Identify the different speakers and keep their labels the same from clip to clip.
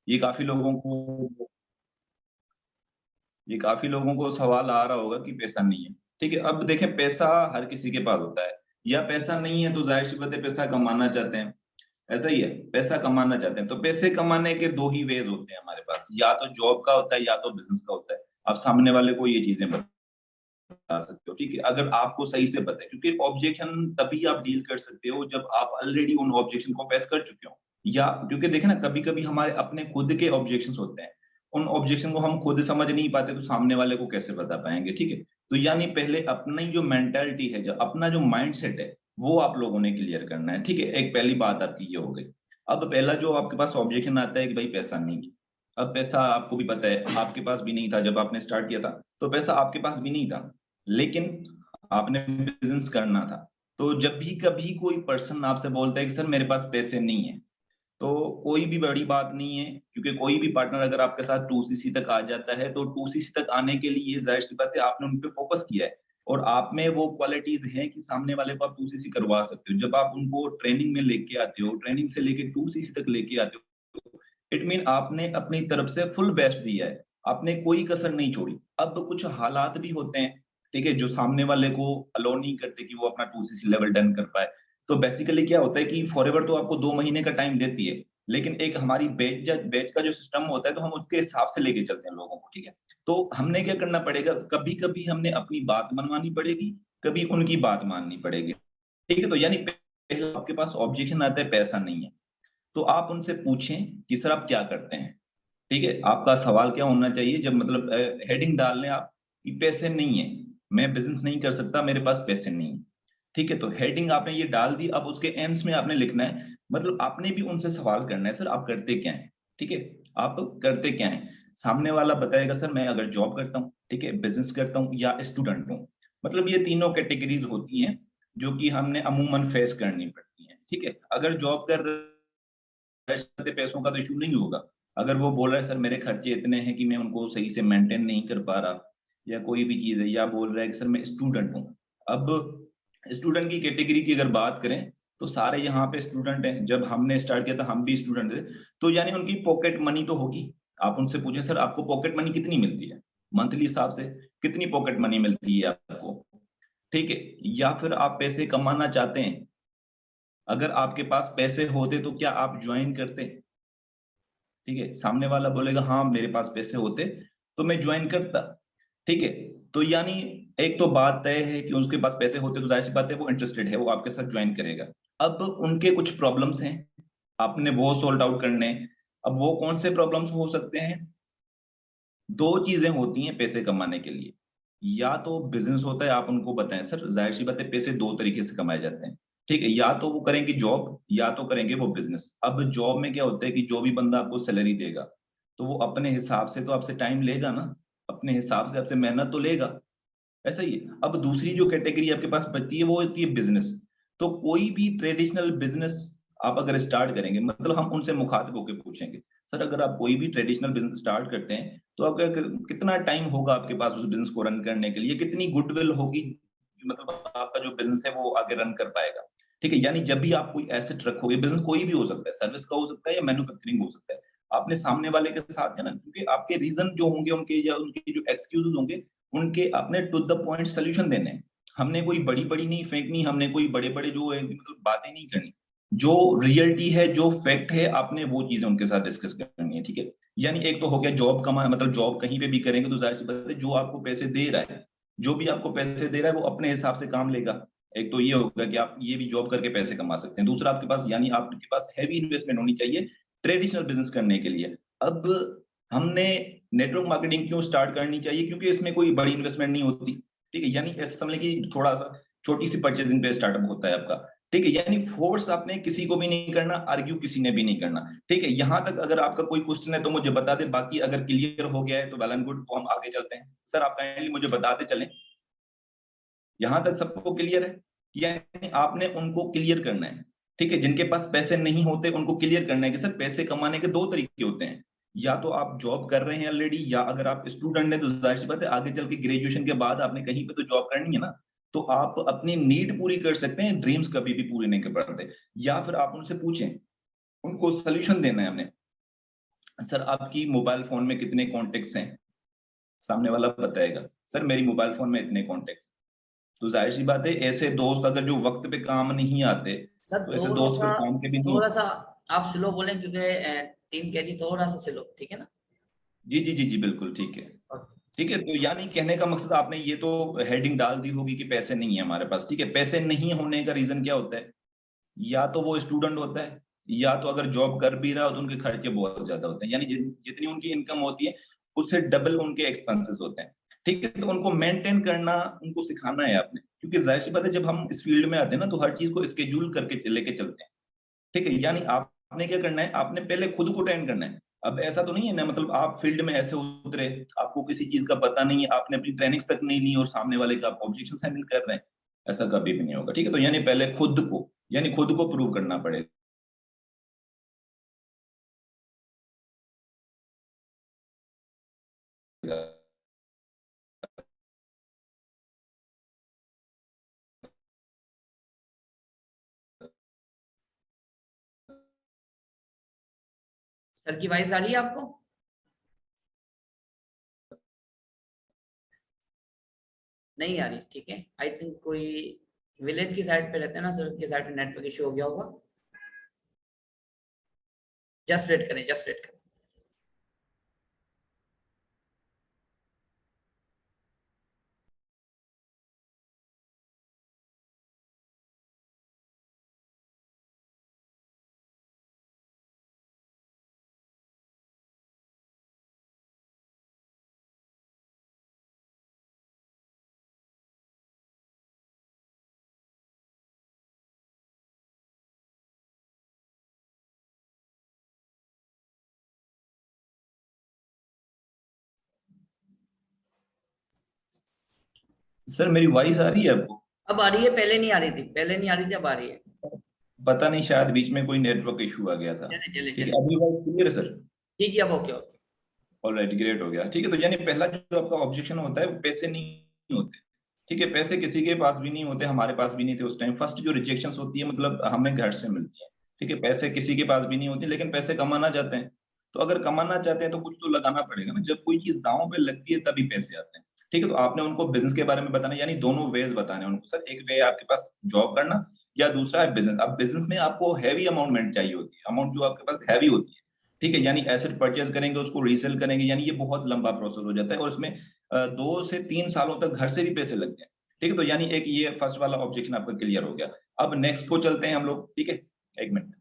Speaker 1: ये काफी लोगों को ये काफी लोगों को सवाल आ रहा होगा कि पैसा नहीं है। ठीक है, अब देखें, पैसा हर किसी के पास होता है, या पैसा नहीं है तो जाहिर सी बात है पैसा कमाना चाहते हैं। ऐसा ही है, पैसा कमाना चाहते हैं तो पैसे कमाने के दो ही वेज होते हैं हमारे पास, या तो जॉब का होता है या तो बिजनेस का होता है। आप सामने वाले को ये चीजें बता सकते हो, ठीक है, अगर आपको सही से पता है, क्योंकि ऑब्जेक्शन तभी आप डील कर सकते हो जब आप ऑलरेडी उन ऑब्जेक्शन को फेस कर चुके हो। या क्योंकि देखे ना, कभी कभी हमारे अपने खुद के ऑब्जेक्शन होते हैं, उन ऑब्जेक्शन को हम खुद समझ नहीं पाते तो सामने वाले को कैसे बता पाएंगे। ठीक है, तो यानी पहले अपनी जो मेंटालिटी है, जो अपना जो माइंड सेट है, वो आप लोगों ने क्लियर करना है। ठीक है, एक पहली बात आपकी ये हो गई। अब पहला जो आपके पास ऑब्जेक्शन आता है कि भाई पैसा नहीं है। अब पैसा आपको भी पता है, आपके पास भी नहीं था जब आपने स्टार्ट किया था, तो पैसा आपके पास भी नहीं था, लेकिन आपने बिजनेस करना था। तो जब भी कभी कोई पर्सन आपसे बोलता है कि सर मेरे पास पैसे नहीं है, तो कोई भी बड़ी बात नहीं है, क्योंकि कोई भी पार्टनर अगर आपके साथ 2cc तक आ जाता है तो 2cc तक आने के लिए जाहिर सी बात है आपने उन पे फोकस किया है, और आप में वो क्वालिटीज हैं कि सामने वाले को आप 2cc करवा सकते हो। जब आप उनको ट्रेनिंग में लेके आते हो, ट्रेनिंग से लेके 2cc तक लेके आते हो, इट मीन आपने अपनी तरफ से फुल बेस्ट दिया है, आपने कोई कसर नहीं छोड़ी। अब कुछ हालात भी होते हैं, ठीक है, जो सामने वाले को अलो नहीं करते कि वो अपना 2cc लेवल डन कर पाए। तो बेसिकली क्या होता है कि फॉरएवर तो आपको 2 महीने का टाइम देती है, लेकिन एक हमारी बैच का जो सिस्टम होता है तो हम उसके हिसाब से लेके चलते हैं लोगों को। ठीक है, तो हमने क्या करना पड़ेगा, कभी कभी हमने अपनी बात मनवानी पड़ेगी, कभी उनकी बात माननी पड़ेगी। ठीक है, तो यानी पहले आपके पास ऑब्जेक्शन आता है पैसा नहीं है, तो आप उनसे पूछें कि सर आप क्या करते हैं। ठीक है, आपका सवाल क्या होना चाहिए, जब मतलब हेडिंग डाल लें आप कि पैसे नहीं है, मैं बिजनेस नहीं कर सकता, मेरे पास पैसे नहीं है। ठीक है, तो हेडिंग आपने ये डाल दी, अब उसके एंड्स में आपने लिखना है, मतलब आपने भी उनसे सवाल करना है, सर आप करते क्या हैं। ठीक है, आप करते क्या हैं। सामने वाला बताएगा सर मैं अगर जॉब करता हूँ, ठीक है, बिजनेस करता हूँ या स्टूडेंट हूँ। मतलब ये तीनों कैटेगरीज होती हैं जो कि हमने अमूमन फेस करनी पड़ती हैं। ठीक है, अगर जॉब कर रहे पैसों का तो इशू नहीं होगा। अगर वो बोल रहा है सर मेरे खर्चे इतने हैं कि मैं उनको सही से मेंटेन नहीं कर पा रहा, या कोई भी चीज है, या बोल रहा है कि सर मैं स्टूडेंट हूँ। अब स्टूडेंट की कैटेगरी की अगर बात करें तो सारे यहाँ पे स्टूडेंट हैं, जब हमने स्टार्ट किया था हम भी स्टूडेंट थे, तो यानी उनकी पॉकेट मनी तो होगी। आप उनसे पूछें सर आपको पॉकेट मनी कितनी मिलती है, मंथली हिसाब से कितनी पॉकेट मनी मिलती है आपको। ठीक है, या फिर आप पैसे कमाना चाहते हैं, अगर आपके पास पैसे होते तो क्या आप ज्वाइन करते। ठीक है, सामने वाला बोलेगा हाँ मेरे पास पैसे होते तो मैं ज्वाइन करता। ठीक है, तो यानी एक तो बात तय है कि उसके पास पैसे होते तो जाहिर सी बात है वो इंटरेस्टेड है, वो आपके साथ ज्वाइन करेगा। अब उनके कुछ प्रॉब्लम्स हैं, आपने वो सॉल्व आउट करने हैं। अब वो कौन से प्रॉब्लम्स हो सकते हैं, दो चीजें होती हैं पैसे कमाने के लिए, या तो बिजनेस होता है, आप उनको बताएं सर जाहिर सी बात है पैसे दो तरीके से कमाए जाते हैं। ठीक है, या तो वो करेंगे जॉब या तो करेंगे वो बिजनेस। अब जॉब में क्या होता है कि जो भी बंदा आपको सैलरी देगा तो वो अपने हिसाब से तो आपसे टाइम लेगा ना, अपने हिसाब से आपसे मेहनत तो लेगा। ऐसा ही है। अब दूसरी जो कैटेगरी आपके पास बचती है वो होती है बिजनेस। तो कोई भी ट्रेडिशनल बिजनेस आप अगर स्टार्ट करेंगे, मतलब हम उनसे मुखातिब होकर पूछेंगे सर अगर आप कोई भी ट्रेडिशनल बिजनेस स्टार्ट करते हैं तो आपका कितना टाइम होगा आपके पास उस बिजनेस को रन करने के लिए, कितनी गुडविल होगी, मतलब आपका जो बिजनेस है वो आगे रन कर पाएगा। ठीक है, यानी जब भी आप कोई एसेट रखोगे, बिजनेस कोई भी हो सकता है, सर्विस का हो सकता है या मैन्युफैक्चरिंग हो सकता है, आपने सामने वाले के साथ है ना, क्योंकि आपके रीजन जो होंगे उनके, या उनके जो एक्सक्यूज होंगे, उनके अपने टू द पॉइंट सोल्यूशन देने हैं। हमने कोई बड़ी बड़ी नहीं फेंकनी, हमने कोई बड़े बड़े जो है मतलब बातें नहीं करनी, जो रियलिटी है जो फैक्ट है आपने वो चीजें उनके साथ डिस्कस करनी है। ठीक है, यानी एक तो हो गया जॉब कमा, मतलब जॉब कहीं पे भी करेंगे तो जाहिर सी बात है जो आपको पैसे दे रहा है, जो भी आपको पैसे दे रहा है वो अपने हिसाब से काम लेगा। एक तो ये होगा कि आप ये भी जॉब करके पैसे कमा सकते हैं, दूसरा आपके पास यानी आपके पास हैवी इन्वेस्टमेंट होनी चाहिए ट्रेडिशनल बिजनेस करने के लिए। अब हमने नेटवर्क मार्केटिंग क्यों स्टार्ट करनी चाहिए, क्योंकि इसमें कोई बड़ी इन्वेस्टमेंट नहीं होती। ठीक है, यानी ऐसा समझ कि थोड़ा सा छोटी सी परचेजिंग पे स्टार्टअप होता है आपका। ठीक है, यानी फोर्स आपने किसी को भी नहीं करना, आर्ग्यू किसी ने भी नहीं करना। ठीक है, यहां तक अगर आपका कोई क्वेश्चन है तो मुझे बता दे, बाकी अगर क्लियर हो गया है तो वेल एंड गुड, तो हम आगे चलते हैं। सर आप काइंडली मुझे बताते चलें, यहां तक सबको क्लियर है, यानी आपने उनको क्लियर करना है। ठीक है, जिनके पास पैसे नहीं होते उनको क्लियर करना है कि सर पैसे कमाने के दो तरीके होते हैं, या तो आप जॉब कर रहे हैं ऑलरेडी, या अगर आप स्टूडेंट हैं तो जाहिर सी बात है आगे चल के ग्रेजुएशन के बाद आपने कहीं पे तो जॉब करनी है ना, तो आप अपनी नीड पूरी कर सकते हैं, ड्रीम्स कभी भी पूरे नहीं कर पाते। या फिर आप उनसे पूछें, उनको सोल्यूशन देना है हमने, सर आपकी मोबाइल फोन में कितने कॉन्टेक्ट्स हैं, सामने वाला बताएगा सर मेरी मोबाइल फोन में इतने कॉन्टेक्ट्स। तो जाहिर सी बात है ऐसे दोस्त अगर जो वक्त पे काम नहीं आते
Speaker 2: सर
Speaker 1: तो ऐसे
Speaker 2: थोड़ा
Speaker 1: दोस्त
Speaker 2: सा,
Speaker 1: फिर काम के भी नहीं
Speaker 2: थोड़ा
Speaker 1: होते।
Speaker 2: सा आप स्लो बोलें क्योंकि टीम कह रही थोड़ा सा स्लो, ठीक है ना?
Speaker 1: जी जी जी जी बिल्कुल ठीक है। ठीक है, तो यानी कहने का मकसद आपने ये तो हेडिंग डाल दी होगी कि पैसे नहीं है हमारे पास। ठीक है, पैसे नहीं होने का रीजन क्या होता है? या तो वो स्टूडेंट होता है, या तो अगर जॉब कर भी रहा हो तो उनके खर्चे बहुत ज्यादा होते हैं, यानी जितनी उनकी इनकम होती है उससे डबल उनके एक्सपेंसेस होते हैं। ठीक है, तो उनको मेंटेन करना उनको सिखाना है आपने, क्योंकि जाहिर सी बात है जब हम इस फील्ड में आते हैं ना तो हर चीज को स्केड्यूल करके लेके चलते हैं। ठीक है, यानी आपने क्या करना है, आपने पहले खुद को ट्रेन करना है। अब ऐसा तो नहीं है ना, मतलब आप फील्ड में ऐसे उतरे, आपको किसी चीज का पता नहीं है, आपने अपनी ट्रेनिंग्स तक नहीं ली और सामने वाले का आप ऑब्जेक्शन हैंडल कर रहे हैं, ऐसा कभी भी नहीं होगा। ठीक है, तो यानी पहले खुद को, यानी खुद को प्रूव करना पड़ेगा।
Speaker 2: सर की वॉइस आ रही है आपको? नहीं आ रही, ठीक है। आई थिंक कोई विलेज की साइड पे रहते हैं ना सर, उनकी साइड पे नेटवर्क इशू हो गया होगा। जस्ट वेट करें, जस्ट वेट करें।
Speaker 1: सर मेरी वॉइस आ रही है आपको?
Speaker 2: अब आ रही है, पहले नहीं आ रही थी, पहले नहीं आ रही थी, अब आ रही है।
Speaker 1: पता नहीं, शायद बीच में कोई नेटवर्क इशू आ गया था।
Speaker 2: चले चले
Speaker 1: ठीक
Speaker 2: चले।
Speaker 1: है, अभी वॉइस क्लियर है सर?
Speaker 2: ठीक है, अब ओके ओके।
Speaker 1: ऑलराइट, ग्रेट हो गया। ठीक है, तो यानी पहला जो आपका ऑब्जेक्शन होता है वो पैसे नहीं होते। ठीक है, पैसे किसी के पास भी नहीं होते, हमारे पास भी नहीं थे उस टाइम। फर्स्ट जो रिजेक्शन होती है मतलब हमें घर से मिलती है। ठीक है, पैसे किसी के पास भी नहीं होते, लेकिन पैसे कमाना चाहते हैं। तो अगर कमाना चाहते हैं तो कुछ तो लगाना पड़ेगा ना, जब कोई चीज दांव पे लगती है तभी पैसे आते हैं। ठीक है, तो आपने उनको बिजनेस के बारे में बताना, यानी दोनों वेज बताने हैं उनको। सर एक वे है आपके पास जॉब करना, या दूसरा है बिजनेस। अब बिजनेस में आपको हैवी अमाउंट चाहिए होती है, अमाउंट जो आपके पास हैवी होती है। ठीक है, यानी एसेट परचेज करेंगे, उसको रीसेल करेंगे, यानी ये बहुत लंबा प्रोसेस हो जाता है और इसमें 2 से 3 सालों तक घर से भी पैसे लगते हैं। ठीक है, तो यानी एक ये फर्स्ट वाला ऑब्जेक्शन आपका क्लियर हो गया। अब नेक्स्ट को चलते हैं हम लोग। ठीक है, एक मिनट।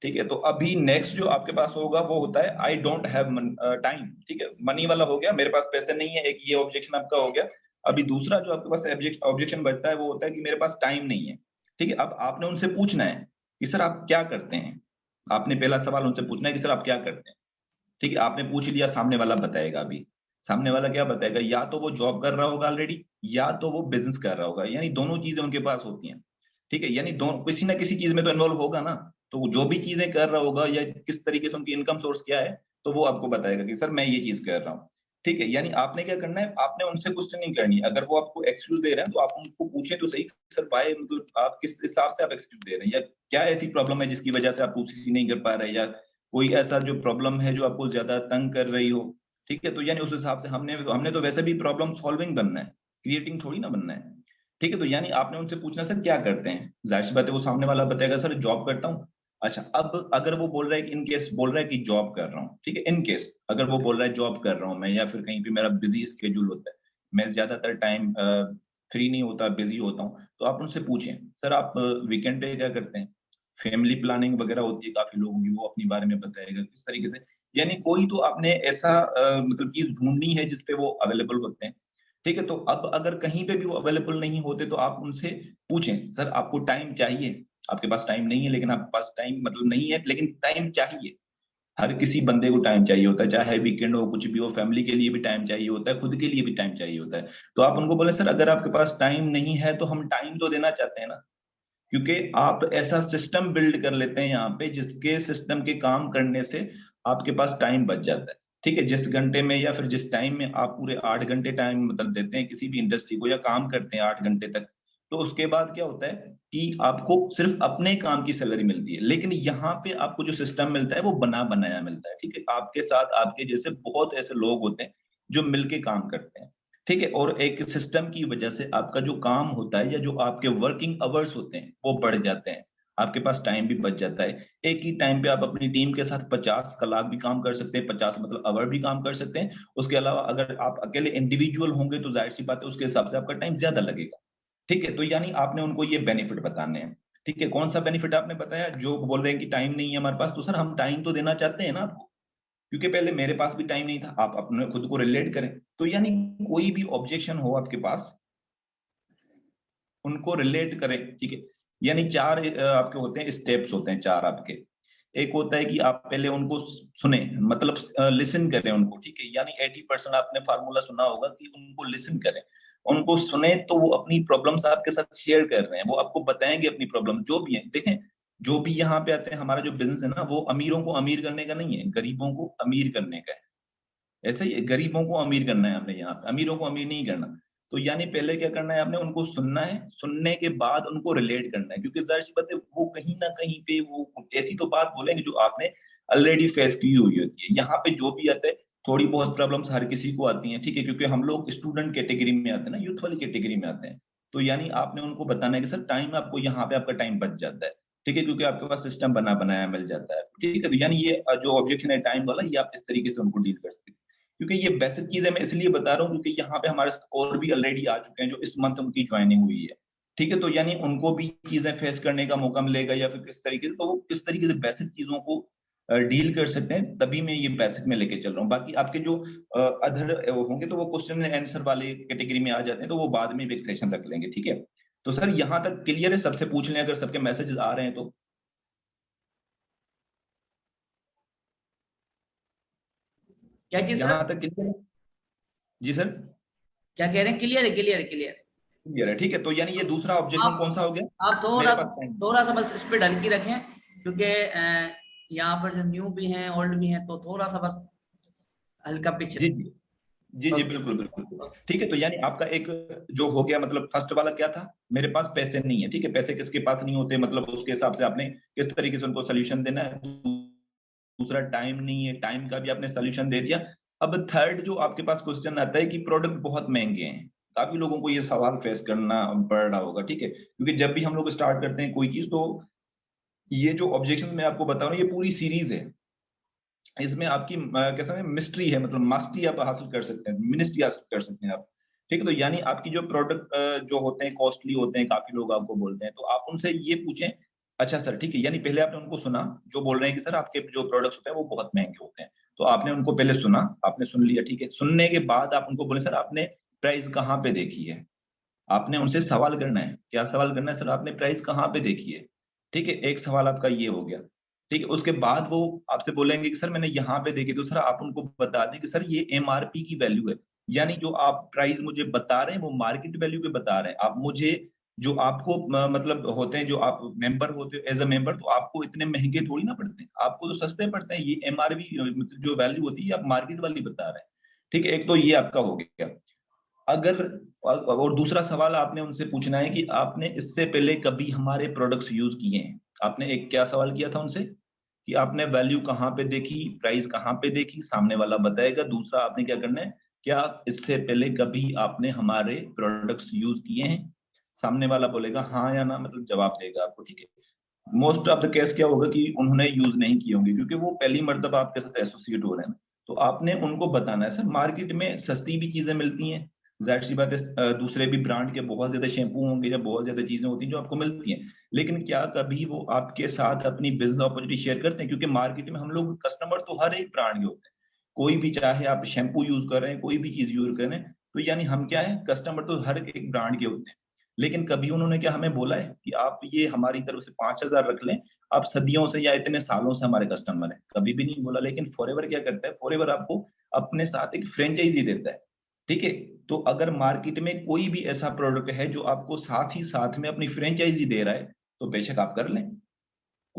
Speaker 1: ठीक है, तो अभी नेक्स्ट जो आपके पास होगा वो होता है आई डोंट हैव टाइम। ठीक है, मनी वाला हो गया, मेरे पास पैसे नहीं है, एक ये ऑब्जेक्शन आपका हो गया। अभी दूसरा जो आपके पास ऑब्जेक्शन बचता है वो होता है कि मेरे पास टाइम नहीं है। ठीक है, अब आपने उनसे पूछना है कि सर आप क्या करते हैं। आपने पहला सवाल उनसे पूछना है कि सर आप क्या करते हैं। ठीक है, आपने पूछ लिया, सामने वाला बताएगा। अभी सामने वाला क्या बताएगा, या तो वो जॉब कर रहा होगा ऑलरेडी, या तो वो बिजनेस कर रहा होगा, यानी दोनों चीजें उनके पास होती हैं। ठीक है, यानी दोनों किसी ना किसी चीज में तो इन्वॉल्व होगा ना। तो वो जो भी चीजें कर रहा होगा या किस तरीके से उनकी इनकम सोर्स क्या है, तो वो आपको बताएगा कि सर मैं ये चीज कर रहा हूँ। ठीक है, यानी आपने क्या करना है, आपने उनसे क्वेश्चन नहीं करनी। अगर वो आपको एक्सक्यूज दे रहे हैं तो आप उनको पूछे तो सही, सर वाई, मतलब आप किस हिसाब से आप एक्सक्यूज दे रहे हैं, या क्या ऐसी प्रॉब्लम है जिसकी वजह से आप पूछी नहीं कर पा रहे, या कोई ऐसा जो प्रॉब्लम है जो आपको ज्यादा तंग कर रही हो। ठीक है, तो यानी उस हिसाब से हमने हमने तो वैसे भी प्रॉब्लम सॉल्विंग बनना है, क्रिएटिंग थोड़ी ना बनना है। ठीक है, तो यानी आपने उनसे पूछना सर क्या करते हैं, जाहिर सी बात है वो सामने वाला बताएगा सर जॉब करता हूँ। अच्छा, अब अगर वो बोल रहा है कि इन केस बोल रहा है कि जॉब कर रहा हूँ, ठीक है, इन केस अगर वो बोल रहा है जॉब कर रहा हूँ मैं, या फिर कहीं पे मेरा बिजी स्केड्यूल होता है, मैं ज्यादातर टाइम फ्री नहीं होता, बिजी होता हूँ, तो आप उनसे पूछें सर आप वीकेंड पे क्या करते हैं। फैमिली प्लानिंग वगैरह होती है काफी लोगों की, वो अपनी बारे में बताएगा किस तरीके से। यानी कोई तो आपने ऐसा मतलब चीज ढूंढनी है जिसपे वो अवेलेबल होते हैं। ठीक है, तो अब अगर कहीं पे भी वो अवेलेबल नहीं होते तो आप उनसे पूछें सर आपको टाइम चाहिए, आपके पास टाइम नहीं है, लेकिन आपके पास टाइम मतलब नहीं है लेकिन टाइम चाहिए। हर किसी बंदे को टाइम चाहिए होता है, चाहे वीकेंड हो कुछ भी हो, फैमिली के लिए भी टाइम चाहिए होता है, खुद के लिए भी टाइम चाहिए होता है। तो आप उनको बोले सर अगर आपके पास टाइम नहीं है तो हम टाइम तो देना चाहते हैं ना, क्योंकि आप ऐसा सिस्टम बिल्ड कर लेते हैं यहाँ पे जिसके सिस्टम के काम करने से आपके पास टाइम बच जाता है। ठीक है, जिस घंटे में या फिर जिस टाइम में आप पूरे 8 घंटे टाइम मतलब देते हैं किसी भी इंडस्ट्री को, या काम करते हैं 8 घंटे तक, तो उसके बाद क्या होता है कि आपको सिर्फ अपने काम की सैलरी मिलती है, लेकिन यहाँ पे आपको जो सिस्टम मिलता है वो बना बनाया मिलता है, ठीक है। आपके साथ आपके जैसे बहुत ऐसे लोग होते हैं जो मिलके काम करते हैं, ठीक है। और एक सिस्टम की वजह से आपका जो काम होता है या जो आपके वर्किंग आवर्स होते हैं वो बढ़ जाते हैं, आपके पास टाइम भी बच जाता है। एक ही टाइम पे आप अपनी टीम के साथ 50 कलाक भी काम कर सकते हैं, 50 मतलब आवर भी काम कर सकते हैं। उसके अलावा अगर आप अकेले इंडिविजुअल होंगे तो जाहिर सी बात है उसके हिसाब से आपका टाइम ज्यादा लगेगा, ठीक है। तो यानी आपने उनको ये बेनिफिट बताने हैं, ठीक है। कौन सा बेनिफिट आपने बताया? जो बोल रहे हैं कि टाइम नहीं है हमारे पास, तो सर हम टाइम तो देना चाहते हैं ना आपको, क्योंकि पहले मेरे पास भी टाइम नहीं था, आप अपने खुद को रिलेट करें। तो यानी कोई भी ऑब्जेक्शन हो आपके पास, उनको रिलेट करें, ठीक है। यानी चार आपके होते हैं, स्टेप्स होते हैं चार आपके। एक होता है कि आप पहले उनको सुने, मतलब लिसन करें उनको, ठीक है। यानी 80% आपने फार्मूला सुना होगा कि उनको लिसन करें, उनको सुने, तो वो अपनी प्रॉब्लम्स आपके साथ शेयर कर रहे हैं, वो आपको बताएंगे अपनी प्रॉब्लम जो भी है। देखें, जो भी यहाँ पे आते हैं, हमारा जो बिजनेस है ना, वो अमीरों को अमीर करने का नहीं है, गरीबों को अमीर करने का है। ऐसा ही है, गरीबों को अमीर करना है हमने यहाँ पे, अमीरों को अमीर नहीं करना। तो यानी पहले क्या करना है आपने, उनको सुनना है, सुनने के बाद उनको रिलेट करना है, क्योंकि जाहिर सी बात है वो कहीं ना कहीं पे वो ऐसी तो बात बोलेंगे जो आपने ऑलरेडी फेस की हुई होती है। यहाँ पे जो भी आता है, थोड़ी बहुत प्रॉब्लम्स हर किसी को आती हैं, ठीक है, क्योंकि हम लोग स्टूडेंट कैटेगरी में आते हैं ना, यूथ वाली कैटेगरी में आते हैं। तो यानी आपने उनको बताना है कि सर टाइम आपको यहाँ पे आपका टाइम बच जाता है, ठीक है, क्योंकि आपके पास सिस्टम बना बनाया मिल जाता है, ठीक है। तो यानी ये जो ऑब्जेक्शन है टाइम वाला, ये आप इस तरीके से उनको डील कर सकते हैं। क्योंकि ये बेसिक चीजें मैं इसलिए बता रहा हूँ क्योंकि यहाँ पे हमारे साथ और भी ऑलरेडी आ चुके हैं जो इस मंथ उनकी ज्वाइनिंग हुई है, ठीक है। तो यानी उनको भी चीजें फेस करने का मौका मिलेगा, या फिर किस तरीके से, तो वो किस तरीके से बेसिक चीजों को डील कर सकते हैं, तभी मैं ये बेसिक में लेके चल रहा हूँ। बाकी आपके जो अदर होंगे तो वो क्वेश्चन एंड आंसर वाले कैटेगरी में आ जाते हैं, तो वो बाद में भी एक सेशन रख लेंगे, ठीक है। तो सर यहाँ तक क्लियर है? सबसे पूछ लें अगर सबके मैसेजेस आ रहे हैं तो।
Speaker 2: क्या चीज सर?
Speaker 1: यहाँ तक क्लियर है? जी सर।
Speaker 2: क्या कह रहे हैं? क्लियर है, क्लियर है, क्लियर है।
Speaker 1: क्लियर है, ठीक है। तो यानी ये दूसरा ऑब्जेक्शन
Speaker 2: आप
Speaker 1: कौन सा हो गया?
Speaker 2: आप थोड़ा
Speaker 1: मेरे पास टाइम।
Speaker 2: थोड़ा सा बस इस पे ढल रखें, क्योंकि यहाँ पर जो न्यू भी हैं ओल्ड भी हैं, तो थोड़ा सा बस हल्का पीछे।
Speaker 1: जी जी जी जी,
Speaker 2: ओके।
Speaker 1: बिल्कुल बिल्कुल बिल्कुल। ठीक है, तो यानी आपका एक जो हो गया, मतलब फर्स्ट वाला क्या था, मेरे पास पैसे नहीं है, ठीक है। पैसे किसके पास नहीं होते, मतलब उसके हिसाब से आपने किस तरीके से उनको सोल्यूशन देना है। दूसरा टाइम नहीं है, टाइम का भी आपने सोल्यूशन दे दिया। अब थर्ड जो आपके पास क्वेश्चन आता है कि प्रोडक्ट बहुत महंगे हैं, काफी लोगों को ये सवाल फेस करना पड़ रहा होगा, ठीक है, क्योंकि जब भी हम लोग स्टार्ट करते हैं कोई चीज, तो ये जो ऑब्जेक्शन मैं आपको बता रहा हूँ ये पूरी सीरीज है। इसमें आपकी कैसा है, मिस्ट्री है, मतलब मास्टरी आप हासिल कर सकते हैं, मिनिस्ट्री हासिल कर सकते हैं आप, ठीक है। तो यानी आपकी जो प्रोडक्ट जो होते हैं कॉस्टली होते हैं, काफी लोग आपको बोलते हैं, तो आप उनसे ये पूछें, अच्छा सर ठीक है, यानी पहले आपने उनको सुना, जो बोल रहे हैं कि सर आपके जो प्रोडक्ट्स होते हैं वो बहुत महंगे होते हैं, तो आपने उनको पहले सुना, आपने सुन लिया, ठीक है। सुनने के बाद आप उनको बोले, सर आपने प्राइस कहाँ पे देखी है। आपने उनसे सवाल करना है, क्या सवाल करना है, सर आपने प्राइस कहाँ पे देखी है, ठीक है। एक सवाल आपका ये हो गया, ठीक है। उसके बाद वो आपसे बोलेंगे कि सर मैंने यहाँ पे देखी, तो सर आप उनको बता दें कि सर ये एमआरपी की वैल्यू है, यानी जो आप प्राइस मुझे बता रहे हैं वो मार्केट वैल्यू पे बता रहे हैं आप मुझे। जो आपको मतलब होते हैं, जो आप मेंबर होते हो एज अ मेंबर, तो आपको इतने महंगे थोड़ी ना पड़ते हैं, आपको तो सस्ते पड़ते हैं। ये एमआरपी मतलब जो वैल्यू होती है आप मार्केट वाली बता रहे हैं, ठीक है। एक तो ये आपका हो गया। अगर और दूसरा सवाल आपने उनसे पूछना है कि आपने इससे पहले कभी हमारे प्रोडक्ट्स यूज किए हैं। आपने एक क्या सवाल किया था उनसे कि आपने वैल्यू कहाँ पे देखी, प्राइस कहाँ पे देखी, सामने वाला बताएगा। दूसरा आपने क्या करना है, क्या इससे पहले कभी आपने हमारे प्रोडक्ट्स यूज किए हैं। सामने वाला बोलेगा हाँ या ना, मतलब जवाब देगा आपको, ठीक है। मोस्ट ऑफ द केस क्या होगा कि उन्होंने यूज नहीं किए होंगे, क्योंकि वो पहली मर्तबा आपके साथ एसोसिएट हो रहे हैं। तो आपने उनको बताना है, सर मार्केट में सस्ती भी चीजें मिलती हैं, जाहिर सी बात है, दूसरे भी ब्रांड के बहुत ज्यादा शैम्पू होंगे या बहुत ज्यादा चीजें होती हैं जो आपको मिलती हैं, लेकिन क्या कभी वो आपके साथ अपनी बिजनेस अपॉर्चुनिटी शेयर करते हैं? क्योंकि मार्केट में हम लोग कस्टमर तो हर एक ब्रांड के होते हैं, कोई भी, चाहे आप शैम्पू यूज कर रहे हैं, कोई भी चीज यूज कर रहे हैं, तो यानी हम क्या है, कस्टमर तो हर एक ब्रांड के होते हैं। लेकिन कभी उन्होंने क्या हमें बोला है कि आप ये हमारी तरफ से 5,000 रख लें, आप सदियों से या इतने सालों से हमारे कस्टमर हैं? कभी भी नहीं बोला। लेकिन फॉरएवर क्या करता है, फॉरएवर आपको अपने साथ एक फ्रेंचाइजी देता है, ठीक है। तो अगर मार्केट में कोई भी ऐसा प्रोडक्ट है जो आपको साथ ही साथ में अपनी फ्रेंचाइजी दे रहा है, तो बेशक आप कर लें,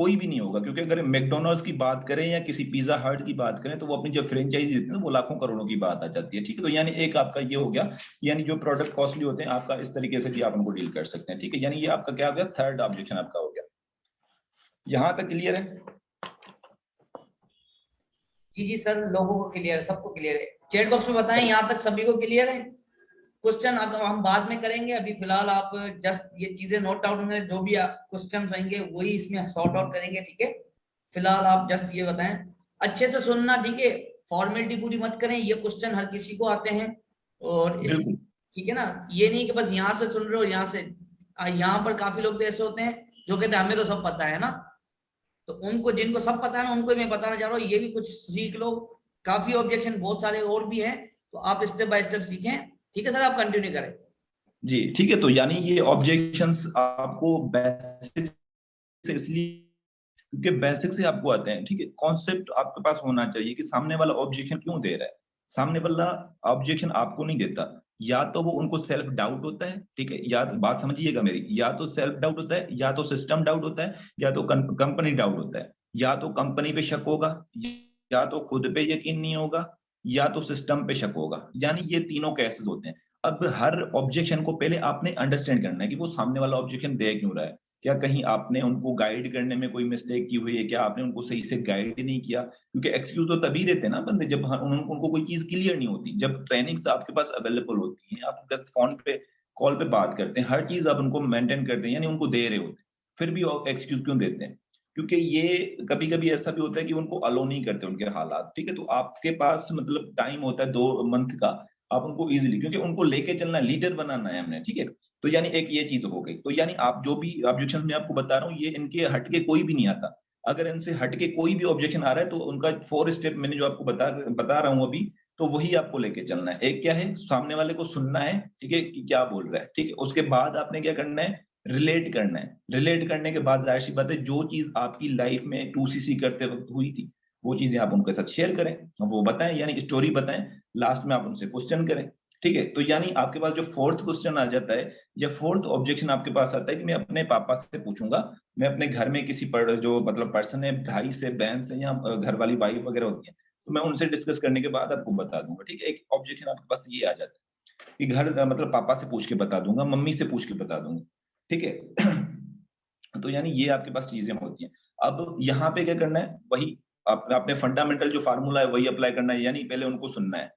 Speaker 1: कोई भी नहीं होगा, क्योंकि अगर मैकडोनल्ड्स की बात करें या किसी पिज्जा हट की बात करें तो वो अपनी जब फ्रेंचाइजी देते हैं वो लाखों करोड़ों की बात आ जाती है। ठीक है, तो यानी एक आपका ये हो गया, यानी जो प्रोडक्ट कॉस्टली होते हैं आपका इस तरीके से भी आप उनको डील कर सकते हैं। ठीक है, यानी ये आपका क्या हो गया, थर्ड ऑब्जेक्शन आपका हो गया। यहां तक क्लियर है?
Speaker 2: जी जी सर, लोगों को क्लियर है, सबको क्लियर है। चैट बॉक्स में बताएं यहाँ तक सभी को क्लियर है। क्वेश्चन अगर हम बाद में करेंगे, अभी फिलहाल आप जस्ट ये चीजें नोट आउट में, जो भी क्वेश्चन रहेंगे वही इसमें सॉर्ट आउट करेंगे। ठीक है, फिलहाल आप जस्ट ये बताएं, अच्छे से सुनना। ठीक है, फॉर्मेलिटी पूरी मत करें, ये क्वेश्चन हर किसी को आते हैं। और इस,
Speaker 1: बिल्कुल
Speaker 2: ठीक है ना, ये नहीं कि बस यहाँ से सुन रहे हो, यहाँ से यहाँ पर काफी लोग तो ऐसे होते हैं जो कहते हैं हमें तो सब पता है ना, तो उनको, जिनको सब पता है ना, उनको मैं बताना चाह रहा हूँ ये भी कुछ सीख लो। काफी ऑब्जेक्शन बहुत सारे और भी हैं, तो आप स्टेप बाय स्टेप सीखें। ठीक है सर, आप कंटिन्यू करें।
Speaker 1: जी, ठीक है। तो यानी ये ऑब्जेक्शंस आपको बेसिक से इसलिए क्योंकि बेसिक से आपको आते हैं। ठीक है, कॉन्सेप्ट आपके पास होना चाहिए कि सामने वाला ऑब्जेक्शन क्यों दे रहा है। सामने वाला ऑब्जेक्शन आपको नहीं देता, या तो वो उनको सेल्फ डाउट होता है। ठीक है, या तो बात समझिएगा मेरी, या तो सेल्फ डाउट होता है, या तो सिस्टम डाउट होता है, या तो कंपनी डाउट होता है। या तो कंपनी पे शक होगा, या तो खुद पे यकीन नहीं होगा, या तो सिस्टम पे शक होगा। यानी ये तीनों केसेस होते हैं। अब हर ऑब्जेक्शन को पहले आपने अंडरस्टैंड करना है कि वो सामने वाला ऑब्जेक्शन दे क्यों रहा है। क्या कहीं आपने उनको गाइड करने में कोई मिस्टेक की हुई है? क्या आपने उनको सही से गाइड नहीं किया? क्योंकि एक्सक्यूज तो तभी देते हैं ना बंदे जब उनको कोई चीज क्लियर नहीं होती। जब ट्रेनिंग्स आपके पास अवेलेबल होती है, आप जब फोन पे कॉल पे बात करते हैं, हर चीज आप उनको मेंटेन करते हैं, यानी उनको दे रहे होते हैं, फिर भी एक्सक्यूज क्यों देते हैं? क्योंकि ये कभी कभी ऐसा भी होता है कि उनको अलो नहीं करते उनके हालात। ठीक है, तो आपके पास मतलब टाइम होता है 2 मंथ का, आप उनको इजिली, क्योंकि उनको लेके चलना, लीडर बनाना है हमने। ठीक है, तो यानी एक ये चीज हो गई। तो यानी आप जो भी ऑब्जेक्शन मैं आपको बता रहा हूँ, ये इनके हटके कोई भी नहीं आता। अगर इनसे हटके कोई भी ऑब्जेक्शन आ रहा है तो उनका 4 स्टेप मैंने जो आपको बता रहा हूँ अभी, तो वही आपको लेके चलना है। एक क्या है, सामने वाले को सुनना है, ठीक है, कि क्या बोल रहा है। ठीक है, उसके बाद आपने क्या करना है, रिलेट करना है। रिलेट करने के बाद जाहिर सी बात है, जो चीज आपकी लाइफ में 2CC करते वक्त हुई थी, वो चीजें आप उनके साथ शेयर करें, वो बताएं, यानी स्टोरी बताएं। लास्ट में आप उनसे क्वेश्चन करें। ठीक है, तो यानी आपके पास जो फोर्थ क्वेश्चन आ जाता है, या फोर्थ ऑब्जेक्शन आपके पास आता है कि मैं अपने पापा से पूछूंगा, मैं अपने घर में किसी पर जो मतलब पर्सन है, भाई से, बहन से, या घर वाली वाइफ वगैरह होती है, तो मैं उनसे डिस्कस करने के बाद आपको बता दूंगा। ठीक है, एक ऑब्जेक्शन आपके पास ये आ जाता है कि घर मतलब पापा से पूछ के बता दूंगा, मम्मी से पूछ के बता दूंगा। ठीक है तो यानी ये आपके पास चीजें होती हैं। अब यहाँ पे क्या करना है, वही आपने फंडामेंटल जो फार्मूला है वही अप्लाई करना है, यानी पहले उनको सुनना है।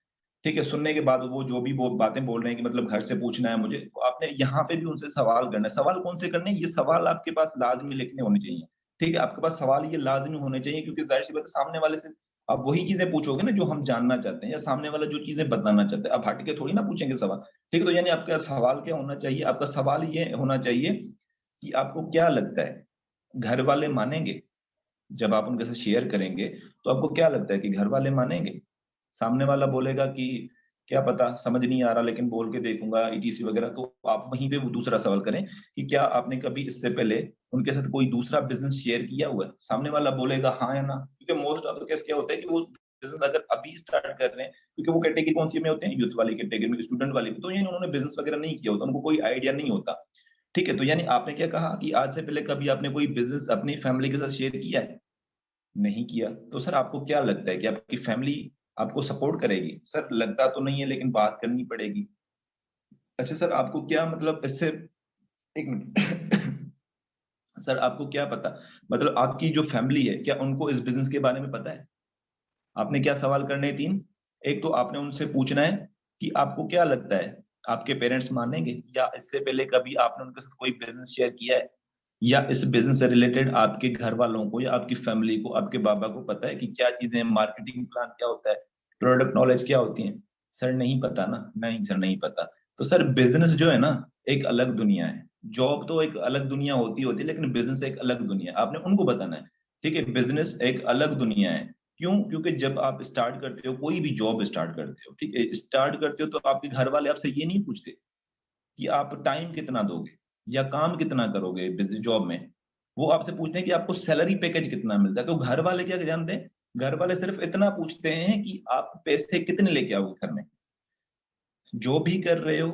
Speaker 1: ठीक है, सुनने के बाद वो जो भी वो बातें बोल रहे हैं कि मतलब घर से पूछना है मुझे, तो आपने यहाँ पे भी उनसे सवाल करना है। सवाल कौन से करने हैं? ये सवाल आपके पास लाजमी लिखने होने चाहिए। ठीक है, आपके पास सवाल ये लाजमी होने चाहिए, क्योंकि जाहिर सी बात है सामने वाले से आप वही चीजें पूछोगे ना जो हम जानना चाहते हैं, या सामने वाला जो चीजें बताना चाहते हैं। आप हट के थोड़ी ना पूछेंगे सवाल। ठीक है, तो यानी आपका सवाल क्या होना चाहिए? आपका सवाल ये होना चाहिए कि आपको क्या लगता है, घर वाले मानेंगे? जब आप उनके साथ शेयर करेंगे तो आपको क्या लगता है कि घर वाले मानेंगे? सामने वाला बोलेगा कि क्या पता, समझ नहीं आ रहा, लेकिन बोल के देखूंगा, ईटीसी वगैरह। तो आप वहीं पे वो दूसरा सवाल करें कि क्या आपने कभी इससे पहले उनके साथ कोई दूसरा बिजनेस शेयर किया हुआ है? सामने वाला बोलेगा हाँ या ना, क्योंकि मोस्ट ऑफ द केस क्या होता है कि वो बिजनेस अगर अभी स्टार्ट कर रहे हैं, क्योंकि वो कैटेगरी कौन सी में होते हैं, यूथ वाली कैटेगरी में, स्टूडेंट वाली में, तो ये उन्होंने बिजनेस वगैरह नहीं किया होता, उनको कोई आइडिया नहीं होता। ठीक है, तो यानी आपने क्या कहा कि आज से पहले कभी आपने कोई बिजनेस अपनी फैमिली के साथ शेयर किया है? नहीं किया। तो सर आपको क्या लगता है कि आपकी फैमिली आपको सपोर्ट करेगी? सर लगता तो नहीं है, लेकिन बात करनी पड़ेगी। अच्छा सर, आपको क्या मतलब इससे, एक मिनट सर आपको क्या पता, मतलब आपकी जो फैमिली है, क्या उनको इस बिजनेस के बारे में पता है? आपने क्या सवाल करने हैं? 3। एक तो आपने उनसे पूछना है कि आपको क्या लगता है, आपके पेरेंट्स मानेंगे? या इससे पहले कभी आपने उनके साथ कोई बिजनेस शेयर किया है? या इस बिजनेस से रिलेटेड आपके घर वालों को या आपकी फैमिली को, आपके बाबा को पता है कि क्या चीजें, मार्केटिंग प्लान क्या होता है, प्रोडक्ट नॉलेज क्या होती है? सर नहीं पता ना। नहीं सर, नहीं पता। तो सर बिजनेस जो है ना, एक अलग दुनिया है। जॉब तो एक अलग दुनिया होती है, लेकिन बिजनेस एक अलग दुनिया है, आपने उनको बताना है। ठीक है, बिजनेस एक अलग दुनिया है। क्यों? क्योंकि जब आप स्टार्ट करते हो, कोई भी जॉब स्टार्ट करते हो, ठीक है, स्टार्ट करते हो, तो आपके घर वाले आपसे ये नहीं पूछते कि आप टाइम कितना दोगे या काम कितना करोगे जॉब में। वो आपसे पूछते हैं कि आपको सैलरी पैकेज कितना मिलता है। तो घर वाले क्या जानते हैं? घर वाले सिर्फ इतना पूछते हैं कि आप पैसे कितने लेके आओगे घर में। जो भी कर रहे हो,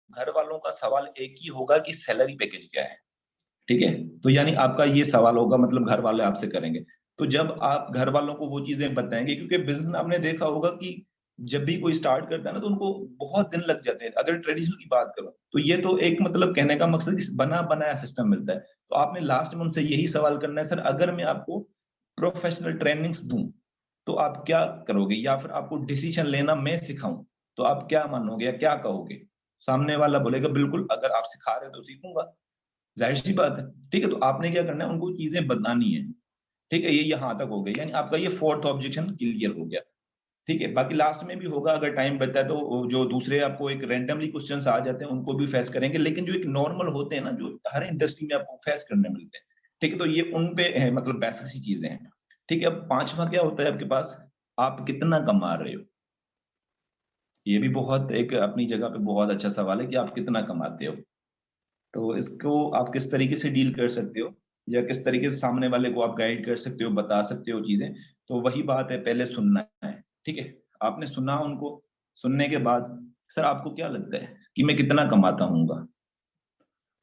Speaker 1: घर वालों का सवाल एक ही होगा कि सैलरी पैकेज क्या है। ठीक है। तो यानी आपका ये सवाल होगा, मतलब घर वाले आपसे करेंगे। तो जब आप घर वालों को वो चीजें बताएंगे, क्योंकि बिजनेस में आपने देखा होगा कि जब भी कोई स्टार्ट करता है ना, तो उनको बहुत दिन लग जाते हैं। अगर ट्रेडिशनल की बात करो तो ये तो एक मतलब कहने का मकसद कि बना बनाया सिस्टम मिलता है। तो आपने लास्ट में उनसे यही सवाल करना है, सर अगर मैं आपको प्रोफेशनल ट्रेनिंग्स दूं तो आप क्या करोगे, या फिर आपको डिसीजन लेना मैं सिखाऊं तो आप क्या मानोगे या क्या कहोगे। सामने वाला बोलेगा बिल्कुल, अगर आप सिखा रहे हो तो सीखूंगा, जाहिर सी बात है। ठीक है, तो आपने क्या करना है, उनको चीजें बतानी है। ठीक है, ये यहाँ तक हो गया, यानी आपका ये फोर्थ ऑब्जेक्शन क्लियर हो गया। ठीक है, बाकी लास्ट में भी होगा, अगर टाइम बचता है तो जो दूसरे आपको एक रैंडमली क्वेश्चंस आ जाते हैं उनको भी फेस करेंगे, लेकिन जो एक नॉर्मल होते हैं ना, जो हर इंडस्ट्री में आपको फेस करने मिलते हैं। ठीक है, तो ये उन पे है, मतलब बेसिक सी चीजें हैं। ठीक है, अब पांचवा क्या होता है आपके पास, आप कितना कमा रहे हो। ये भी बहुत एक अपनी जगह पे बहुत अच्छा सवाल है कि आप कितना कमाते हो। तो इसको आप किस तरीके से डील कर सकते हो, या किस तरीके से सामने वाले को आप गाइड कर सकते हो, बता सकते हो चीजें। तो वही बात है, पहले सुनना है। ठीक है, आपने सुना उनको, सुनने के बाद सर आपको क्या लगता है कि मैं कितना कमाता हूँगा,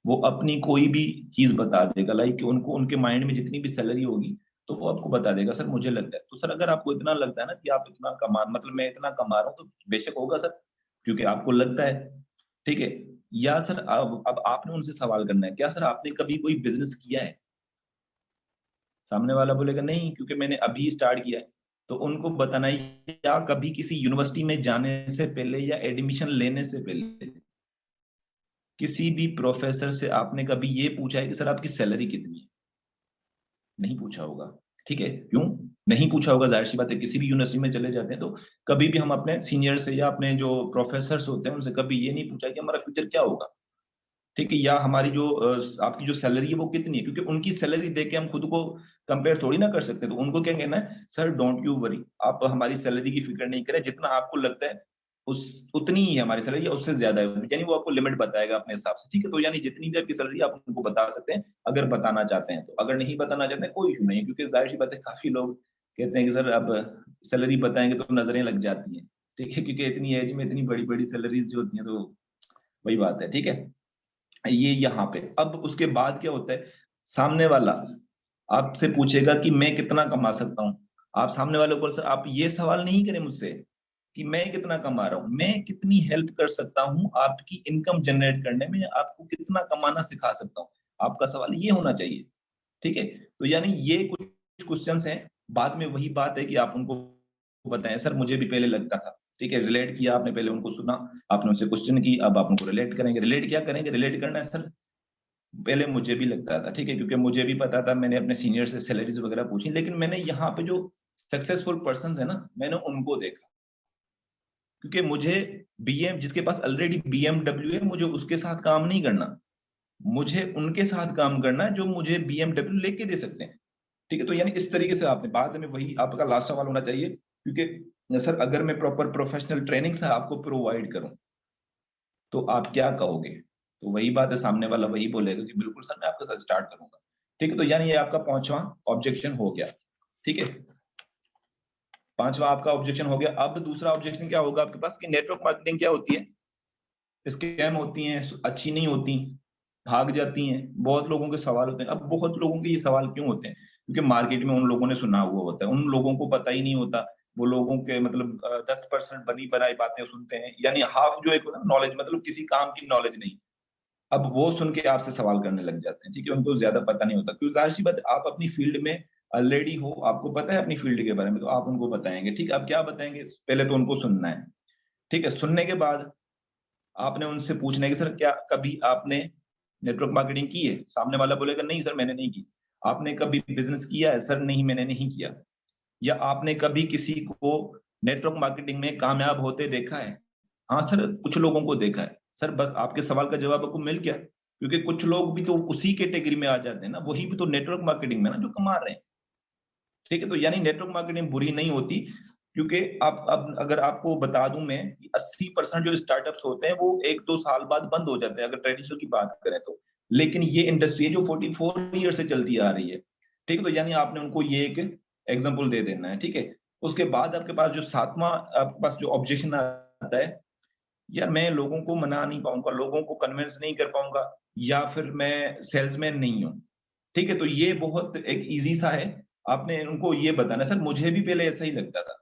Speaker 1: वो अपनी कोई भी चीज बता देगा, लाइक उनको उनके माइंड में जितनी भी सैलरी होगी तो वो आपको बता देगा, सर मुझे लगता है। तो सर अगर आपको इतना लगता है ना कि आप इतना कमा, मतलब मैं इतना कमा रहा हूँ, तो बेशक होगा सर, क्योंकि आपको लगता है। ठीक है, या सर अब आपने उनसे सवाल करना है, क्या सर आपने कभी कोई बिजनेस किया है। सामने वाला बोलेगा नहीं, क्योंकि मैंने अभी स्टार्ट किया है। तो उनको बताना है, या कभी किसी यूनिवर्सिटी में जाने से पहले या एडमिशन लेने से पहले किसी भी प्रोफेसर से आपने कभी ये पूछा है कि सर आपकी सैलरी कितनी है। नहीं पूछा होगा। ठीक है, क्यों नहीं पूछा होगा, जाहिर सी बात है, किसी भी यूनिवर्सिटी में चले जाते हैं तो कभी भी हम अपने सीनियर से या अपने जो प्रोफेसर होते हैं उनसे कभी ये नहीं पूछा कि हमारा फ्यूचर क्या होगा। ठीक है, या हमारी जो आपकी जो सैलरी है वो कितनी है, क्योंकि उनकी सैलरी देख के हम खुद को कंपेयर थोड़ी ना कर सकते। तो उनको क्या कहना है, सर डोंट यू वरी, आप हमारी सैलरी की फिक्र नहीं करें, जितना आपको लगता है उस उतनी ही है हमारी सैलरी, या उससे ज्यादा है, यानी वो आपको लिमिट बताएगा अपने हिसाब से। ठीक है, तो यानी जितनी भी आपकी सैलरी आप उनको बता सकते हैं, अगर बताना चाहते हैं। तो अगर नहीं बताना चाहते हैं कोई इशू नहीं है, क्योंकि जाहिर सी बात है काफी लोग कहते हैं कि सर अब सैलरी बताएंगे तो नजरें लग जाती हैं। ठीक है, क्योंकि इतनी एज में इतनी बड़ी बड़ी सैलरीज जो होती हैं, तो वही बात है। ठीक है, ये यहाँ पे अब उसके बाद क्या होता है, सामने वाला आपसे पूछेगा कि मैं कितना कमा सकता हूँ। आप सामने वाले को, सर आप ये सवाल नहीं करें मुझसे कि मैं कितना कमा रहा हूँ, मैं कितनी हेल्प कर सकता हूँ आपकी इनकम जनरेट करने में, आपको कितना कमाना सिखा सकता हूँ। आपका सवाल ये होना चाहिए। ठीक है, तो यानी ये कुछ क्वेश्चंस हैं। बाद में वही बात है कि आप उनको बताएं, सर मुझे भी पहले लगता था। ठीक है, रिलेट किया आपने, पहले उनको सुना, आपने उनसे क्वेश्चन की, अब आप उनको रिलेट करेंगे। रिलेट क्या करेंगे, रिलेट करना है सर, पहले मुझे भी लगता था। ठीक है, क्योंकि मुझे भी पता था, मैंने अपने सीनियर से सैलरीज वगैरह पूछी, लेकिन मैंने यहाँ पे जो सक्सेसफुल पर्सन है ना, मैंने उनको देखा। क्योंकि मुझे बीएम, जिसके पास ऑलरेडी बीएमडब्ल्यू है, मुझे उसके साथ काम नहीं करना, मुझे उनके साथ काम करना है जो मुझे बीएमडब्ल्यू लेके दे सकते हैं। ठीक है, तो यानी इस तरीके से आपने बाद में, वही आपका लास्ट सवाल होना चाहिए, क्योंकि सर अगर मैं प्रॉपर प्रोफेशनल ट्रेनिंग से आपको प्रोवाइड करूं तो आप क्या कहोगे। तो वही बात है, सामने वाला वही बोलेगा कि बिल्कुल सर मैं आपके साथ स्टार्ट करूंगा। ठीक है, तो यानी ये आपका पांचवा ऑब्जेक्शन हो गया। ठीक है, पांचवा आपका ऑब्जेक्शन हो गया। अब दूसरा ऑब्जेक्शन क्या होगा आपके पास, कि नेटवर्क मार्केटिंग क्या होती है, स्कैम होती हैं, अच्छी नहीं होती, भाग जाती हैं, बहुत लोगों के सवाल होते हैं। अब बहुत लोगों के ये सवाल क्यों होते हैं, क्योंकि मार्केट में उन लोगों ने सुना हुआ होता है, उन लोगों को पता ही नहीं होता। वो लोगों के मतलब 10% बनी बनाई बातें सुनते हैं, यानी हाफ जो एक नॉलेज, मतलब किसी काम की नॉलेज नहीं। अब वो सुन के आपसे सवाल करने लग जाते हैं। ठीक है, उनको ज्यादा पता नहीं होता, क्योंकि जाहिर सी बात है, आप अपनी फील्ड में ऑलरेडी हो, आपको पता है अपनी फील्ड के बारे में, तो आप उनको बताएंगे। ठीक है, अब क्या बताएंगे, पहले तो उनको सुनना है। ठीक है, सुनने के बाद आपने उनसे पूछना है कि सर क्या कभी आपने नेटवर्क मार्केटिंग की है। सामने वाला बोलेगा नहीं सर मैंने नहीं की। आपने कभी बिजनेस किया है, सर नहीं मैंने नहीं किया। या आपने कभी किसी को नेटवर्क मार्केटिंग में कामयाब होते देखा है। हाँ सर कुछ लोगों को देखा है। सर बस आपके सवाल का जवाब आपको मिल गया, क्योंकि कुछ लोग भी तो उसी कैटेगरी में आ जाते हैं ना, वही भी तो नेटवर्क मार्केटिंग में ना जो कमा रहे हैं। ठीक है, तो यानी नेटवर्क मार्केटिंग बुरी नहीं होती, क्योंकि आप अब अगर आपको बता दूं मैं कि 80% जो स्टार्टअप्स होते हैं वो 1-2 साल बाद बंद हो जाते हैं, अगर ट्रेडिशनल की बात करें तो। लेकिन ये इंडस्ट्री है जो 44 ईयर से चलती आ रही है। ठीक है, तो यानी आपने उनको ये एक एग्जाम्पल दे देना है। ठीक है, उसके बाद आपके पास जो सातवां आपके पास जो ऑब्जेक्शन आता है, यार मैं लोगों को मना नहीं पाऊंगा, लोगों को कन्विंस नहीं कर पाऊंगा, या फिर मैं सेल्समैन नहीं हूँ। ठीक है, तो ये बहुत एक इजी सा है। आपने उनको ये बताना, सर मुझे भी पहले ऐसा ही लगता था,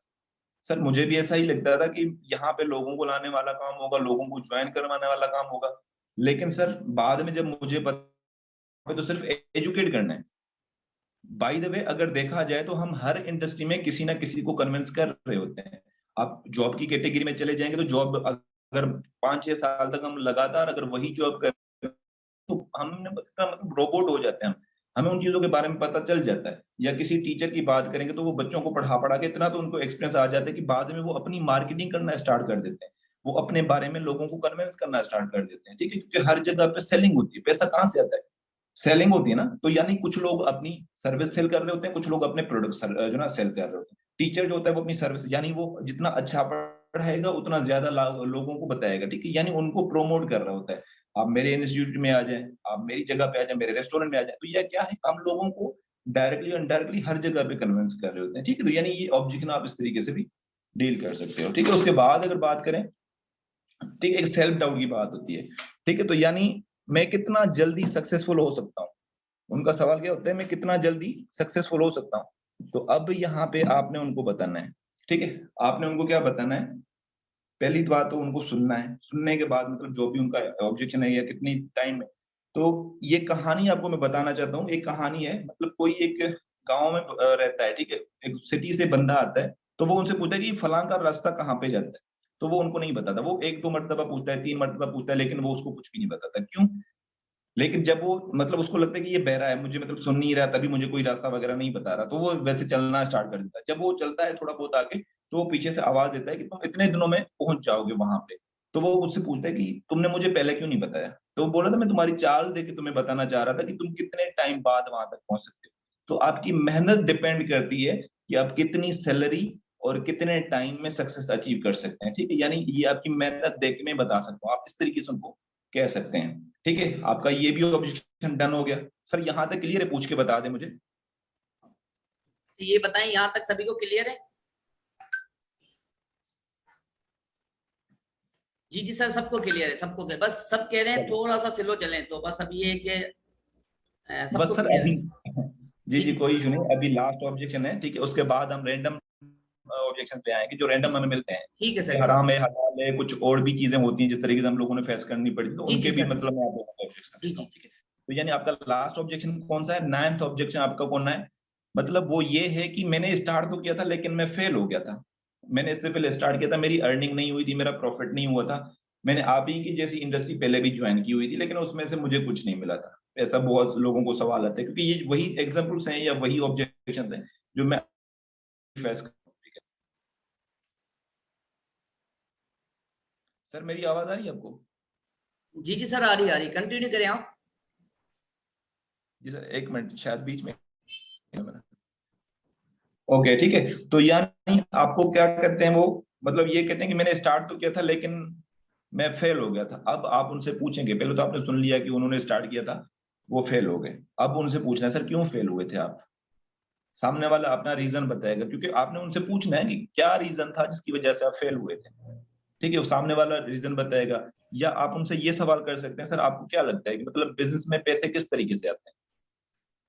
Speaker 1: सर मुझे भी ऐसा ही लगता था कि यहाँ पे लोगों को लाने वाला काम होगा, लोगों को ज्वाइन करवाने वाला काम होगा। लेकिन सर बाद में जब मुझे पता तो सिर्फ एजुकेट करना है। बाय द वे अगर देखा जाए तो हम हर इंडस्ट्री में किसी ना किसी को कन्विंस कर रहे होते हैं। आप जॉब की कैटेगरी में चले जाएंगे तो जॉब अगर 5-6 साल तक हम लगातार अगर वही जॉब कर तो हमने मतलब रोबोट हो जाते हैं हम। हमें उन चीजों के बारे में पता चल जाता है। या किसी टीचर की बात करेंगे तो वो बच्चों को पढ़ा पढ़ा के इतना तो उनको एक्सपीरियंस आ जाता है कि बाद में वो अपनी मार्केटिंग करना स्टार्ट कर देते हैं। वो अपने बारे में लोगों को कन्विंस करना स्टार्ट कर देते हैं। ठीक है, क्योंकि हर जगह पे सेलिंग होती है, पैसा कहाँ से आता है? सेलिंग होती है ना। तो यानी कुछ लोग अपनी सर्विस सेल कर रहे होते हैं, कुछ लोग अपने प्रोडक्ट जो ना सेल कर रहे होते हैं। टीचर जो होता है वो अपनी सर्विस, यानी वो जितना अच्छा पढ़ाएगा उतना ज्यादा लोगों को बताएगा। ठीक है, यानी उनको प्रोमोट कर रहा होता है। आप मेरे इंस्टीट्यूट में आ जाएं, आप मेरी जगह पे आ जाएं, मेरे रेस्टोरेंट में आ जाएं, तो यह क्या है, हम लोगों को डायरेक्टली इनडायरेक्टली हर जगह पे कन्विंस कर रहे होते हैं। ठीक है, तो यानी ये ऑब्जेक्शन आप इस तरीके से भी डील कर सकते हो। ठीक है, उसके बाद अगर बात करें, ठीक है, एक सेल्फ डाउट की बात होती है। ठीक है, तो यानी मैं कितना जल्दी सक्सेसफुल हो सकता हूँ। उनका सवाल क्या होता है, मैं कितना जल्दी सक्सेसफुल हो सकता हूँ। तो अब यहाँ पे आपने उनको बताना है। ठीक है, आपने उनको क्या बताना है, पहली बात तो उनको सुनना है। सुनने के बाद मतलब जो भी उनका ऑब्जेक्शन है या कितनी टाइम है, तो ये कहानी आपको मैं बताना चाहता हूँ। एक कहानी है, मतलब कोई एक गांव में रहता है। ठीक है, एक सिटी से बंदा आता है, तो वो उनसे पूछता है कि फलां का रास्ता कहाँ पे जाता है। तो वो उनको नहीं बताता। वो 1-2 मरतबा पूछता है, 3 मरतबा पूछता है, लेकिन वो उसको कुछ भी नहीं बताता। क्यों? लेकिन जब वो मतलब उसको लगता है कि ये बहरा है, मुझे मतलब सुन नहीं रहा, तभी मुझे कोई रास्ता वगैरह नहीं बता रहा, तो वो वैसे चलना स्टार्ट कर देता है। जब वो चलता है थोड़ा बहुत आगे, तो वो पीछे से आवाज देता है कि तुम इतने दिनों में पहुंच जाओगे वहां पे। तो वो उससे पूछता है कि तुमने मुझे पहले क्यों नहीं बताया? तो वो बोला था मैं तुम्हारी चाल देख के तुम्हें बताना चाह रहा था कि तुम कितने टाइम बाद वहां तक पहुंच सकते हो। तो आपकी मेहनत डिपेंड करती है कि आप कितनी सैलरी और कितने टाइम में सक्सेस अचीव कर सकते हैं। ठीक है, यानी ये आपकी मेहनत देख के मैं बता सकता हूँ, आप इस तरीके से उनको कह सकते हैं। ठीक है, आपका ये भी ऑब्जेक्शन डन हो गया। सर यहाँ तक क्लियर है? पूछ के बता दे मुझे।
Speaker 2: ये बताएं, यहाँ तक सभी को क्लियर है? जी जी सर, सबको क्लियर है, सबको क्लियर। बस सब कह रहे हैं थोड़ा सा स्लो चलें, तो बस अब ये कि सबको
Speaker 1: बस सर
Speaker 2: क्लियर
Speaker 1: अभी
Speaker 2: है।
Speaker 1: जी
Speaker 2: जी
Speaker 1: जी कोई इशू नहीं, अभी लास्ट ऑब्जेक्शन है। ठीक है, उसके बाद हम रैंडम ऑब्जेक्शन पे आएंगे जो रैंडम हमें मिलते हैं।
Speaker 2: ठीक है
Speaker 1: ये
Speaker 2: सर, ठीक है।
Speaker 1: हराम है, हलाल है, कुछ और भी चीजें होती हैं जिस तरीके से हम लोगों ने फेस करनी पड़ी, तो
Speaker 2: जी
Speaker 1: उनके
Speaker 2: जी
Speaker 1: भी
Speaker 2: सर,
Speaker 1: मतलब मैं आपको ऑब्जेक्शन
Speaker 2: जी
Speaker 1: देता
Speaker 2: जी
Speaker 1: हूँ। ठीक है, तो यानी आपका लास्ट ऑब्जेक्शन कौन सा है? 9th ऑब्जेक्शन आपका कौन है? मतलब वो ये है कि मैंने स्टार्ट तो किया था लेकिन मैं फेल हो गया था। मैंने इससे पहले स्टार्ट किया था, मेरी अर्निंग नहीं हुई थी, मेरा प्रॉफिट नहीं हुआ था। मैंने आप ही की जैसी इंडस्ट्री पहले भी ज्वाइन की हुई थी, लेकिन उसमें से मुझे कुछ नहीं मिला था। ऐसा बहुत लोगों को सवाल आता है, क्योंकि ये वही एग्जाम्पल्स हैं या वही ऑब्जेक्शन हैं जो मैं फेस कर। ठीक है सर, मेरी आवाज आ रही है आपको?
Speaker 2: जी जी सर, आ रही कंटिन्यू करें आप।
Speaker 1: जी सर, एक मिनट, शायद बीच में ओके ठीक है। तो यानी आपको क्या कहते हैं वो, मतलब ये कहते हैं कि मैंने स्टार्ट तो किया था लेकिन मैं फेल हो गया था। अब आप उनसे पूछेंगे, पहले तो आपने सुन लिया कि उन्होंने स्टार्ट किया था, वो फेल हो गए। अब उनसे पूछना है, सर क्यों फेल हुए थे आप? सामने वाला अपना रीजन बताएगा, क्योंकि आपने उनसे पूछना है कि क्या रीजन था जिसकी वजह से आप फेल हुए थे। ठीक है, वो सामने वाला रीजन बताएगा। या आप उनसे ये सवाल कर सकते हैं, सर आपको क्या लगता है कि मतलब बिजनेस में पैसे किस तरीके से आते हैं?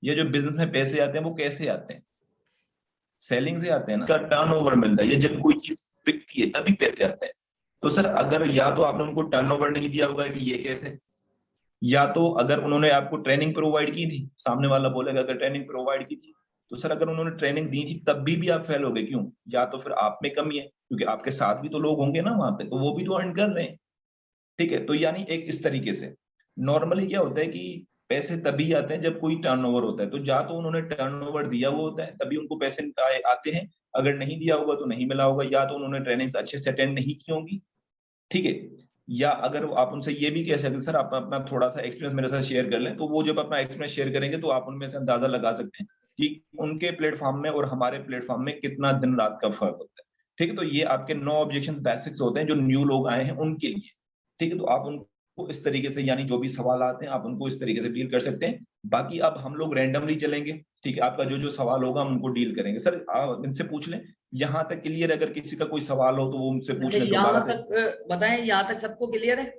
Speaker 1: ये जो बिजनेस में पैसे आते हैं वो कैसे आते हैं? सेलिंग से आते हैं ना, टर्नओवर मिलता है, ये जब कोई चीज बिकती है तभी पैसे आते हैं। तो सर अगर या तो आपने उनको टर्नओवर नहीं दिया होगा कि ये कैसे, या तो अगर उन्होंने आपको ट्रेनिंग प्रोवाइड की थी, सामने वाला बोलेगा अगर ट्रेनिंग प्रोवाइड की थी, तो सर अगर उन्होंने ट्रेनिंग दी थी तब भी आप फेल हो गए, क्यों? या तो फिर आप में कमी है, क्योंकि आपके साथ भी तो लोग होंगे ना वहां पे, तो वो भी तो अर्न कर रहे हैं। ठीक है, तो यानी एक इस तरीके से नॉर्मली क्या होता है कि पैसे तभी आते हैं जब कोई टर्नओवर होता है। तो या तो उन्होंने टर्नओवर दिया हुआ होता है तभी उनको पैसे आते हैं, अगर नहीं दिया होगा तो नहीं मिला होगा, या तो उन्होंने ट्रेनिंग अच्छे से अटेंड नहीं की होंगी। ठीक है, या अगर आप उनसे ये भी कह सकते हैं, सर आप अपना थोड़ा सा एक्सपीरियंस मेरे साथ शेयर कर लें, तो वो जब अपना एक्सपीरियंस शेयर करेंगे तो आप उनमें से अंदाजा लगा सकते हैं कि उनके प्लेटफॉर्म में और हमारे प्लेटफॉर्म में कितना दिन रात का फर्क होता है। ठीक है, तो ये आपके 9 ऑब्जेक्शन बेसिक्स होते हैं जो न्यू लोग आए हैं उनके लिए। ठीक है, तो आप उनको इस तरीके से, यानी जो भी सवाल आते हैं आप उनको इस तरीके से डील कर सकते हैं। बाकी अब हम लोग रैंडमली चलेंगे। ठीक है, आपका जो जो सवाल होगा हम उनको डील करेंगे। सर आप इनसे पूछ लें, यहाँ तक क्लियर? अगर किसी का कोई सवाल हो तो वो उनसे पूछ ले
Speaker 2: यहाँ
Speaker 1: दोबारा से।
Speaker 2: तक बताएं, यहाँ तक सबको क्लियर है?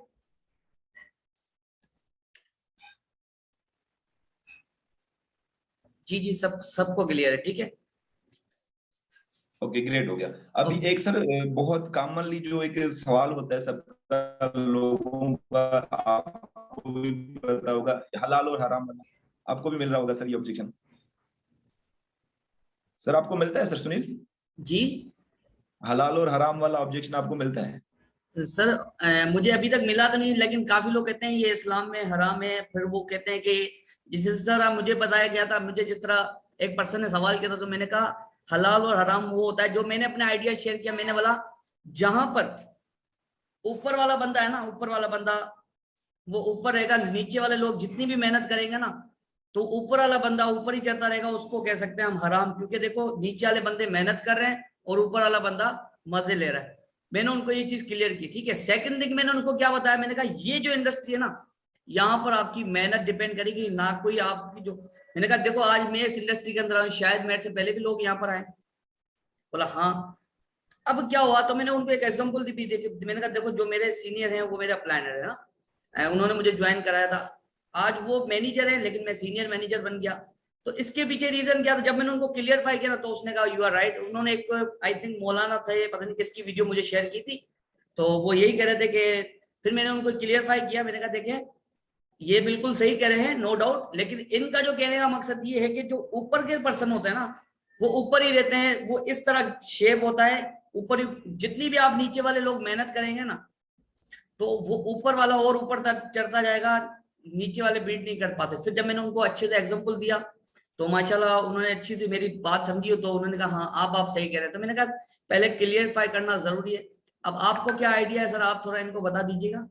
Speaker 2: जी जी, सबको क्लियर है, ठीक है।
Speaker 1: ओके, ग्रेट, हो गया। अभी एक सर बहुत कॉमनली जो एक सवाल होता है सबका, लोगों का, आपको भी पता होगा, हलाल और हराम वाला, आपको भी मिल रहा होगा सर ये ऑब्जेक्शन। सर आपको मिलता है सर सुनील?
Speaker 2: जी
Speaker 1: हलाल और हराम वाला ऑब्जेक्शन आपको मिलता है?
Speaker 2: सर, मुझे अभी तक मिला तो नहीं, लेकिन काफी लोग कहते हैं ये इस्लाम में हराम है। फिर वो कहते हैं कि जिस तरह मुझे बताया गया था, मुझे जिस तरह एक पर्सन ने सवाल किया था, तो मैंने कहा हलाल और हराम वो होता है, जो मैंने अपने आइडिया शेयर किया, मैंने बोला जहां पर ऊपर वाला बंदा है ना, ऊपर वाला बंदा वो ऊपर रहेगा, नीचे वाले लोग जितनी भी मेहनत करेंगे ना, तो ऊपर वाला बंदा ऊपर ही चढ़ता रहेगा, उसको कह सकते हैं हम हराम। क्योंकि देखो नीचे वाले बंदे मेहनत कर रहे हैं और ऊपर वाला बंदा मजे ले रहा है। मैंने उनको ये चीज क्लियर की, ठीक है। सेकंड थिंग मैंने उनको क्या बताया, मैंने कहा ये जो इंडस्ट्री है ना, यहाँ पर आपकी मेहनत डिपेंड करेगी, ना कोई आपकी जो, मैंने कहा देखो आज मैं इस इंडस्ट्री के अंदर आऊँ, शायद मेरे से पहले भी लोग यहाँ पर आए। बोला हाँ। अब क्या हुआ, तो मैंने उनको एक एग्जांपल दी, मैंने कहा देखो जो मेरे सीनियर हैं वो मेरा प्लानर है ना, उन्होंने मुझे ज्वाइन कराया था, आज वो मैनेजर है लेकिन मैं सीनियर मैनेजर बन गया। तो इसके पीछे रीजन क्या था, जब मैंने उनको क्लियरफाई किया ना, तो उसने कहा यू आर राइट। उन्होंने एक आई थिंक मौलाना थे, पता नहीं किसकी वीडियो मुझे शेयर की थी, तो वो यही कह रहे थे कि, फिर मैंने उनको क्लियरफाई किया, मैंने कहा देखें ये बिल्कुल सही कह रहे हैं, नो डाउट, लेकिन इनका जो कहने का मकसद ये है कि जो ऊपर के पर्सन होते हैं ना, वो ऊपर ही रहते हैं, वो इस तरह शेप होता है ऊपर ही। जितनी भी आप नीचे वाले लोग मेहनत करेंगे ना, तो वो ऊपर वाला और ऊपर तक चढ़ता जाएगा, नीचे वाले बीट नहीं कर पाते। फिर जब मैंने उनको अच्छे से एग्जांपल दिया, तो माशाल्लाह उन्होंने अच्छी सी मेरी बात समझी, तो उन्होंने कहा हाँ आप सही कह रहे हैं। तो मैंने कहा पहले क्लियरफाई करना जरूरी है। अब आपको क्या आइडिया है सर, आप थोड़ा इनको बता दीजिएगा।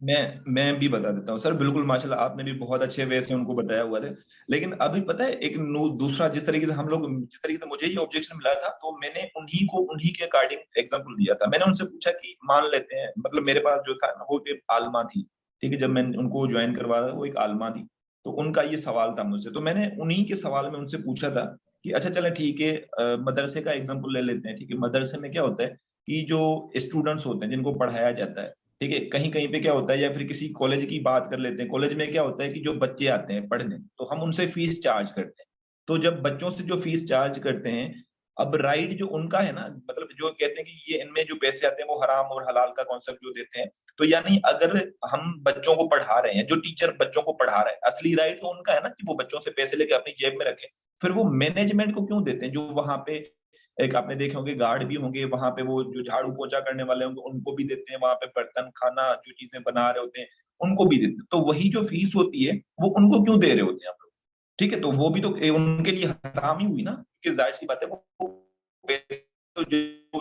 Speaker 1: मैं भी बता देता हूँ सर, बिल्कुल माशाल्लाह आपने भी बहुत अच्छे वे से उनको बताया हुआ है। लेकिन अभी पता है एक दूसरा, जिस तरीके से हम लोग, जिस तरीके से मुझे ये ऑब्जेक्शन मिला था, तो मैंने उन्हीं के अकॉर्डिंग एग्जांपल दिया था। मैंने उनसे पूछा कि मान लेते हैं, मतलब मेरे पास जो था ना वो एक आलमा थी, ठीक है, जब मैंने उनको ज्वाइन करवाया वो एक आलमा थी, तो उनका ये सवाल था मुझसे, तो मैंने उन्हीं के सवाल में उनसे पूछा था कि अच्छा चले ठीक है, मदरसे का एग्जाम्पल ले लेते हैं, ठीक है। मदरसे में क्या होता है कि जो स्टूडेंट्स होते हैं जिनको पढ़ाया जाता है, ठीक है, कहीं कहीं पे क्या होता है, या फिर किसी कॉलेज की बात कर लेते हैं, कॉलेज में क्या होता है कि जो बच्चे आते हैं पढ़ने, तो हम उनसे फीस चार्ज करते हैं। तो जब बच्चों से जो फीस चार्ज करते हैं, अब राइट जो उनका है ना, मतलब जो कहते हैं कि ये इनमें जो पैसे आते हैं वो हराम और हलाल का कॉन्सेप्ट जो देते हैं, तो यानी अगर हम बच्चों को पढ़ा रहे हैं, जो टीचर बच्चों को पढ़ा रहा है, असली राइट तो उनका है ना कि वो बच्चों से पैसे लेके अपनी जेब में रखे। फिर वो मैनेजमेंट को क्यों देते हैं? जो वहां पे एक आपने देखे होंगे गार्ड भी होंगे वहां पे, वो जो झाड़ू पोछा करने वाले होंगे उनको भी देते हैं, वहां पे बर्तन खाना जो चीजें बना रहे होते हैं उनको भी देते हैं। तो वही जो फीस होती है वो उनको क्यों दे रहे होते हैं आप लोग? ठीक है, तो वो भी तो उनके लिए हराम ही हुई ना, क्योंकि जाहिर सी बात है वो पैसे तो जो,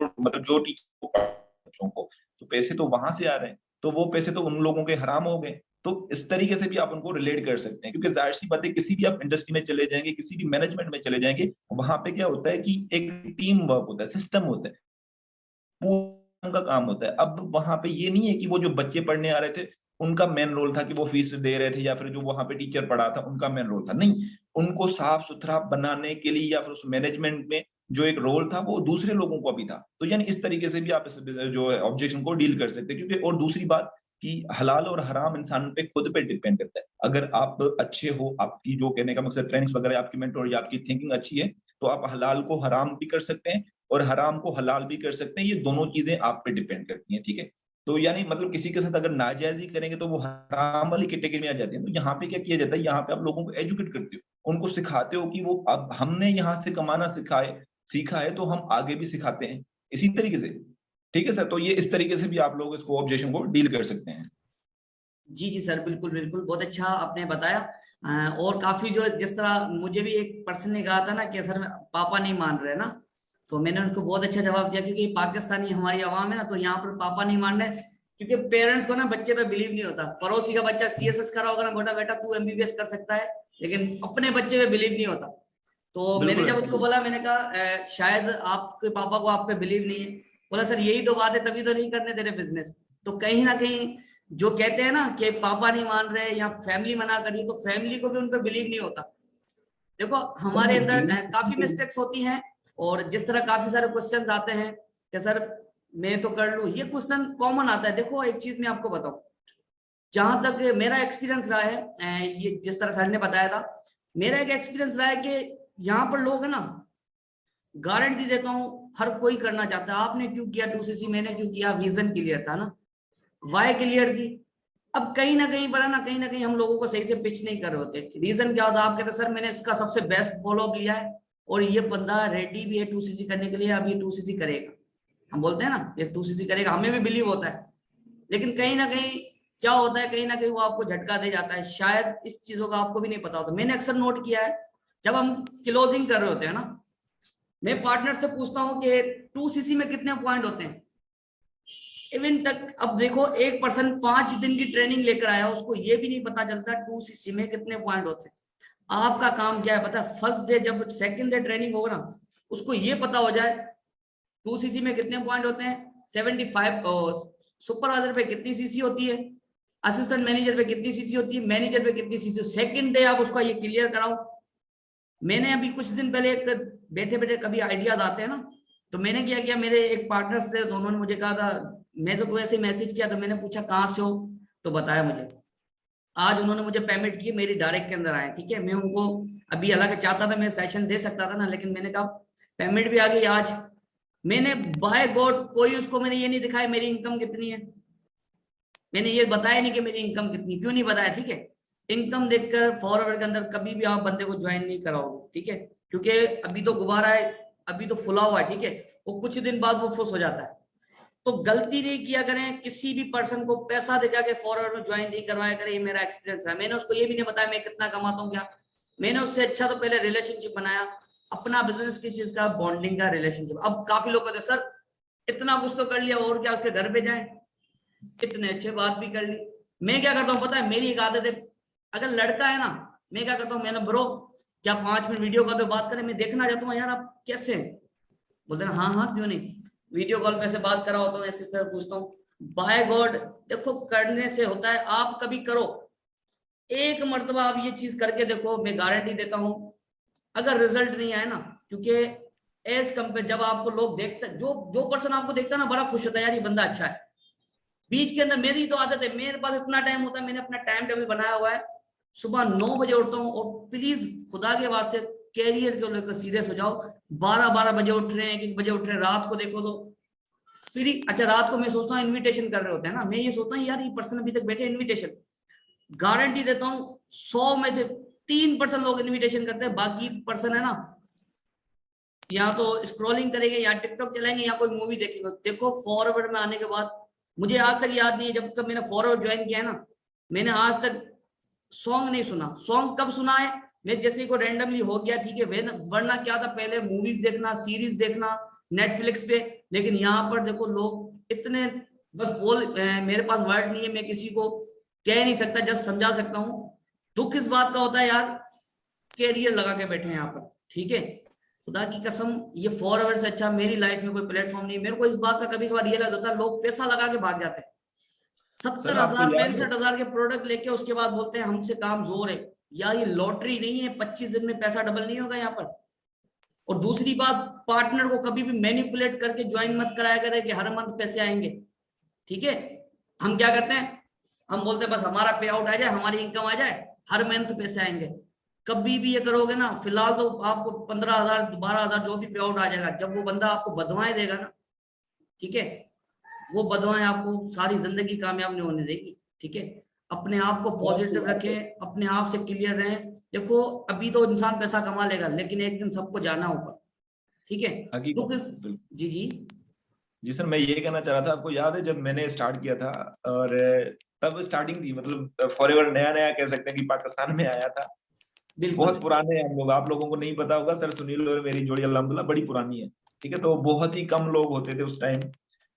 Speaker 1: मतलब जो टीचर को बच्चों को, तो पैसे तो वहां से आ रहे हैं, तो वो पैसे तो उन लोगों के हराम हो गए। तो इस तरीके से भी आप उनको रिलेट कर सकते हैं, क्योंकि जाहिर सी बात है किसी भी आप इंडस्ट्री में चले जाएंगे, किसी भी मैनेजमेंट में चले जाएंगे, वहां पे क्या होता है कि एक टीम वर्क होता है, सिस्टम होता है, पूरा का काम होता है। अब वहां पे ये नहीं है कि वो जो बच्चे पढ़ने आ रहे थे उनका मेन रोल था कि वो फीस दे रहे थे, या फिर जो वहां पे टीचर पढ़ा था उनका मेन रोल था, नहीं। उनको साफ सुथरा बनाने के लिए या फिर उस मैनेजमेंट में जो एक रोल था वो दूसरे लोगों को भी था। तो यानी इस तरीके से भी आप इस जो है ऑब्जेक्शन को डील कर सकते हैं, क्योंकि और दूसरी बात कि हलाल और हराम इंसान पे खुद पे डिपेंड करता है। अगर आप अच्छे हो, आपकी जो कहने का मकसद ट्रेनिंग्स वगैरह, आपकी मेंटोर या आपकी थिंकिंग अच्छी है, तो आप हलाल को हराम भी कर सकते हैं और हराम को हलाल भी कर सकते हैं। ये दोनों चीजें आप पे डिपेंड करती हैं, ठीक है। तो यानी मतलब किसी के साथ अगर नाजायज ही करेंगे तो वो हराम वाली कैटेगरी में आ जाती है। तो यहाँ पे क्या किया जाता है, यहाँ पे आप लोगों को एजुकेट करते हो, उनको सिखाते हो कि वो, अब हमने यहाँ से कमाना सीखा है तो हम आगे भी सिखाते हैं इसी तरीके से। ठीक है सर, तो ये इस तरीके से भी आप लोग इसको ऑब्जेक्शन को डील कर सकते हैं।
Speaker 2: जी जी सर, बिल्कुल बिल्कुल, बहुत अच्छा आपने बताया। और काफी जो, जिस तरह मुझे भी एक पर्सन ने कहा था ना कि सर पापा नहीं मान रहे ना, तो मैंने उनको बहुत अच्छा जवाब दिया, क्योंकि पाकिस्तानी हमारी आवाम है ना, तो यहाँ पर पापा नहीं मान रहे, क्योंकि पेरेंट्स को ना बच्चे पे बिलीव नहीं होता। पड़ोसी का बच्चा सीएसएस करा होगा ना, बोला बेटा तू एमबीबीएस कर सकता है, लेकिन अपने बच्चे पे बिलीव नहीं होता। तो मैंने
Speaker 1: बिल्कुल
Speaker 2: जब उसको बोला, मैंने कहा शायद आपके पापा को आप पे बिलीव नहीं है। बोला सर यही तो बात है, तभी तो नहीं करने दे रहे बिजनेस। तो कहीं ना कहीं जो कहते हैं ना कि पापा नहीं मान रहे या फैमिली मना करी, तो फैमिली को भी उन पे बिलीव नहीं होता। देखो हमारे अंदर काफी मिस्टेक्स होती हैं, और जिस तरह काफी सारे क्वेश्चंस आते हैं कि सर मैं तो कर लूं, ये क्वेश्चन कॉमन आता है। देखो एक चीज मैं आपको बताऊं, जहां तक मेरा एक्सपीरियंस रहा है, ये जिस तरह सर ने बताया था, मेरा एक एक्सपीरियंस रहा है कि यहाँ पर लोग है ना, गारंटी देता हूँ हर कोई करना चाहता है। आपने क्यों किया 2cc, मैंने क्यों किया, विजन क्लियर था ना, वाई क्लियर थी। अब कहीं ना कहीं पर है ना, कहीं ना कहीं हम लोगों को सही से पिच नहीं कर रहे होते। रीजन क्या होता है, आप कहते सर मैंने इसका सबसे बेस्ट फॉलो अप लिया है और ये बंदा रेडी भी है 2cc करने के लिए, अब ये 2cc करेगा। हम बोलते हैं ना ये 2cc करेगा, हमें भी बिलीव होता है, लेकिन कहीं ना कहीं क्या होता है, कहीं ना कहीं वो आपको झटका दे जाता है। शायद इस चीजों का आपको भी नहीं पता होता। मैंने अक्सर नोट किया है, जब हम क्लोजिंग कर रहे होते हैं ना, मैं पार्टनर से पूछता हूँ कि 2cc में कितने पॉइंट होते हैं, इवन तक अब देखो एक पर्सन 5 दिन की ट्रेनिंग लेकर आया, उसको ये भी नहीं पता चलता 2cc में कितने पॉइंट होते हैं। आपका काम क्या है पता है, फर्स्ट डे जब सेकंड डे ट्रेनिंग होगा ना, उसको ये पता हो जाए 2cc में कितने पॉइंट होते हैं, 75 सुपरवाइजर पे कितनी सीसी होती है, असिस्टेंट मैनेजर पे कितनी सीसी होती है, मैनेजर पे कितनी सीसी। सेकंड डे आप उसका ये क्लियर कराओ। मैंने अभी कुछ दिन पहले एक बैठे बैठे कभी आइडियाज आते हैं ना, तो मैंने क्या किया, मेरे एक पार्टनर्स थे, दोनों ने मुझे कहा था, मैं जब वैसे मैसेज किया तो मैंने पूछा कहाँ से हो, तो बताया मुझे। आज उन्होंने मुझे पेमेंट की, मेरी डायरेक्ट के अंदर आए, ठीक है। मैं उनको अभी हालांकि चाहता था मैं सेशन दे सकता था ना, लेकिन मैंने कहा पेमेंट भी आ गई आज। मैंने बाय गॉड कोई उसको मैंने ये नहीं दिखाया मेरी इनकम कितनी है, मैंने ये बताया नहीं कि मेरी इनकम कितनी, क्यों नहीं बताया, ठीक है। इनकम देखकर फॉरवर्ड के अंदर कभी भी आप बंदे को ज्वाइन नहीं कराओगे, ठीक है, क्योंकि अभी तो गुब्बारा है, अभी तो फुला हुआ है, ठीक है, वो कुछ दिन बाद वो फुस हो जाता है। तो गलती नहीं किया करें, किसी भी पर्सन को पैसा दिखा के फॉरवर्ड में ज्वाइन नहीं करवाया करें। ये मेरा एक्सपीरियंस है। मैंने उसको ये भी नहीं बताया मैं कितना कमाता हूँ क्या, मैंने उससे अच्छा तो पहले रिलेशनशिप बनाया, अपना बिजनेस की चीज का बॉन्डिंग का रिलेशनशिप। अब काफी लोग कहते हैं सर इतना कुछ तो कर लिया और क्या, उसके घर पे जाए, इतने अच्छे बात भी कर ली। मैं क्या करता हूँ पता है, मेरी एक आदत है, अगर लड़का है ना, मैं क्या करता हूँ, मैंने ब्रो क्या 5 मिनट वीडियो कॉल पे बात करें, मैं देखना चाहता हूँ यार आप कैसे हैं। बोलते हैं हाँ हाँ क्यों नहीं, वीडियो कॉल पे ऐसे बात करा होता हूँ, ऐसे सर पूछता हूँ। बाय गॉड देखो करने से होता है, आप कभी करो, एक मर्तबा आप ये चीज करके देखो, मैं गारंटी देता हूँ अगर रिजल्ट नहीं आए ना, क्योंकि एज कंपेयर जब आपको लोग देखते, जो जो पर्सन आपको देखता है ना, बड़ा खुश होता है यार ये बंदा अच्छा है। बीच के अंदर मेरी तो आदत है, मेरे पास इतना टाइम होता है, मैंने अपना टाइम टेबल बनाया हुआ है, सुबह 9 बजे उठता हूँ। और प्लीज खुदा के वास्ते कैरियर को लेकर सीरियस हो जाओ। 12-12 बजे उठ रहे हैं, 1 बजे उठ रहे हैं, रात को देखो तो फिर अच्छा रात को मैं सोचता हूँ इन्विटेशन कर रहे होते हैं ना, मैं ये सोचता हूँ यार ये पर्सन अभी तक बैठे इन्विटेशन, गारंटी देता हूँ 100 में से 3% लोग इन्विटेशन करते हैं, बाकी पर्सन है ना या तो स्क्रॉलिंग करेंगे या टिकटॉक चलाएंगे या कोई मूवी देखेंगे। देखो फॉरवर्ड में आने के बाद मुझे आज तक याद नहीं है, जब तक मैंने फॉरवर्ड ज्वाइन किया है ना, मैंने आज तक सॉन्ग नहीं सुना। सॉन्ग कब सुना है, मैं जैसे को रैंडमली हो गया, ठीक है, वरना क्या था पहले मूवीज देखना, सीरीज देखना नेटफ्लिक्स पे। लेकिन यहाँ पर देखो लोग इतने बस मेरे पास वर्ड नहीं है, मैं किसी को कह नहीं सकता, जस्ट समझा सकता हूँ। दुख इस बात का होता है यार, कैरियर लगा के बैठे हैं यहाँ पर, ठीक है, खुदा की कसम ये फॉरवर्ड से अच्छा मेरी लाइफ में कोई प्लेटफॉर्म नहीं। मेरे को इस बात का कभी कभार रियलाइज होता है, लोग पैसा लगा के भाग जाते हैं, 70,000 65,000 के प्रोडक्ट लेके उसके बाद बोलते हैं हमसे काम जोर है। यार ये लॉटरी नहीं है, 25 दिन में पैसा डबल नहीं होगा यहाँ पर। और दूसरी बात, पार्टनर को कभी भी मैनिपुलेट करके ज्वाइन मत कराया करे कि हर मंथ पैसे आएंगे, ठीक है। हम क्या करते हैं, हम बोलते हैं बस हमारा पे आउट आ जाए, हमारी इनकम आ जाए, हर मंथ पैसे आएंगे। कभी भी ये करोगे ना, फिलहाल तो आपको 15,000 12,000 जो भी पे आउट आ जाएगा, जब वो बंदा आपको बदवाएं देगा ना, ठीक है, वो बदवाएं आपको सारी जिंदगी कामयाब नहीं होने देगी, ठीक है। अपने आप को पॉजिटिव रखें, अपने आप से क्लियर रहें। देखो अभी तो इंसान पैसा कमा लेगा, लेकिन एक दिन सबको जाना ऊपर, ठीक है। जी जी
Speaker 1: जी सर, मैं ये कहना चाह रहा था, आपको याद है जब मैंने स्टार्ट किया था, और तब स्टार्टिंग थी, मतलब फॉरएवर नया नया कह सकते हैं कि पाकिस्तान में आया था, बहुत पुराने हैं हम लोग, आप लोगों को नहीं पता होगा, सर सुनील और मेरी जोड़ी अल्हम्दुलिल्लाह बड़ी पुरानी है, ठीक है। तो बहुत ही कम लोग होते थे उस टाइम,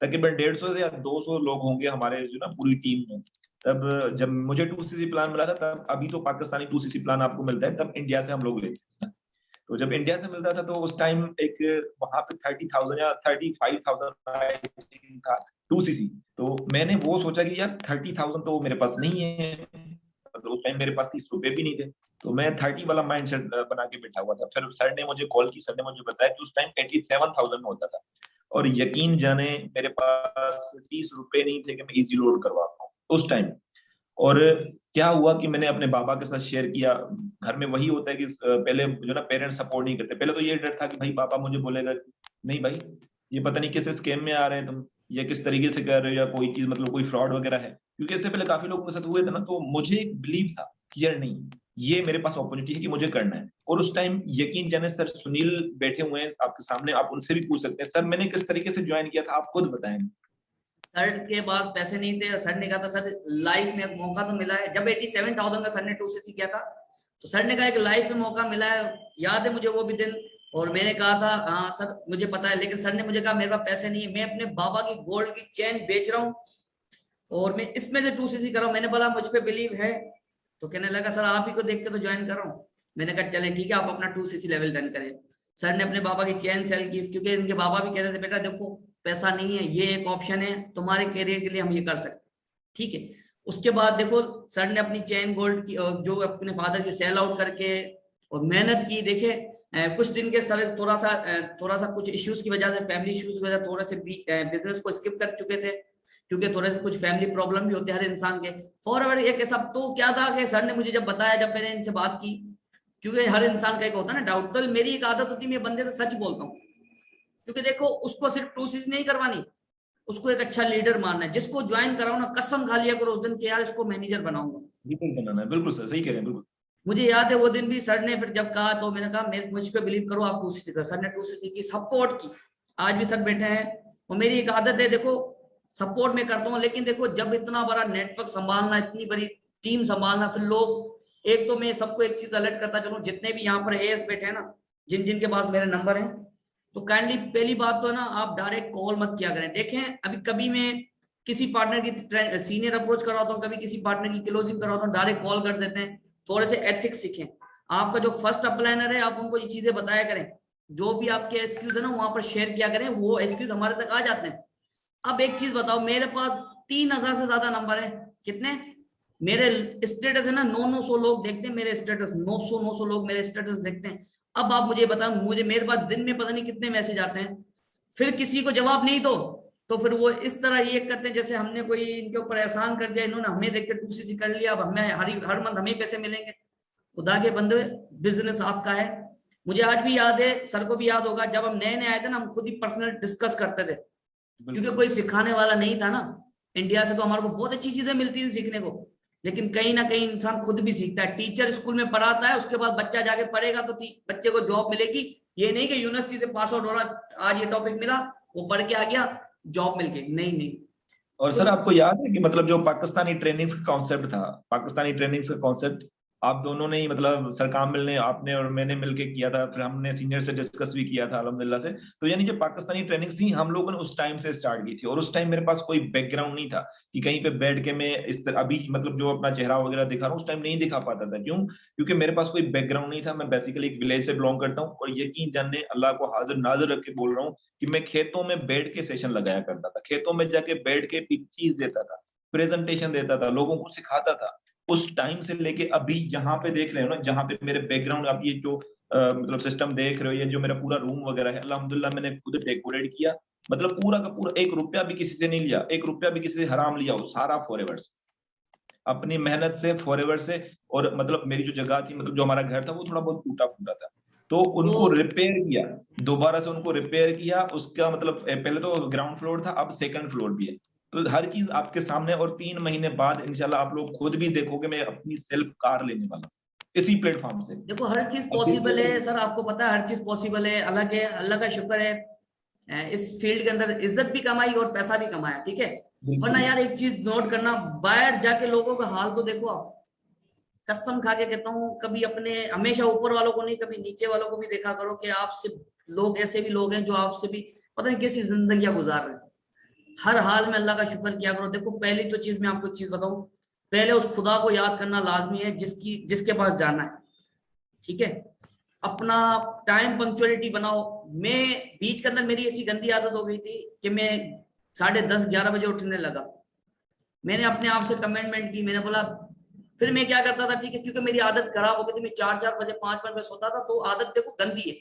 Speaker 1: तकरीबन 150 या 200 लोग होंगे हमारे जो ना पूरी टीम में। तब जब मुझे 2cc प्लान मिला था, तब अभी तो पाकिस्तानी 2cc प्लान आपको मिलता है, तब इंडिया से हम लोग लेते थे। तो जब इंडिया से मिलता था तो उस टाइम एक वहां पे 30,000 या 35,000 था 2cc। तो मैंने वो सोचा कि यार 30,000 तो मेरे पास नहीं है, तो उस टाइम मेरे पास 30 रुपए भी नहीं थे। तो मैं 30 वाला माइंडसेट बना के बैठा हुआ था। फिर सर ने मुझे कॉल की, सर ने मुझे बताया कि उस टाइम 87,000 में होता था, और यकीन जाने मेरे पास 30 रुपए नहीं थे कि मैं इजी लोड करवा पाऊँ उस टाइम। और क्या हुआ कि मैंने अपने बाबा के साथ शेयर किया। घर में वही होता है कि पहले जो ना पेरेंट्स सपोर्ट नहीं करते। पहले तो ये डर था कि भाई पापा मुझे बोलेगा नहीं भाई ये पता नहीं किस स्कैम में आ रहे हैं तुम, ये किस तरीके से कर रहे हो, या कोई चीज मतलब कोई फ्रॉड वगैरह है, क्योंकि इससे पहले काफी लोगों के साथ हुए थे ना। तो मुझे एक बिलीव था कि यार नहीं, ये मेरे पास अपॉर्चुनिटी है कि मुझे करना है। और उस टाइम यकीन जाने सर सुनील बैठे हुए हैं आपके सामने, आप उनसे भी पूछ सकते हैं सर मैंने किस तरीके से ज्वाइन किया था, आप खुद बताएं।
Speaker 2: सर के पास पैसे नहीं थे, सर ने कहा था सर लाइफ में एक मौका तो मिला है। जब 87,000 का सर ने 2cc किया था, तो सर ने कहा एक लाइफ में मौका मिला है, याद है मुझे वो भी दिन। और मैंने कहा था हाँ सर मुझे पता है, लेकिन सर ने मुझे कहा मेरे पास पैसे नहीं है, मैं अपने बाबा की गोल्ड की चेन बेच रहा हूँ और मैं इसमें से 2cc कर रहा हूँ। मैंने बोला मुझ पे बिलीव है? तो कहने लगा सर आप ही को देख के तो ज्वाइन कर रहा हूँ। मैंने कहा चले ठीक है आप अपना 2cc लेवल डन करें। सर ने अपने बाबा की चेन सेल की, क्योंकि इनके बाबा भी कह रहे थे बेटा देखो पैसा नहीं है, ये एक ऑप्शन है तुम्हारे करियर के लिए, हम ये कर सकते हैं, ठीक है। उसके बाद देखो सर ने अपनी चेन गोल्ड की जो अपने फादर की सेल आउट करके और मेहनत की। देखे कुछ दिन के सर थोड़ा सा कुछ इश्यूज की वजह से, फैमिली इश्यूज की वजह से थोड़े से बिजनेस को स्किप कर चुके थे, क्योंकि थोड़े से कुछ फैमिली प्रॉब्लम भी होते हैं हर इंसान के। फॉरवर्ड एक ऐसा तो क्या था कि सर ने मुझे जब बताया, जब मैंने इनसे बात की, क्योंकि हर इंसान का एक होता है ना डाउट, तो मेरी एक आदत होती है मैं बंदे से सच बोलता हूँ। क्योंकि देखो उसको सिर्फ 2cc नहीं करवानी, उसको एक अच्छा लीडर मानना है। जिसको ज्वाइन कराओ ना कसम खा लिया करो उस दिन के यार इसको मैनेजर बनाऊंगा।
Speaker 1: बिल्कुल बनाना है, बिल्कुल सर सही कह रहे हैं बिल्कुल।
Speaker 2: मुझे याद है वो दिन भी सर ने फिर जब कहा तो मैंने कहा मेरे मुझ पे बिलीव करो आप 2cc कर। सर ने 2cc की सपोर्ट की, आज भी सर बैठे हैं। और मेरी एक आदत है देखो सपोर्ट में करता हूँ, लेकिन देखो जब इतना बड़ा नेटवर्क संभालना, इतनी बड़ी टीम संभालना, फिर लोग, एक तो मैं सबको एक चीज अलर्ट करता चलूं, जितने भी यहाँ पर एएस बैठे हैं ना, जिन जिन के पास मेरे नंबर हैं, तो काइंडली पहली बात तो ना आप डायरेक्ट कॉल मत किया करें। देखें अभी कभी मैं किसी पार्टनर की सीनियर अप्रोच करवाता हूँ, कभी किसी पार्टनर की क्लोजिंग करवाता हूँ, डायरेक्ट कॉल कर देते हैं। थोड़े से एथिक्स सीखें। आपका जो फर्स्ट अपलाइनर है आप उनको ये चीजें बताया करें, जो भी आपके एक्सक्यूज है ना वहां पर शेयर किया करें, वो एक्सक्यूज हमारे तक आ जाते हैं। अब एक चीज बताओ, मेरे पास 3,000 से ज्यादा नंबर है। कितने? मेरे स्टेटस है ना 900 लोग देखते हैं मेरे स्टेटस, 900 लोग मेरे स्टेटस देखते हैं। अब आप मुझे बताओ, मुझे मेरे पास दिन में पता नहीं कितने मैसेज आते हैं, फिर किसी को जवाब नहीं दो तो फिर वो इस तरह ये करते हैं जैसे हमने कोई इनके ऊपर एहसान कर दिया, इन्होंने हमें देख के 2cc कर लिया, अब हमें हर मंथ हमें पैसे मिलेंगे। खुदा के बंदे बिजनेस आपका है। मुझे आज भी याद है, सर को भी याद होगा, जब हम नए नए आए थे ना हम खुद ही पर्सनल डिस्कस करते थे, क्योंकि कोई सिखाने वाला नहीं था ना। इंडिया से तो हमारे को बहुत अच्छी चीजें मिलती थी सीखने को, लेकिन कहीं ना कहीं इंसान खुद भी सीखता है। टीचर स्कूल में पढ़ाता है, उसके बाद बच्चा जाके पढ़ेगा तो बच्चे को जॉब मिलेगी। ये नहीं कि यूनिवर्सिटी से पास आउट हो रहा, आज ये टॉपिक मिला वो पढ़ के आ गया जॉब मिल गई, नहीं नहीं।
Speaker 1: और सर आपको याद है कि मतलब जो पाकिस्तानी ट्रेनिंग्स का कॉन्सेप्ट था, पाकिस्तानी ट्रेनिंग्स का कॉन्सेप्ट आप दोनों ने ही मतलब सर कामिल ने, आपने और मैंने मिलके किया था, फिर हमने सीनियर से डिस्कस भी किया था अल्हम्दुलिल्लाह से। तो यानी जो पाकिस्तानी ट्रेनिंग्स थी हम लोगों ने उस टाइम से स्टार्ट की थी, और उस टाइम मेरे पास कोई बैकग्राउंड नहीं था कि कहीं पे बैठ के मैं इस तरह अभी मतलब जो अपना चेहरा वगैरह दिखा रहा हूँ उस टाइम नहीं दिखा पाता था। क्यों? क्योंकि मेरे पास कोई बैकग्राउंड नहीं था। मैं बेसिकली एक विलेज से बिलोंग करता हूँ, और यकीन जानने अल्लाह को हाजिर नाजिर रख के बोल रहा हूँ कि मैं खेतों में बैठ के सेशन लगाया करता था, खेतों में जाके बैठ के चीज देता था, प्रेजेंटेशन देता था, लोगों को सिखाता था। उस टाइम से लेके अभी यहाँ पे देख रहे हो ना, जहाँ पे मेरे बैकग्राउंड आप ये जो मतलब सिस्टम देख रहे हो, ये जो मेरा पूरा रूम वगैरह है अल्हम्दुलिल्लाह मैंने खुद डेकोरेट किया। मतलब पूरा का पूरा 1 रुपया भी किसी से नहीं लिया, 1 रुपया भी किसी से हराम लिया हो, सारा फॉरएवर से, अपनी मेहनत से, फॉरएवर से। और मतलब मेरी जो जगह थी, मतलब जो हमारा घर था वो थोड़ा बहुत टूटा फूटा था, तो उनको रिपेयर किया, दोबारा से उनको रिपेयर किया। उसका मतलब पहले तो ग्राउंड फ्लोर था, अब सेकंड फ्लोर भी है। तो हर चीज आपके सामने, और 3 महीने बाद इंशाल्लाह आप लोग खुद भी देखोगे मैं अपनी सेल्फ कार लेने वाला इसी प्लेटफॉर्म से।
Speaker 2: देखो हर चीज पॉसिबल है सर, आपको पता है हर चीज पॉसिबल है। अलग है, अल्लाह का शुक्र है इस फील्ड के अंदर इज्जत भी कमाई और पैसा भी कमाया, ठीक है। वरना यार एक चीज नोट करना, बाहर जाके लोगों का हाल तो देखो आप, कसम खा के कहता हूँ, कभी अपने हमेशा ऊपर वालों को नहीं, कभी नीचे वालों को भी देखा करो कि आपसे लोग ऐसे भी लोग हैं जो आपसे भी पता नहीं कैसी जिंदगियां गुजार रहे हैं। हर हाल में अल्लाह का शुक्र किया करो। देखो पहली तो चीज मैं आपको एक चीज बताऊं, पहले उस खुदा को याद करना लाजमी है जिसके पास जाना है, ठीक है। अपना टाइम पंक्चुअलिटी बनाओ। मैं बीच के अंदर मेरी ऐसी गंदी आदत हो गई थी कि मैं 10:30 11 बजे उठने लगा। मैंने अपने आप से कमिटमेंट की, मैंने बोला फिर मैं क्या करता था, ठीक है, क्योंकि मेरी आदत खराब हो गई थी, मैं 4 बजे 5 बजे सोता था, तो आदत देखो गंदी है।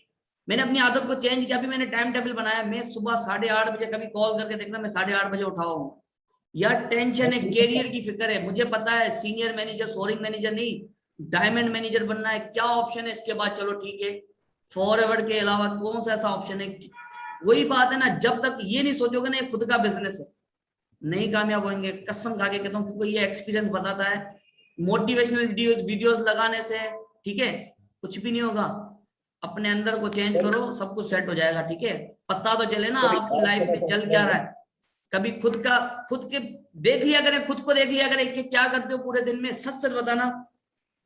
Speaker 2: मैंने अपनी आदत को चेंज किया, अभी मैंने टाइम टेबल बनाया, मैं सुबह 8:30 बजे, कभी कॉल करके देखना मैं 8:30 बजे उठा हूँ। यार टेंशन है, कैरियर की फिक्र है, मुझे पता है सीनियर मैनेजर, सोरिंग मैनेजर नहीं, डायमंड मैनेजर बनना है। क्या ऑप्शन है इसके बाद? चलो ठीक है, फॉरवर्ड के अलावा कौन सा ऐसा ऑप्शन है? वही बात है ना, जब तक ये नहीं सोचोगे ना ये खुद का बिजनेस है, नहीं कामयाब होंगे, कसम खा के कहता हूँ, क्योंकि ये एक्सपीरियंस बताता है। मोटिवेशनल वीडियोस लगाने से, ठीक है, कुछ भी नहीं होगा। अपने अंदर को चेंज करो, सब कुछ सेट हो जाएगा, ठीक है। पता तो चले ना आपकी लाइफ में चल क्या रहा है। कभी खुद के देख लिया करें, खुद को देख लिया करें कि क्या करते हो पूरे दिन में। सच सच बताना,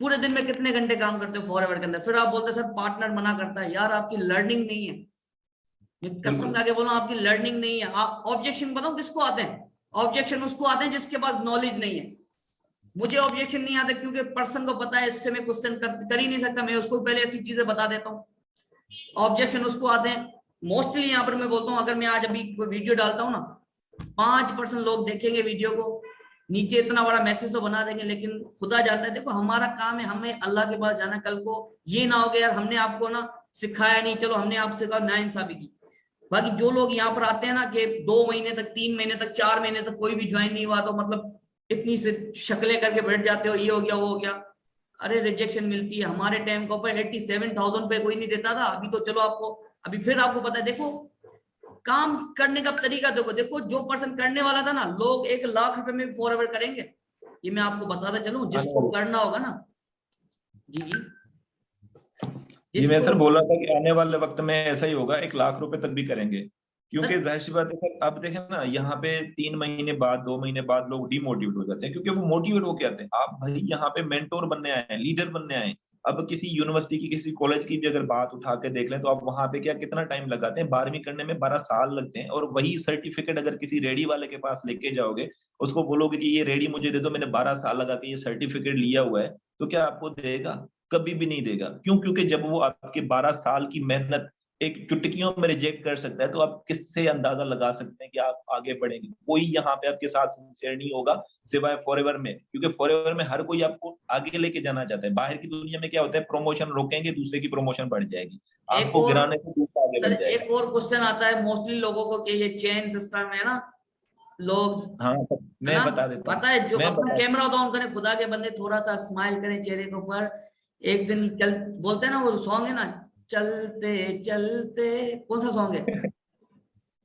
Speaker 2: पूरे दिन में कितने घंटे काम करते हो फॉरवर्ड के अंदर? फिर आप बोलते हैं सर पार्टनर मना करता है। यार आपकी लर्निंग नहीं है, मैं कसम खा के बोल रहा हूं, आपकी लर्निंग नहीं है। ऑब्जेक्शन बताओ किसको आते हैं? ऑब्जेक्शन उसको आते हैं जिसके पास नॉलेज नहीं है। मुझे ऑब्जेक्शन नहीं आता क्योंकि पर्सन को पता है इससे मैं क्वेश्चन कर ही नहीं सकता, मैं उसको पहले ऐसी चीजें बता देता हूँ। ऑब्जेक्शन उसको आते हैं मोस्टली। यहाँ पर मैं बोलता हूँ, अगर मैं आज अभी कोई वीडियो डालता हूँ ना, 5% लोग देखेंगे वीडियो को, नीचे इतना बड़ा मैसेज तो बना देंगे, लेकिन खुदा जानता है। देखो हमारा काम है, हमें अल्लाह के पास जाना। कल को ये ना हो गया यार हमने आपको ना सिखाया नहीं, चलो हमने आपसे कहा नाइंसाफी की। बाकी जो लोग यहाँ पर आते हैं ना कि 2 महीने तक, 3 महीने तक, 4 महीने तक कोई भी ज्वाइन नहीं हुआ, तो मतलब इतनी से शक्लें करके बैठ जाते हो, ये हो गया वो हो गया। अरे रिजेक्शन मिलती है। हमारे टाइम के ऊपर 87,000 पे कोई नहीं देता था। अभी तो चलो आपको, अभी फिर आपको पता है। देखो काम करने का तरीका देखो, देखो जो पर्सन करने वाला था ना, लोग 1 लाख रुपए में फॉरवर्ड करेंगे, ये मैं आपको बताता चलूं, जिसको करना होगा ना। जी जी
Speaker 1: जी मैं सर बोल रहा था कि आने वाले वक्त में ऐसा ही होगा, 1 लाख रुपए तक भी करेंगे, क्योंकि जाहिर सी बात है सर। अब देखें ना, यहाँ पे 3 महीने बाद, 2 महीने बाद लोग डिमोटिवेट हो जाते हैं, क्योंकि वो मोटिवेट होके आते हैं। आप भाई यहाँ पे मेंटोर बनने आए हैं, लीडर बनने आए हैं। अब किसी यूनिवर्सिटी की, किसी कॉलेज की भी अगर बात उठा के देख लें, तो आप वहां पे क्या कितना टाइम लगाते हैं? 12वीं करने में 12 साल लगते हैं। और वही सर्टिफिकेट अगर किसी रेडी वाले के पास लेके जाओगे, उसको बोलोगे कि ये रेडी मुझे दे दो, मैंने 12 साल लगा के ये सर्टिफिकेट लिया हुआ है, तो क्या आपको देगा? कभी भी नहीं देगा। क्यों? क्योंकि जब वो आपके 12 साल की मेहनत एक चुटकियों में रिजेक्ट कर सकता है, तो आप किससे अंदाजा लगा सकते हैं कि आप आगे बढ़ेंगे? कोई यहाँ पे आपके साथ सिंसियर नहीं होगा सिवाय फॉरएवर में, क्योंकि फॉरएवर में हर कोई आपको आगे लेके जाना चाहता है। बाहर की दुनिया में क्या होता है, प्रमोशन रोकेंगे, दूसरे की प्रमोशन बढ़ जाएगी, आपको गिराने से दूसरा आगे बढ़ जाएगा।
Speaker 2: एक और क्वेश्चन आता है मोस्टली लोगों को कि ये चेन सिस्टम है ना, लोग,
Speaker 1: हाँ
Speaker 2: है
Speaker 1: मैं
Speaker 2: ना,
Speaker 1: बता देता हूँ।
Speaker 2: पता है, जो
Speaker 1: मैं
Speaker 2: अपना
Speaker 1: बता
Speaker 2: कैमरा ऑन करें, खुदा के बंदे थोड़ा सा स्माइल करें चेहरे के ऊपर। एक दिन चल, बोलते हैं ना वो सॉन्ग है ना, चलते चलते, कौन सा सॉन्ग है?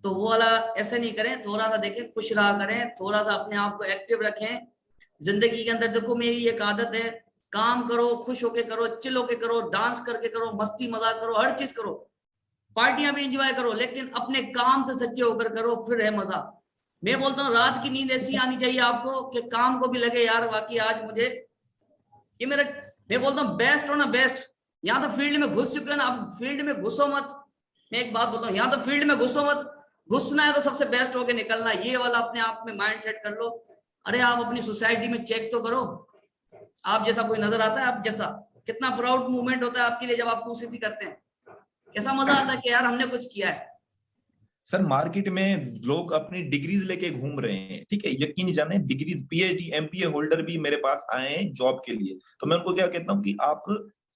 Speaker 2: तो वो वाला ऐसे नहीं करें, थोड़ा सा देखें, खुश रहा करें, थोड़ा सा अपने आप को एक्टिव रखें जिंदगी के अंदर। देखो मेरी एक आदत है, काम करो, खुश होके करो, चिल होके करो, डांस करके करो, मस्ती मजाक करो, हर चीज करो, पार्टियां भी एंजॉय करो, लेकिन अपने काम से सच्चे होकर करो, फिर है मजा। मैं बोलता हूँ रात की नींद ऐसी आनी चाहिए आपको कि काम को भी लगे यार वाकई आज मुझे ये मेरा, मैं बोलता हूँ बेस्ट हो ना बेस्ट। यहाँ तो फील्ड में घुस चुके हो ना, अब फील्ड में घुसो मत। मैं एक बात बोलता हूँ, यहाँ तो फील्ड में घुसो मत, घुसना है तो सबसे बेस्ट होके निकलना, ये वाला अपने आप में माइंड सेट कर लो। अरे आप अपनी सोसाइटी में चेक तो करो, आप जैसा कोई नजर आता है? आप जैसा, कितना प्राउड मूवमेंट होता है आपके लिए जब आप 2cc करते हैं, कैसा मजा आता है कि यार हमने कुछ किया है।
Speaker 1: सर मार्केट में लोग अपनी डिग्रीज लेके घूम रहे हैं, ठीक है, यकीन जाने डिग्रीज, पीएचडी, एमपीए होल्डर भी मेरे पास आए हैं जॉब के लिए। तो मैं उनको क्या कहता हूँ कि आप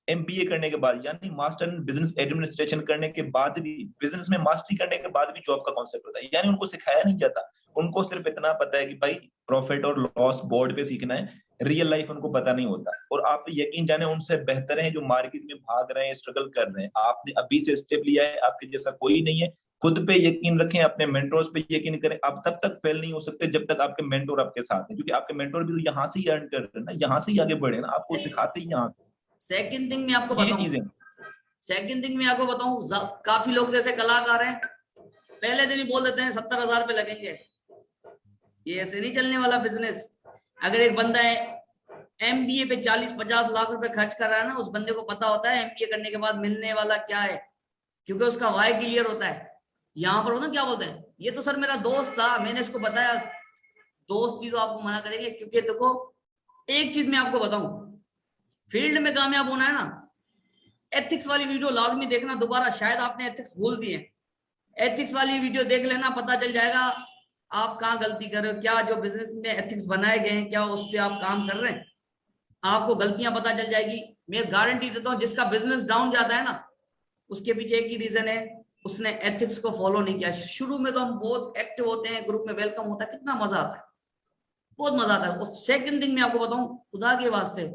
Speaker 1: एमबीए करने के बाद, यानी मास्टर इन बिजनेस एडमिनिस्ट्रेशन करने के बाद भी, बिजनेस में मास्टरी करने के बाद भी जॉब का कॉन्सेप्ट होता है। यानी उनको सिखाया नहीं जाता, उनको सिर्फ इतना पता है कि भाई प्रॉफिट और लॉस बोर्ड पे सीखना है, रियल लाइफ उनको पता नहीं होता। और आप यकीन जाने उनसे बेहतर हैं जो मार्केट में भाग रहे हैं, स्ट्रगल कर रहे हैं। आपने अभी से स्टेप लिया है, आपके जैसा कोई नहीं है। खुद पे यकीन रखें, अपने मेंटोर्स पे यकीन करें। आप तब तक फेल नहीं हो सकते जब तक आपके मेंटोर आपके साथ हैं, क्योंकि आपके मेंटोर भी तो यहाँ से ही अर्न कर रहे हैं ना, यहाँ से ही आगे बढ़े ना, आपको सिखाते ही यहाँ से।
Speaker 2: सेकंड थिंग मैं आपको
Speaker 1: ये
Speaker 2: बताऊं,
Speaker 1: चीजें,
Speaker 2: सेकंड थिंग मैं आपको बताऊं, काफी लोग जैसे कलाकार हैं, पहले दिन ही बोल देते हैं 70,000 रुपए लगेंगे। ये ऐसे नहीं चलने वाला बिजनेस। अगर एक बंदा है एमबीए पे 40-50 लाख रुपए खर्च कर रहा है ना, उस बंदे को पता होता है एमबीए करने के बाद मिलने वाला क्या है, क्योंकि उसका वाई क्लियर होता है। यहाँ पर ना क्या बोलते हैं, ये तो सर मेरा दोस्त था, मैंने इसको बताया। दोस्त ही तो आपको मना करेंगे, क्योंकि देखो एक चीज मैं आपको बताऊं, फील्ड में कामयाब होना है ना, एथिक्स वाली वीडियो लाजमी देखना दोबारा, शायद आपने एथिक्स भूल दिए। एथिक्स वाली वीडियो देख लेना, पता चल जाएगा आप कहाँ गलती कर रहे हो, क्या जो बिजनेस में एथिक्स बनाए गए हैं क्या उस पर आप काम कर रहे हैं। आपको गलतियां पता चल जाएगी। मैं गारंटी देता हूं जिसका बिजनेस डाउन जाता है ना, उसके पीछे एक ही रीजन है, उसने एथिक्स को फॉलो नहीं किया। शुरू में तो हम बहुत एक्टिव होते हैं, ग्रुप में वेलकम होता है, कितना मजा आता है, बहुत मजा आता है। और सेकंड थिंग मैं आपको बताऊं, खुदा के वास्ते,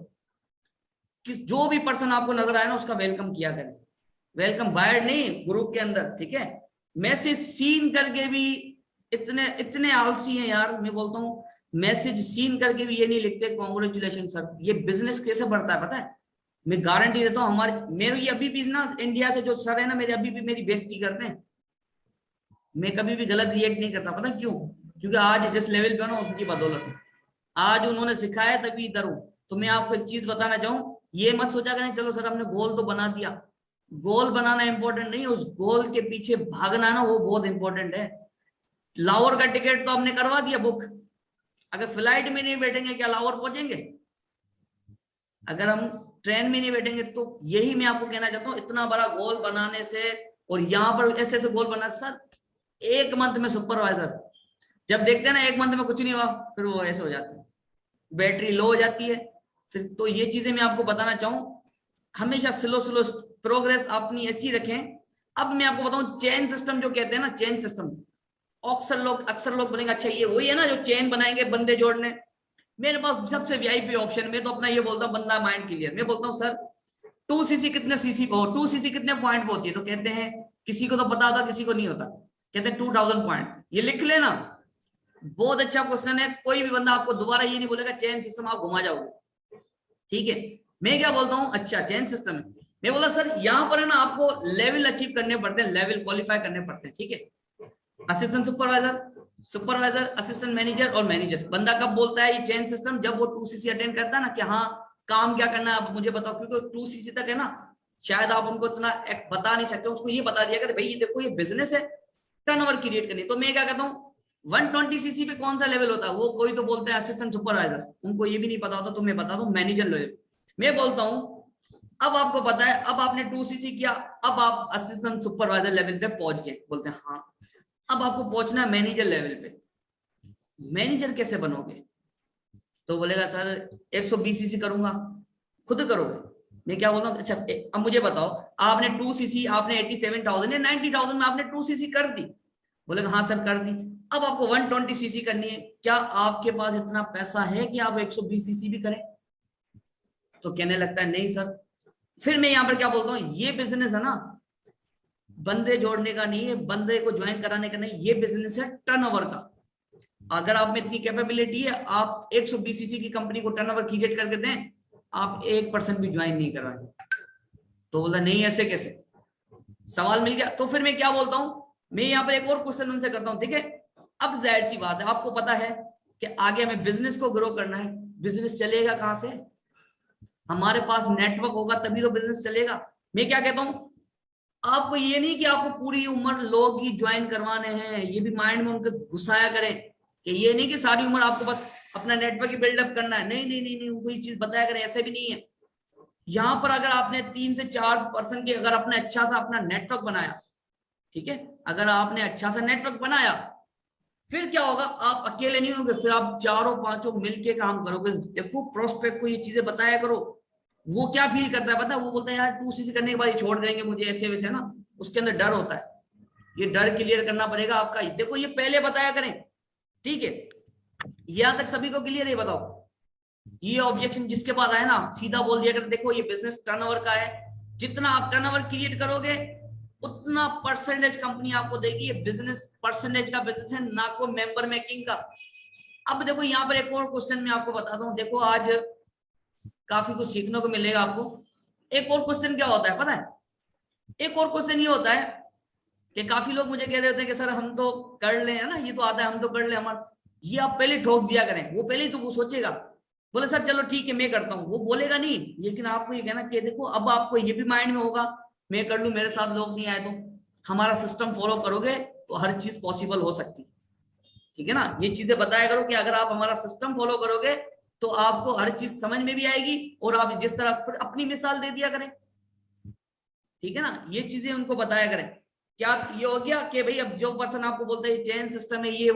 Speaker 2: कि जो भी पर्सन आपको नजर आए ना उसका वेलकम किया करें। वेलकम बाहर नहीं, ग्रुप के अंदर, ठीक है। मैसेज सीन करके भी इतने इतने आलसी हैं यार, मैं बोलता हूँ मैसेज सीन करके भी ये नहीं लिखते कॉन्ग्रेचुलेशन सर। ये बिजनेस कैसे बढ़ता है पता है, मैं गारंटी देता हूँ। हमारे मेरे ये अभी भी ना इंडिया से जो सर है ना मेरे, अभी भी मेरी बेइज्जती करते हैं। मैं कभी भी गलत रिएक्ट नहीं करता, पता क्यों? क्योंकि आज जिस लेवल पे ना उनकी बदौलत है, आज उन्होंने सिखाया तभी इधर हूं। तो मैं आपको एक चीज बताना चाहूँ, ये मत सोचा करें चलो सर हमने गोल तो बना दिया। गोल बनाना इंपॉर्टेंट नहीं है, उस गोल के पीछे भागना ना वो बहुत इंपॉर्टेंट है। लाहौर का टिकट तो हमने करवा दिया बुक, अगर फ्लाइट में नहीं बैठेंगे क्या लाहौर पहुंचेंगे? अगर हम ट्रेन में नहीं बैठेंगे तो यही मैं आपको कहना चाहता हूँ, इतना बड़ा गोल बनाने से और यहाँ पर ऐसे ऐसे गोल बना सर, एक मंथ में सुपरवाइजर जब देखते हैं ना एक मंथ में कुछ नहीं हुआ, फिर वो ऐसे हो जाते हैं, बैटरी लो हो जाती है फिर। तो ये चीजें मैं आपको बताना चाहूँ, हमेशा स्लो स्लो प्रोग्रेस अपनी ऐसी रखें। अब मैं आपको बताऊं चेन सिस्टम जो कहते हैं ना, चेन सिस्टम, अक्सर लोग बोलेंगे अच्छा ये वही है ना जो चेन बनाएंगे बंदे जोड़ने। मेरे पास सबसे वीआईपी ऑप्शन, मैं तो अपना ये बोलता हूँ बंदा माइंड क्लियर। मैं बोलता हूँ सर 2cc कितने सीसी हो, 2cc कितने पॉइंट पे होती है? तो कहते हैं किसी को तो पता होता किसी को नहीं होता, कहते हैं 2000 पॉइंट। ये लिख लेना, बहुत अच्छा क्वेश्चन है। कोई भी बंदा आपको दोबारा ये नहीं बोलेगा चेन सिस्टम आप घुमा जाओगे, ठीक है। मैं क्या बोलता हूँ, अच्छा चेन सिस्टम है, मैं बोला सर यहाँ पर है ना आपको लेवल अचीव करने पड़ते हैं, लेवल क्वालिफाई करने पड़ते हैं, ठीक है। Assistant supervisor, supervisor, assistant manager और मैनेजर। बंदा कब बोलता है ये चेन सिस्टम? जब वो 2cc अटेंड करता है ना कि हाँ काम क्या करना है आप मुझे बताओ, क्योंकि 2cc तक है ना शायद आप उनको इतना बता नहीं सकते, उसको ये बता दिया कर भाई ये देखो ये बिजनेस है, टर्नओवर क्रिएट करनी। तो मैं क्या कहता हूँ 120cc पे कौन सा लेवल होता है? वो कोई तो बोलते हैं असिस्टेंट सुपरवाइजर, उनको ये भी नहीं पता होता, तो मैं बता दूं मैनेजर लेवल। मैं बोलता हूं अब आपको पता है, अब आपने 2cc किया, अब आप असिस्टेंट सुपरवाइजर लेवल पे पहुंच गए। बोलते हैं हाँ अब आपको पहुंचना है मैनेजर लेवल पे। मैनेजर कैसे बनोगे? तो बोलेगा सर 120cc करूंगा, खुद करोगे। मैं क्या बोलता हूँ अच्छा अब मुझे बताओ आपने 2cc आपने 87,000 या 90,000 में आपने 2cc कर दी? बोलेगा हाँ सर कर दी। अब आपको 120cc करनी है, क्या आपके पास इतना पैसा है कि आप 120cc भी करें? तो कहने लगता है नहीं सर। फिर मैं यहाँ पर क्या बोलता हूँ ये बिजनेस है ना बंदे जोड़ने का नहीं है, बंदे को ज्वाइन कराने का नहीं, ये बिजनेस है टर्नओवर का। अगर आप में इतनी कैपेबिलिटी है आप 120cc की कंपनी को टर्नओवर क्रिएट करके दें, आप 1% भी ज्वाइन नहीं करवाएं। तो बोला नहीं ऐसे कैसे, सवाल मिल गया। तो फिर मैं क्या बोलता हूं, मैं यहाँ पर एक और क्वेश्चन उनसे करता हूं, ठीक है। अब जाहिर सी बात है आपको पता है कि आगे हमें बिजनेस को ग्रो करना है, बिजनेस चलेगा कहां से? हमारे पास नेटवर्क होगा तभी तो बिजनेस चलेगा। मैं क्या कहता हूं आपको ये नहीं कि आपको पूरी उम्र लोग ही ज्वाइन करवाने हैं, ये भी माइंड में उनके घुसाया करें कि ये नहीं कि सारी उम्र आपको बस अपना नेटवर्क ही बिल्डअप करना है। नहीं नहीं नहीं नहीं, उनको ये चीज बताया करें, ऐसे भी नहीं है। यहां पर अगर आपने 3 से 4% की अगर आपने अच्छा सा अपना नेटवर्क बनाया, ठीक है, अगर आपने अच्छा सा नेटवर्क बनाया फिर क्या होगा, आप अकेले नहीं होंगे, फिर आप चारों पांचों मिलके काम करोगे। देखो प्रोस्पेक्ट को ये चीजें बताया करो, वो क्या फील करता है पता है? वो बोलता है यार 2cc करने के बाद ये छोड़ देंगे मुझे ऐसे वैसे ना, उसके अंदर डर होता है। ये डर क्लियर करना पड़ेगा आपका। देखो ये पहले बताया करें, ठीक है। यहां तक सभी को क्लियर है? बताओ ये ऑब्जेक्शन जिसके पास आए ना सीधा बोल दिया कर देखो ये बिजनेस टर्नओवर का है, जितना आप टर्नओवर क्रिएट करोगे उतना परसेंटेज कंपनी आपको देगी। ये बिजनेस परसेंटेज का बिजनेस है ना को मेंबर मेकिंग का। अब देखो यहाँ पर एक और क्वेश्चन मैं आपको बताता हूँ, देखो आज काफी कुछ सीखने को मिलेगा आपको। एक और क्वेश्चन क्या होता है पता है? एक और क्वेश्चन ये होता है कि काफी लोग मुझे कह रहे होते हैं कि सर हम तो कर ले है ना, ये तो आता है हम तो कर ले हमारा, ये आप पहले ठोक दिया करें। वो पहले ही तो वो सोचेगा, बोले सर चलो ठीक है मैं करता हूँ, वो बोलेगा नहीं। लेकिन आपको ये कहना कि देखो अब आपको ये भी माइंड में होगा मैं कर लूं, मेरे साथ लोग नहीं आए तो। हमारा सिस्टम फॉलो करोगे तो हर चीज पॉसिबल हो सकती, ठीक है ना। ये चीजें बताया करो कि अगर आप हमारा सिस्टम फॉलो करोगे तो आपको हर चीज समझ में भी आएगी, और आप जिस तरह फिर अपनी मिसाल दे दिया करें, ठीक है ना। ये चीजें उनको बताया करें। क्या ये हो गया कि भाई अब जो पर्सन आपको बोलता है चेन सिस्टम है ये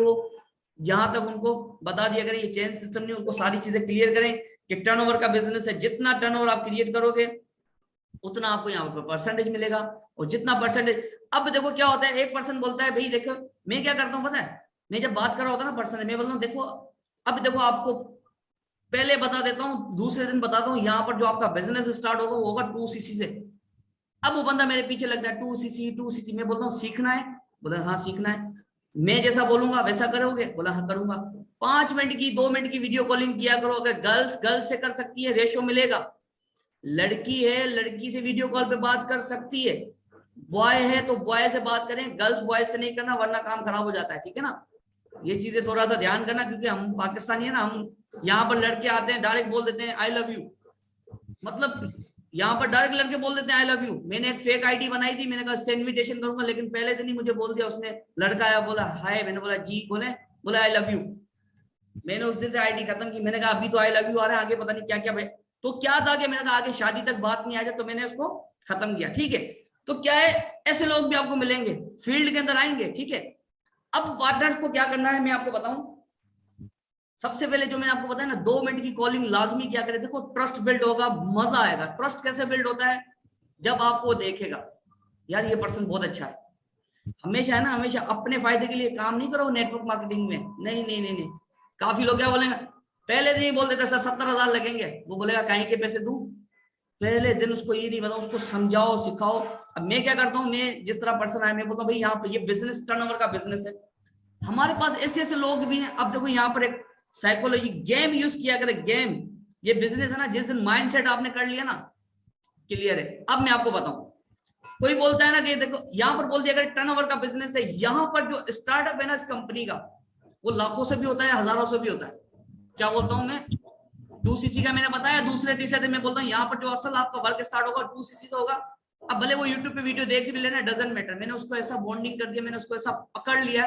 Speaker 2: यहाँ तक उनको बता दिया करें, ये चेन सिस्टम नहीं, उनको सारी चीजें क्लियर करें कि टर्नओवर का बिजनेस है, जितना टर्नओवर आप क्रिएट करोगे उतना आपको यहाँ पर परसेंटेज मिलेगा, और जितना परसेंटेज। अब देखो क्या होता है, एक पर्सन बोलता है भाई देखो मैं क्या करता हूँ पता है, मैं जब बात कर रहा होता ना पर्सन, मैं बोलता हूँ देखो अब देखो आपको पहले बता देता हूँ, दूसरे दिन बताता हूँ, यहाँ पर जो आपका बिजनेस स्टार्ट होगा वो होगा 2cc से। अब वो बंदा मेरे पीछे लग जाए 2cc, मैं बोलता हूँ सीखना है, बोला हाँ सीखना है, मैं जैसा बोलूंगा वैसा करोगे, बोला हाँ करूंगा। 5 मिनट की 2 मिनट की वीडियो कॉलिंग किया करो, अगर गर्ल्स से कर सकती है रेशो मिलेगा, लड़की है लड़की से वीडियो कॉल पे बात कर सकती है, बॉय है तो बॉय से बात करें, गर्ल्स बॉय से नहीं करना वरना काम खराब हो जाता है, ठीक है ना। ये चीजें थोड़ा सा ध्यान करना, क्योंकि हम पाकिस्तानी है ना, हम यहाँ पर लड़के आते हैं डायरेक्ट बोल देते हैं आई लव यू, मतलब यहाँ पर डायरेक्ट लड़के बोल देते हैं आई लव यू। मैंने एक फेक आईडी बनाई थी, मैंने कहा इनविटेशन करूंगा, लेकिन पहले दिन ही मुझे बोल दिया उसने, लड़का आया बोला हाय, मैंने बोला जी बोला आई लव यू। मैंने उस दिन से आईडी खत्म की, मैंने कहा अभी तो आई लव यू आ रहा है, आगे पता नहीं क्या क्या भाई। तो क्या था कि मैंने कहा आगे शादी तक बात नहीं आ जाए, तो मैंने उसको खत्म किया, ठीक है। तो क्या है, ऐसे लोग भी आपको मिलेंगे, फील्ड के अंदर आएंगे, ठीक है। अब पार्टनर्स को क्या करना है मैं आपको बताऊं, सबसे पहले जो मैंने आपको बताया ना 2 मिनट की कॉलिंग लाजमी क्या करें, देखो ट्रस्ट बिल्ड होगा, मजा आएगा। ट्रस्ट कैसे बिल्ड होता है, जब आपको देखेगा यार ये पर्सन बहुत अच्छा है, हमेशा है ना, हमेशा अपने फायदे के लिए काम नहीं करो नेटवर्क मार्केटिंग में, नहीं नहीं नहीं नहीं। काफी लोग क्या बोलेंगे, पहले दिन ही बोल देते सर 70,000 लगेंगे, वो बोलेगा कहीं के पैसे दूं, पहले दिन उसको ये नहीं बताओ, उसको समझाओ सिखाओ। अब मैं क्या करता हूँ, मैं जिस तरह पर्सन आया मैं बोलता हूँ भाई यहाँ पर ये बिजनेस टर्नओवर का बिजनेस है, हमारे पास ऐसे ऐसे लोग भी हैं। अब देखो यहाँ पर एक साइकोलॉजी गेम यूज किया करे, गेम, ये बिजनेस है ना, जिस दिन माइंडसेट आपने कर लिया ना क्लियर है। अब मैं आपको बताऊं, कोई बोलता है ना कि देखो यहाँ पर बोल दिया अगर टर्नओवर का बिजनेस है, यहाँ पर जो स्टार्टअप है ना इस कंपनी का, वो लाखों से भी होता है, हजारों से भी होता है। क्या बोलता हूँ मैं, 2cc का मैंने बताया, दूसरे तीसरे दिन मैं बोलता हूँ यहाँ पर जो असल आपका वर्क स्टार्ट होगा 2cc का होगा। अब भले वो यूट्यूब पे वीडियो देख भी लेना, डजंट मैटर, मैंने उसको ऐसा बॉन्डिंग कर दिया, मैंने उसको ऐसा पकड़ लिया,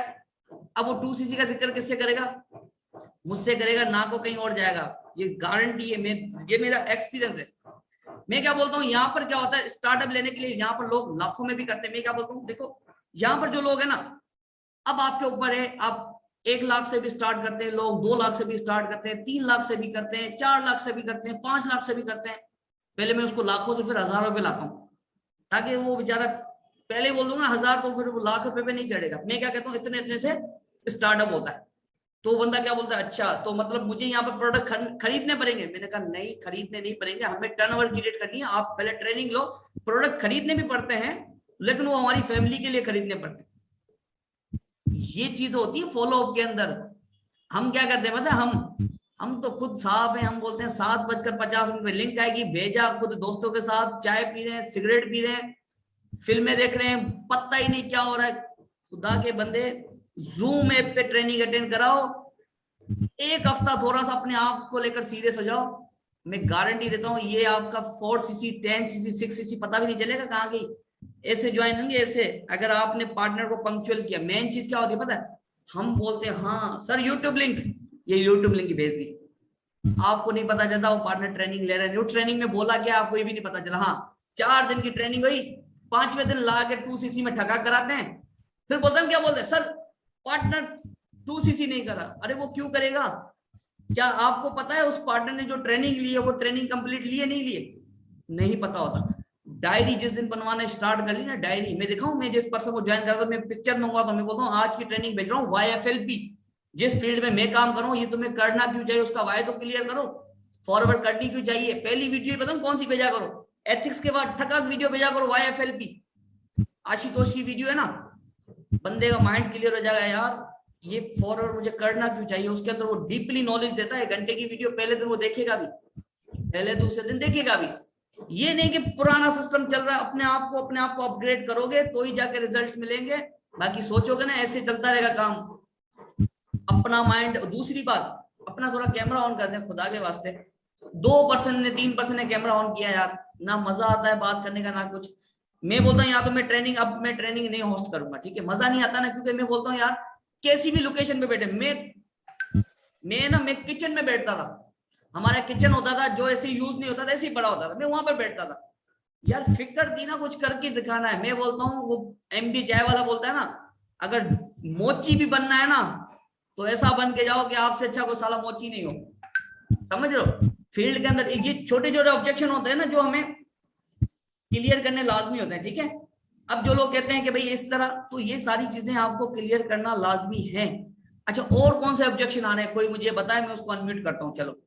Speaker 2: अब वो 2cc का जिक्र किससे करेगा, मुझसे करेगा, ना को कहीं और जाएगा, ये गारंटी है, ये मेरा एक्सपीरियंस है। मैं क्या बोलता हूँ, यहाँ पर क्या होता है, स्टार्टअप लेने के लिए यहाँ पर लोग लाखों में भी करते हैं। मैं क्या बोलता हूँ, देखो यहाँ पर जो लोग है ना, अब आपके ऊपर है, आप 1 लाख से भी स्टार्ट करते हैं लोग, 2 लाख से भी स्टार्ट करते हैं, 3 लाख से भी करते हैं, 4 लाख से भी करते हैं, 5 लाख से भी करते हैं। पहले मैं उसको लाखों से फिर हजारों पे लाता हूँ, ताकि वो बेचारा पहले बोल दूंगा 1000 तो फिर वो लाख रुपए पे नहीं चढ़ेगा। मैं क्या कहता हूँ, इतने इतने से स्टार्टअप होता है। तो बंदा क्या बोलता है, अच्छा तो मतलब मुझे यहाँ पर प्रोडक्ट खरीदने पड़ेंगे। मैंने कहा नहीं, खरीदने नहीं पड़ेंगे, हमें टर्नओवर क्रिएट करनी है, आप पहले ट्रेनिंग लो। प्रोडक्ट खरीदने भी पड़ते हैं, लेकिन वो हमारी फैमिली के लिए खरीदने पड़ते हैं। ये चीज होती है फॉलो अप के अंदर। हम क्या करते हैं पता है, हम तो खुद साहब हैं, हम बोलते हैं 7:50 लिंक आएगी, भेजा, खुद दोस्तों के साथ चाय पी रहे हैं, सिगरेट पी रहे हैं, फिल्में देख रहे हैं, पता ही नहीं क्या हो रहा है। खुदा के बंदे, जूम ऐप पे ट्रेनिंग अटेंड कराओ, 1 हफ्ता थोड़ा सा अपने आप को लेकर सीरियस हो जाओ, मैं गारंटी देता हूँ ये आपका 4cc 10cc 6cc पता भी नहीं चलेगा कहाँ गई। ऐसे ज्वाइन होंगे ऐसे, अगर आपने पार्टनर को पंक्चुअल किया। मेन चीज क्या होती है पता है, हम बोलते हैं हाँ सर यूट्यूब लिंक, ये यूट्यूब लिंक भेज दी, आपको नहीं पता चलता वो पार्टनर ट्रेनिंग ले रहे हैं, ट्रेनिंग में बोला क्या आपको ये भी नहीं पता चला। हाँ 4 दिन की ट्रेनिंग हुई, 5वें दिन ला के 2cc में ठगा कराते हैं, फिर बोलते हैं क्या बोलते हैं, सर पार्टनर 2cc नहीं करा। अरे वो क्यों करेगा, क्या आपको पता है उस पार्टनर ने जो ट्रेनिंग ली है वो ट्रेनिंग कंप्लीट लिए नहीं लिए, नहीं पता होता। डायरी जिस दिन बनवाना स्टार्ट कर ली ना, डायरी मैं दिखाऊं, मैं जिस पर्सन को ज्वाइन करता हूं, मैं पिक्चर मंगवाता हूं, मैं बोलता हूं आज की ट्रेनिंग भेज रहा हूं YFLP, जिस फील्ड में मैं काम कर रहा हूं ये तुम्हें करना क्यों चाहिए, उसका वाई तो क्लियर करो, फॉरवर्ड करनी क्यों चाहिए। पहली वीडियो बताऊं कौन सी भेजा करो, एथिक्स के बाद ठकाक वीडियो भेजा करो, YFLP आशुतोष की वीडियो है ना, बंदे का माइंड क्लियर हो जाएगा, यार ये फॉरवर्ड मुझे करना क्यों चाहिए। उसके अंदर वो डीपली नॉलेज देता है, 1 घंटे की वीडियो, पहले दिन वो देखेगा भी, पहले दूसरे दिन देखेगा भी। ये नहीं कि पुराना सिस्टम चल रहा है, अपने आप को अपग्रेड करोगे तो ही जाके रिजल्ट्स मिलेंगे, बाकी सोचोगे ना ऐसे चलता रहेगा काम। अपना माइंड। दूसरी बात, अपना थोड़ा कैमरा ऑन कर दें खुदा के वास्ते। 2% ने 3% ने कैमरा ऑन किया यार, ना मजा आता है बात करने का ना कुछ। मैं बोलता हूँ यहाँ तो मैं ट्रेनिंग नहीं होस्ट करूंगा, ठीक है, मजा नहीं आता ना, क्योंकि मैं बोलता हूँ यार कैसी भी लोकेशन पे बैठे, मैं किचन में बैठता था, हमारा किचन होता था जो ऐसे यूज नहीं होता था, ऐसे ही बड़ा होता था, मैं वहां पर बैठता था यार, फिक्र थी ना कुछ करके दिखाना है। मैं बोलता हूँ वो MD चाय वाला बोलता है ना, अगर मोची भी बनना है ना तो ऐसा बन के जाओ कि आपसे अच्छा कोई साला मोची नहीं हो, समझ रहे हो। फील्ड के अंदर ये छोटे छोटे ऑब्जेक्शन होते हैं ना जो हमें क्लियर करने लाजमी होते हैं, ठीक है। अब जो लोग कहते हैं कि भाई इस तरह, तो ये सारी चीजें आपको क्लियर करना लाजमी है। अच्छा, और कौन से ऑब्जेक्शन आ रहे हैं, कोई मुझे बताए, मैं उसको अनम्यूट करता हूँ। चलो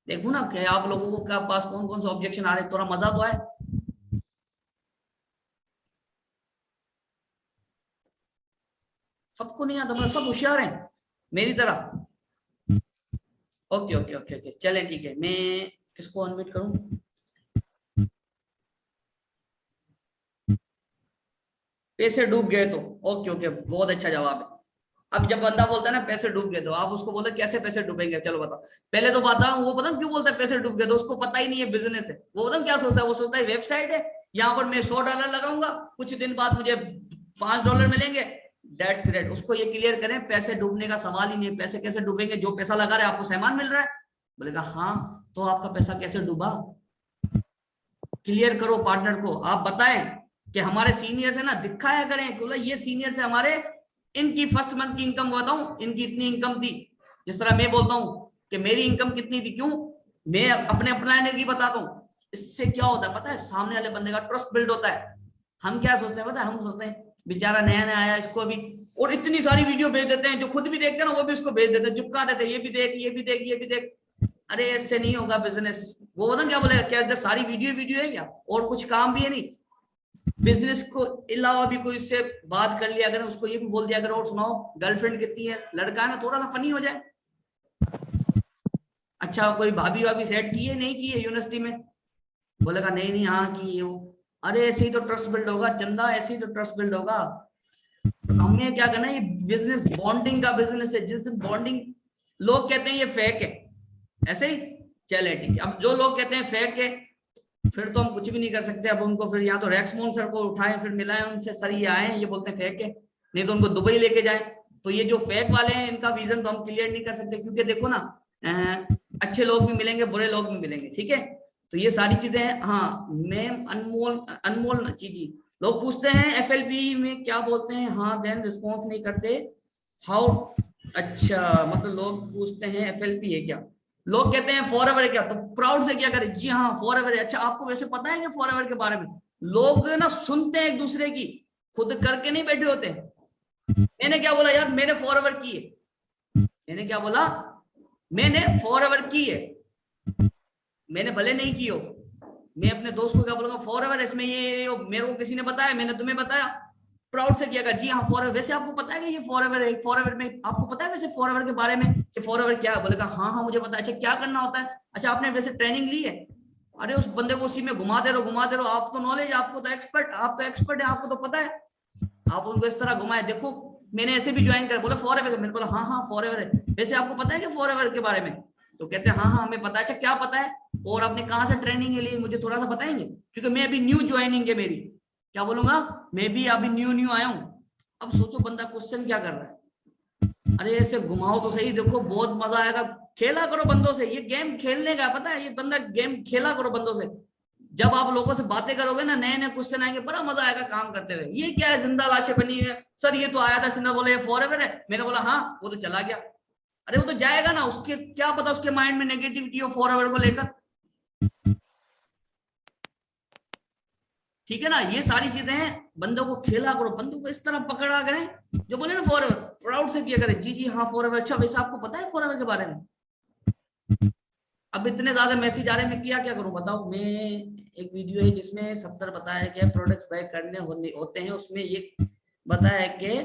Speaker 2: देखो ना कि आप लोगों को क्या पास कौन कौन से ऑब्जेक्शन आ रहे हैं, थोड़ा मजा तो आए। सबको नहीं आता, मतलब सब होशियार हैं मेरी तरह। ओके ओके ओके ओके, चले ठीक है। मैं किसको अनम्यूट करूं? पैसे डूब गए तो ओके ओके, बहुत अच्छा जवाब है। अब जब बंदा बोलता है ना पैसे डूब गए, तो आप उसको बोलते कैसे पैसे डूबेंगे, चलो बताओ। पहले तो बताओ वो, पता क्यों बोलता है पैसे डूब गए, तो उसको पता ही नहीं है बिजनेस है। वो पता क्या सोचता है, वो सोचता है वेबसाइट है, यहाँ पर मैं $100 लगाऊंगा, कुछ दिन बाद मुझे $5 मिलेंगे, दैट्स ग्रेट। उसको ये क्लियर करें पैसे डूबने का सवाल ही नहीं, पैसे कैसे डूबेंगे, जो पैसा लगा रहे आपको सामान मिल रहा है। बोलेगा हाँ, तो आपका पैसा कैसे डूबा, क्लियर करो पार्टनर को। आप बताएं कि हमारे सीनियर है ना, दिखाया करें बोला ये सीनियर से हमारे, इनकी फर्स्ट मंथ की इनकम बताऊं, इनकी इतनी इनकम थी। जिस तरह मैं बोलता हूं कि मेरी इनकम कितनी थी, क्यों मैं अपने अप्लाइनर की बताता हूं। इससे क्या होता है पता है, सामने वाले बंदे का ट्रस्ट बिल्ड होता है। हम क्या सोचते हैं पता है, हम सोचते हैं बेचारा नया नया आया, इसको अभी, और इतनी सारी वीडियो भेज देते हैं, जो खुद भी देखते हैं ना वो भी उसको भेज देते हैं, चिपका देते हैं, ये भी देख ये भी देख ये भी देख। अरे इससे नहीं होगा बिजनेस। वो पता क्या बोलेगा, क्या इधर सारी वीडियो है क्या, और कुछ काम भी है नहीं। बिजनेस को अलावा भी कोई इससे बात कर लिया अगर, उसको ये भी बोल दिया अगर, और सुनाओ गर्लफ्रेंड कितनी है, लड़का है ना, थोड़ा सा फनी हो जाए। अच्छा कोई भाभी वाभी सेट की है, नहीं की है यूनिवर्सिटी में, बोलेगा नहीं नहीं हाँ की है वो। अरे ऐसे ही तो ट्रस्ट बिल्ड होगा चंदा, ऐसे ही तो ट्रस्ट बिल्ड होगा। तो हमें क्या करना है, ये बिजनेस बॉन्डिंग का बिजनेस है। जिस दिन बॉन्डिंग, लोग कहते हैं ये फेक है, ऐसे ही चले ठीक है। अब जो लोग कहते हैं फेक है, फिर तो हम कुछ भी नहीं कर सकते। अब उनको फिर या तो रैक्समोन सर को उठाएं, फिर मिलाएं उनसे, सर ये आए ये बोलते हैं फेक है, नहीं तो उनको दुबई लेके जाएं। तो ये जो फेक वाले हैं इनका विजन तो हम क्लियर नहीं कर सकते, क्योंकि देखो ना अच्छे लोग भी मिलेंगे, बुरे लोग भी मिलेंगे, ठीक है। तो ये सारी चीजें हैं। हाँ मैम, अनमोल अनमोल जी लोग पूछते हैं एफएलपी में क्या बोलते हैं, हाँ देन रिस्पॉन्स नहीं करते, हाउ। अच्छा मतलब लोग पूछते हैं एफएलपी है क्या, लोग कहते हैं फॉरएवर है क्या, तो प्राउड से क्या करें, जी हाँ फॉरएवर है। अच्छा आपको वैसे पता है कि फॉरएवर के बारे में, लोग ना सुनते हैं एक दूसरे की, खुद करके नहीं बैठे होते। मैंने क्या बोला यार, मैंने फॉरएवर की है, मैंने क्या बोला, मैंने फॉरएवर की है, मैंने भले नहीं की हो, मैं अपने दोस्त को क्या बोलूंगा फॉरएवर, इसमें ये मेरे को किसी ने बताया, मैंने तुम्हें बताया, प्राउड से किया, जी हाँ फॉरएवर। वैसे आपको पता है कि ये फॉरएवर है, फॉरएवर में आपको पता है वैसे फॉरएवर के बारे में कि फॉरएवर क्या है, बोलेगा हाँ हाँ मुझे पता है। अच्छा क्या करना होता है, अच्छा आपने वैसे ट्रेनिंग ली है, अरे उस बंदे को उसी में घुमा दे रहो, आपको नॉलेज, आपको तो एक्सपर्ट, आप तो एक्सपर्ट है, आपको तो पता है, आप उनको इस तरह घुमाए, देखो मैंने ऐसे भी ज्वाइन कर, बोला फॉरएवर, मैंने बोला हाँ हाँ फॉरएवर है, वैसे आपको पता है कि फॉरएवर के बारे में, तो कहते हैं हाँ हाँ हमें पता है। अच्छा क्या पता है, और आपने कहाँ से ट्रेनिंग ली, मुझे थोड़ा सा बताएंगे, क्योंकि मैं अभी न्यू ज्वाइनिंग है मेरी, क्या बोलूंगा, मैं भी अभी न्यू आया हूँ। अब सोचो बंदा क्वेश्चन क्या कर रहा है, अरे ऐसे घुमाओ तो सही, देखो बहुत मजा आएगा, खेला करो बंदों से, ये गेम खेलने का पता है, ये बंदा गेम खेला करो बंदों से। जब आप लोगों से बातें करोगे ना, नए नए क्वेश्चन आएंगे, बड़ा मजा आएगा काम करते हुए। ये क्या है, जिंदा लाशें बनी है, सर ये तो आया था सिंधा, बोले ये फॉरएवर है, मैंने बोला हाँ, वो तो चला गया। अरे वो तो जाएगा ना, उसके क्या पता उसके माइंड में नेगेटिविटी हो फॉरएवर को लेकर, ठीक है ना। ये सारी चीजें हैं, बंदों को खेला करो, बंदों को इस तरह पकड़ा करें, जो बोले ना फॉरएवर, प्राउड से किया करें, जी जी हाँ फॉरएवर। अच्छा वैसे आपको पता है फॉरएवर के बारे में, अब इतने ज्यादा मैसेज आ रहे हैं, मैं क्या करूं बताओ। मैं एक वीडियो है जिसमें 70 बताया गया प्रोडक्ट्स बाय करने होते हैं, उसमें ये बताया कि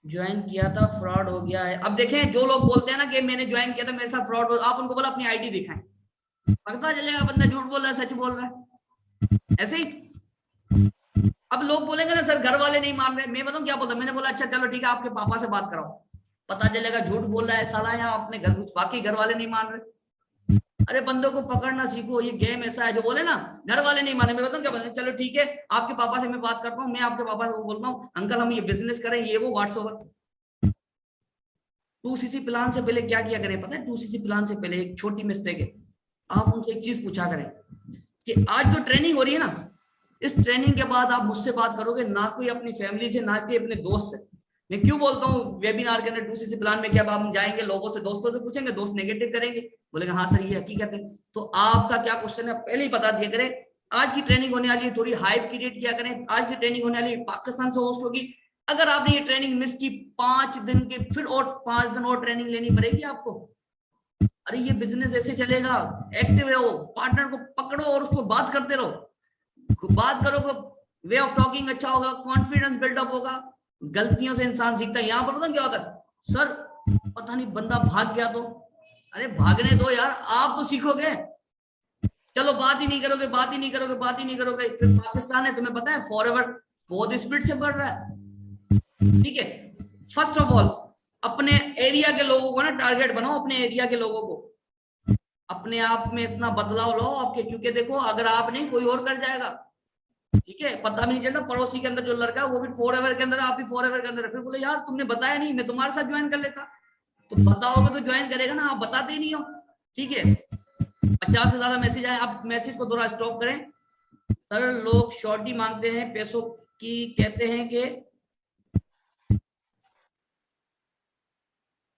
Speaker 2: ज्वाइन किया था फ्रॉड हो गया है। अब देखें जो लोग बोलते हैं ना कि मैंने ज्वाइन किया था मेरे साथ फ्रॉड हो, आप उनको बोला अपनी आईडी दिखाएं, पता चलेगा बंदा झूठ बोल रहा है सच बोल रहा है, ऐसे ही। अब लोग बोलेंगे ना सर घर वाले नहीं मान रहे, मैं बताऊं क्या बोलता, मैंने बोला अच्छा चलो ठीक है आपके पापा से बात कराओ, पता चलेगा झूठ बोल रहा है साला, या अपने घर बाकी घर वाले नहीं मान रहे। अरे बंदों को पकड़ना सीखो, ये गेम ऐसा है, जो बोले ना घर वाले नहीं माने, मैं बताऊं क्या बोले, चलो ठीक है आपके पापा से मैं बात करता हूँ, मैं आपके पापा से बोलता हूँ अंकल हम ये बिजनेस करें, ये वो व्हाट्सओवर। 2cc प्लान से पहले क्या किया करें पता है, 2cc प्लान से पहले एक छोटी मिस्टेक है, आप उनसे एक चीज पूछा करें कि आज जो ट्रेनिंग हो रही है ना, इस ट्रेनिंग के बाद आप मुझसे बात करोगे, ना कोई अपनी फैमिली से, ना कोई अपने दोस्त से, मैं क्यों बोलता हूँ वेबिनार के अंदर 2CC प्लान में क्या हम जाएंगे लोगों से, दोस्तों से पूछेंगे, दोस्त नेगेटिव करेंगे, बोलेंगे हाँ सर ये हकीकत है। तो आपका क्या क्वेश्चन है पहले ही बता दिया करें। आज की ट्रेनिंग होने वाली है, थोड़ी हाइप क्रिएट किया करें। आज की ट्रेनिंग होने वाली पाकिस्तान से होस्ट होगी। अगर आपने ये ट्रेनिंग मिस की 5 दिन के फिर और 5 दिन और ट्रेनिंग लेनी पड़ेगी आपको। अरे ये बिजनेस ऐसे चलेगा, एक्टिव रहो, पार्टनर को पकड़ो और उसको बात करते रहो। बात करोगे, वे ऑफ टॉकिंग अच्छा होगा, कॉन्फिडेंस बिल्डअप होगा। गलतियों से इंसान सीखता है। यहाँ पर पता क्या होता है, सर पता नहीं बंदा भाग गया तो, अरे भागने दो यार, आप तो सीखोगे। चलो बात ही नहीं करोगे, बात ही नहीं करोगे, बात ही नहीं करोगे, फिर पाकिस्तान है तुम्हें पता है फॉरएवर बहुत स्पीड से बढ़ रहा है। ठीक है, फर्स्ट ऑफ ऑल अपने एरिया के लोगों को ना टारगेट बनाओ, अपने एरिया के लोगों को। अपने आप में इतना बदलाव लाओ आपके, क्योंकि देखो अगर आप नहीं कोई और कर जाएगा। ठीक है, पता भी नहीं चलता पड़ोसी के अंदर जो लड़का है वो भी फॉरएवर के अंदर, आप भी फॉरएवर के अंदर है। फिर बोले यार तुमने बताया नहीं, मैं तुम्हारे साथ ज्वाइन कर लेता। तो बताओगे तो ज्वाइन करेगा ना, आप बताते ही नहीं हो। ठीक है, 50 से ज्यादा मैसेज आए, आप मैसेज को थोड़ा स्टॉप करें। सर लोग शॉर्टी मांगते हैं पैसों की, कहते हैं कि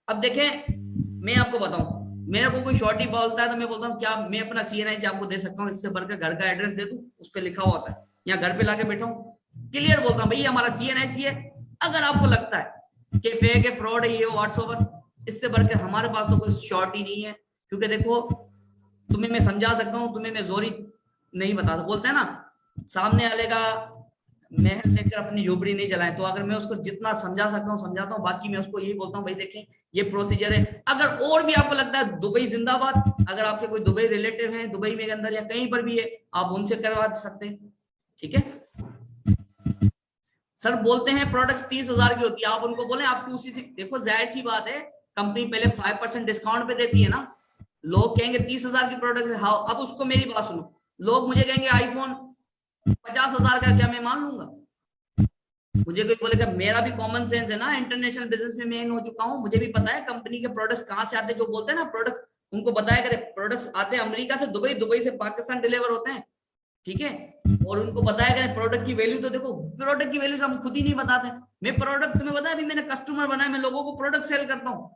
Speaker 2: अब देखें मैं आपको बताऊं, मेरे को कोई शॉर्टी बोलता है तो मैं बोलता हूँ क्या मैं अपना CNI से आपको दे सकता हूँ, इससे बढ़कर घर का एड्रेस दे दूं, उस पर लिखा हुआ होता है, या घर पे लाके बैठा हूँ, क्लियर बोलता हूँ भैया हमारा CNI है। अगर आपको लगता है कि फेक है, फ्रॉड है, ये व्हाट्सओवर, इससे बढ़कर हमारे पास तो कोई शॉर्टी नहीं है। क्योंकि देखो तुम्हें मैं समझा सकता हूँ, तुम्हें मैं जोरी नहीं बता सकता। बोलते हैं ना सामने वाले का महल लेकर अपनी झोपड़ी नहीं जलाएं, तो अगर मैं उसको जितना समझा सकता हूँ समझाता हूँ, बाकी मैं उसको यही बोलता हूँ भाई देखें ये प्रोसीजर है। अगर और भी आपको लगता है दुबई जिंदाबाद, अगर आपके कोई दुबई रिलेटिव हैं दुबई में अंदर या कहीं पर भी है, आप उनसे करवा सकते हैं। ठीक है, सर बोलते हैं प्रोडक्ट्स 30,000 की होती है, आप उनको बोले आप 2CC, देखो जाहिर सी बात है कंपनी पहले 5% डिस्काउंट पे देती है ना। लोग कहेंगे 30,000 की प्रोडक्ट है, हाँ अब उसको मेरी बात सुनो, लोग मुझे कहेंगे आईफोन 50,000 का, क्या मैं मान लूंगा? मुझे कोई बोलेगा, मेरा भी कॉमन सेंस है ना, इंटरनेशनल बिजनेस में मैं हो चुका हूँ, मुझे भी पता है कंपनी के प्रोडक्ट्स कहाँ से आते हैं। जो बोलते हैं ना प्रोडक्ट, उनको बताया करे प्रोडक्ट्स आते हैं अमेरिका से दुबई, दुबई से पाकिस्तान डिलीवर होते हैं। ठीक है, और उनको बताया करे प्रोडक्ट की वैल्यू, तो देखो प्रोडक्ट की वैल्यू हम खुद ही नहीं बताते। मैं प्रोडक्ट तुम्हें बताया, अभी मैंने कस्टमर बनाया, मैं लोगों को प्रोडक्ट सेल करता हूँ।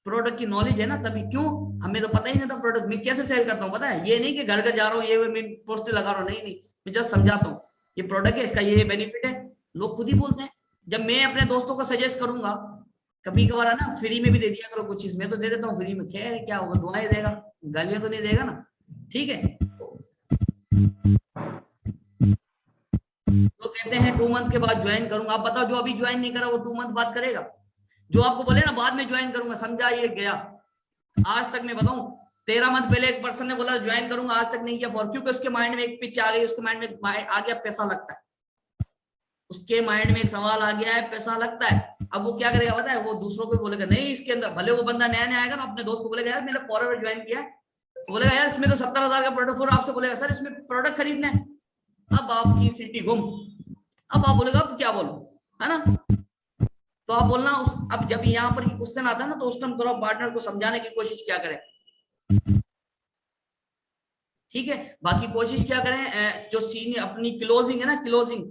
Speaker 2: प्रोडक्ट की नॉलेज है ना, तभी क्यों हमें तो पता ही नहीं था प्रोडक्ट मैं कैसे सेल करता हूँ। पता है, ये नहीं कि घर घर जा रहा हूँ ये मैं पोस्टर लगा रहा हूँ, नहीं नहीं, मैं जस्ट समझाता हूँ ये प्रोडक्ट है, इसका ये बेनिफिट है। लोग खुद ही बोलते हैं। जब मैं अपने दोस्तों को सजेस्ट करूंगा, कभी कभार है ना फ्री में भी दे दिया करो कुछ चीज, मैं तो दे देता हूँ फ्री में, खैर क्या होगा, दुआएं देगा, गालियां तो नहीं देगा ना। ठीक है, तो कहते हैं 2 मंथ के बाद ज्वाइन करूंगा। आप बताओ जो अभी ज्वाइन नहीं करा वो 2 मंथ बाद करेगा? जो आपको बोले ना बाद में ज्वाइन करूंगा, समझा ये गया। आज तक मैं बताऊं 13 मंथ पहले एक पर्सन ने बोला ज्वाइन करूंगा, आज तक नहीं किया। फॉर क्योंकि उसके माइंड में एक पिच आ गई, उसके माइंड में आ गया पैसा लगता है, उसके माइंड में एक सवाल आ गया है पैसा लगता है। अब वो क्या करेगा पता है, वो दूसरों को बोलेगा नहीं इसके अंदर, भले वो बंदा नया नया आएगा ना, अपने दोस्त को बोलेगा यार मैंने फॉरएवर ज्वाइन किया है, बोलेगा यार इसमें तो 70,000 का प्रोडक्ट, और आपसे बोलेगा सर इसमें प्रोडक्ट खरीदना है। अब आपकी सीटी गुम, अब आप बोलेगा अब क्या बोलो, है ना? तो आप बोलना अब जब यहाँ पर क्वेश्चन आता है ना, तो उस टाइम थोड़ा पार्टनर को समझाने की कोशिश क्या करें। ठीक है, बाकी कोशिश क्या करें, जो सीनियर अपनी क्लोजिंग है ना, क्लोजिंग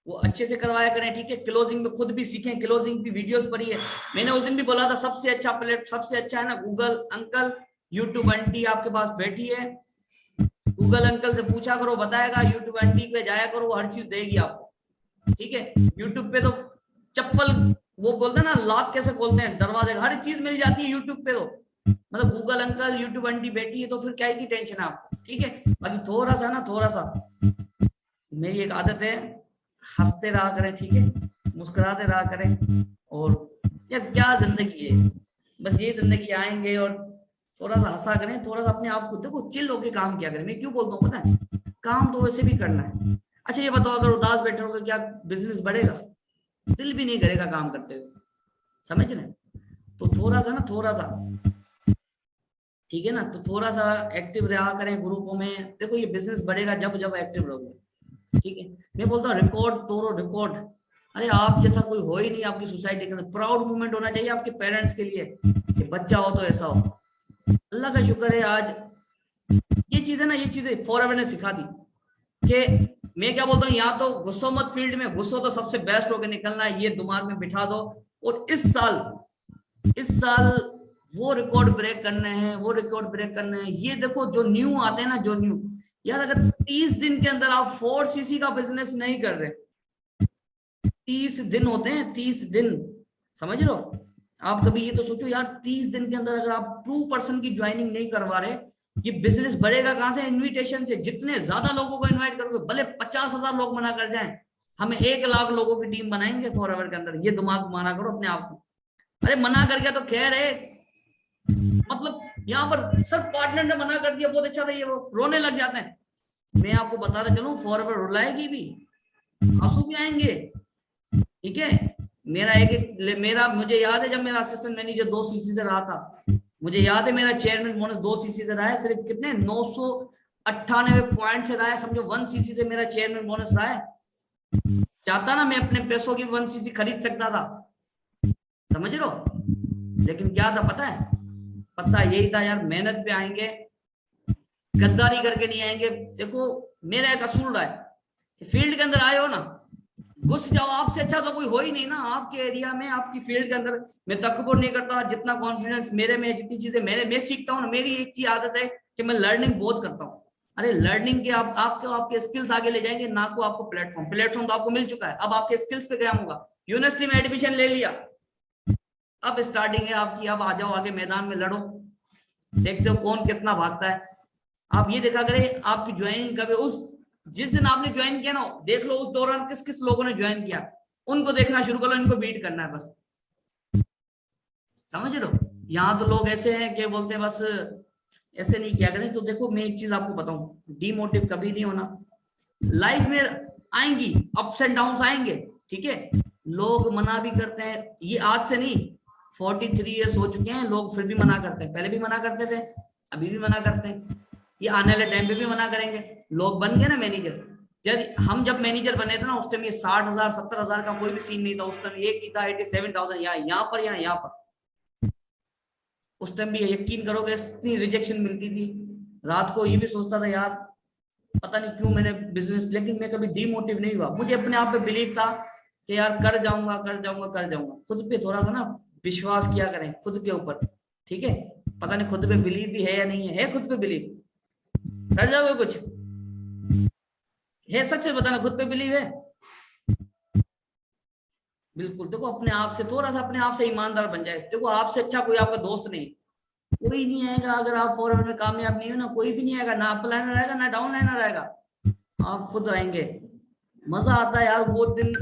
Speaker 2: वो अच्छे से करवाया करें। ठीक है, क्लोजिंग में खुद भी सीखें, क्लोजिंग की वीडियोस पढ़िए। मैंने उस दिन भी बोला था सबसे अच्छा प्लेट, सबसे अच्छा है ना गूगल अंकल, यूट्यूब आंटी आपके पास बैठी है, गूगल अंकल से पूछा करो बताएगा, यूट्यूब आंटी पे जाया करो, वो हर चीज देगी आपको। ठीक है, यूट्यूब पे तो चप्पल वो बोलते हैं ना लॉक कैसे खोलते हैं दरवाजे, हर चीज मिल जाती है यूट्यूब पे। तो मतलब गूगल अंकल यूट्यूब आंटी बैठी है, तो फिर क्या की टेंशन है आपको। ठीक है, बाकी थोड़ा सा ना, थोड़ा सा मेरी एक आदत है, हंसते रहा करें। ठीक है, मुस्कुराते रहा करें। और यार क्या जिंदगी है, बस ये जिंदगी आएंगे, और थोड़ा सा हंसा करें, थोड़ा सा अपने आप को देखो चिल होके काम किया करें। मैं क्यों बोलता हूँ पता है, काम तो वैसे भी करना है। अच्छा ये बताओ, अगर उदास बैठे रहोगे क्या बिजनेस बढ़ेगा? दिल भी नहीं करेगा काम करते हुए, समझ रहे? तो थोड़ा सा ना, थोड़ा सा, ठीक है ना, तो थोड़ा सा एक्टिव रहा करें ग्रुपों में। देखो ये बिजनेस बढ़ेगा जब जब एक्टिव रहोगे। ठीक है, मैं बोलता हूँ रिकॉर्ड तोड़ो, रिकॉर्ड। अरे आप जैसा कोई हो ही नहीं आपकी सोसाइटी के अंदर। प्राउड मोमेंट होना चाहिए आपके पेरेंट्स के लिए कि बच्चा हो तो ऐसा हो। अल्लाह का शुक्र है आज ये चीजें ना, ये चीजें फॉरएवर ने सिखा दी कि मैं क्या बोलता हूँ, यहाँ तो घुसो मत फील्ड में, घुसो तो सबसे बेस्ट होकर निकलना है, ये दिमाग में बिठा दो। और इस साल वो रिकॉर्ड ब्रेक करने हैं, वो रिकॉर्ड ब्रेक करने हैं। ये देखो जो न्यू आते हैं ना, जो न्यू, यार अगर 30 दिन के अंदर आप 4cc का बिजनेस नहीं कर रहे, 30 दिन होते हैं, 30 दिन, समझ रहे हो आप? कभी ये तो सोचो यार, 30 दिन के अंदर अगर आप 2% की ज्वाइनिंग नहीं करवा रहे, ये बिजनेस बढ़ेगा कहां से? इनविटेशन से। जितने ज्यादा लोगों को इनवाइट करोगे, भले 50,000 लोग मना कर जाएं, हम 1 लाख लोगों की टीम बनाएंगे फॉरएवर के अंदर। ये दिमाग माना करो अपने आप को। अरे मना कर गया तो खैर है, मतलब यहाँ पर सब पार्टनर ने मना कर दिया, बहुत अच्छा था, ये वो रोने लग जाते हैं। मैं आपको बताता चलूं, फॉरएवर रुलाएगी भी, आंसू भी आएंगे, ठीक है। मेरा मुझे याद है जब मेरा असिस्टेंट मैनेजर 2cc से रहा था, मुझे याद है मेरा चेयरमैन बोनस 2cc से रहा है, सिर्फ कितने 998 पॉइंट से रहा है, समझो 1cc से मेरा चेयरमैन बोनस रहा है। चाहता ना मैं अपने पैसों की 1cc खरीद सकता था, समझ लो। लेकिन क्या था पता है? पता यही था यार, मेहनत पे आएंगे, गद्दारी करके नहीं आएंगे। देखो मेरा एक असूल रहा है, फील्ड के अंदर आए हो ना, घुस जाओ। आपसे अच्छा तो कोई हो ही नहीं ना आपके एरिया में, आपकी फील्ड के अंदर। मैं तकबर नहीं करता, जितना कॉन्फिडेंस मेरे में, जितनी चीजें मैं सीखता हूँ ना, मेरी एक चीज आदत है कि मैं लर्निंग बहुत करता हूँ। अरे लर्निंग के आपके स्किल्स आगे ले जाएंगे ना, को आपको प्लेटफॉर्म तो आपको मिल चुका है, अब आपके स्किल्स पे क्या होगा? यूनिवर्सिटी में एडमिशन ले लिया, अब स्टार्टिंग है आपकी, अब आ जाओ आगे मैदान में लड़ो, देखते हो कौन कितना भागता है। आप ये देखा करें आपकी ज्वाइनिंग कब है, उस जिस दिन आपने ज्वाइन किया ना, देख लो उस दौरान किस किस लोगों ने ज्वाइन किया, उनको देखना शुरू करो, इनको बीट करना है बस, समझ लो। यहाँ तो लोग ऐसे हैं कि बोलते हैं बस ऐसे नहीं किया करें। तो देखो मैं एक चीज आपको बताऊं, डीमोटिव कभी नहीं होना। लाइफ में आएंगी अप्स एंड डाउन्स आएंगे, ठीक है। लोग मना भी करते हैं, ये आज से नहीं, 43 ईयर्स हो चुके हैं, लोग फिर भी मना करते हैं। पहले भी मना करते थे, अभी भी मना करते हैं, ये आने वाले टाइम पे भी मना करेंगे। लोग बन गए ना मैनेजर, जब मैनेजर बने थे ना, उस टाइम ये 60,000 70,000 का कोई भी सीन नहीं था। उस टाइम एक ही था 87,000, यहाँ पर यहाँ पर। उस टाइम भी यकीन करोगे इतनी रिजेक्शन मिलती थी, रात को ये भी सोचता था यार पता नहीं क्यों मैंने बिजनेस, लेकिन मैं कभी डीमोटिव नहीं हुआ। मुझे अपने आप पे बिलीव था कि यार कर जाऊंगा कर जाऊंगा कर जाऊंगा। खुद पे थोड़ा सा ना विश्वास किया करें, खुद के ऊपर, ठीक है। पता नहीं खुद पे बिलीव भी है या नहीं है खुद पे बिलीव? कर जाओगे कुछ है? सच से बताना, खुद पे बिलीव है? बिल्कुल। देखो अपने आप से थोड़ा सा, अपने आप से ईमानदार बन जाए। देखो आपसे अच्छा कोई आपका दोस्त नहीं, कोई नहीं आएगा। अगर आप फॉरवर्ड में कामयाब नहीं हो ना, कोई भी नहीं आएगा, ना अप लाइनर आएगा ना डाउन लाइनर आएगा, आप खुद आएंगे। मजा आता है यार वो दिन।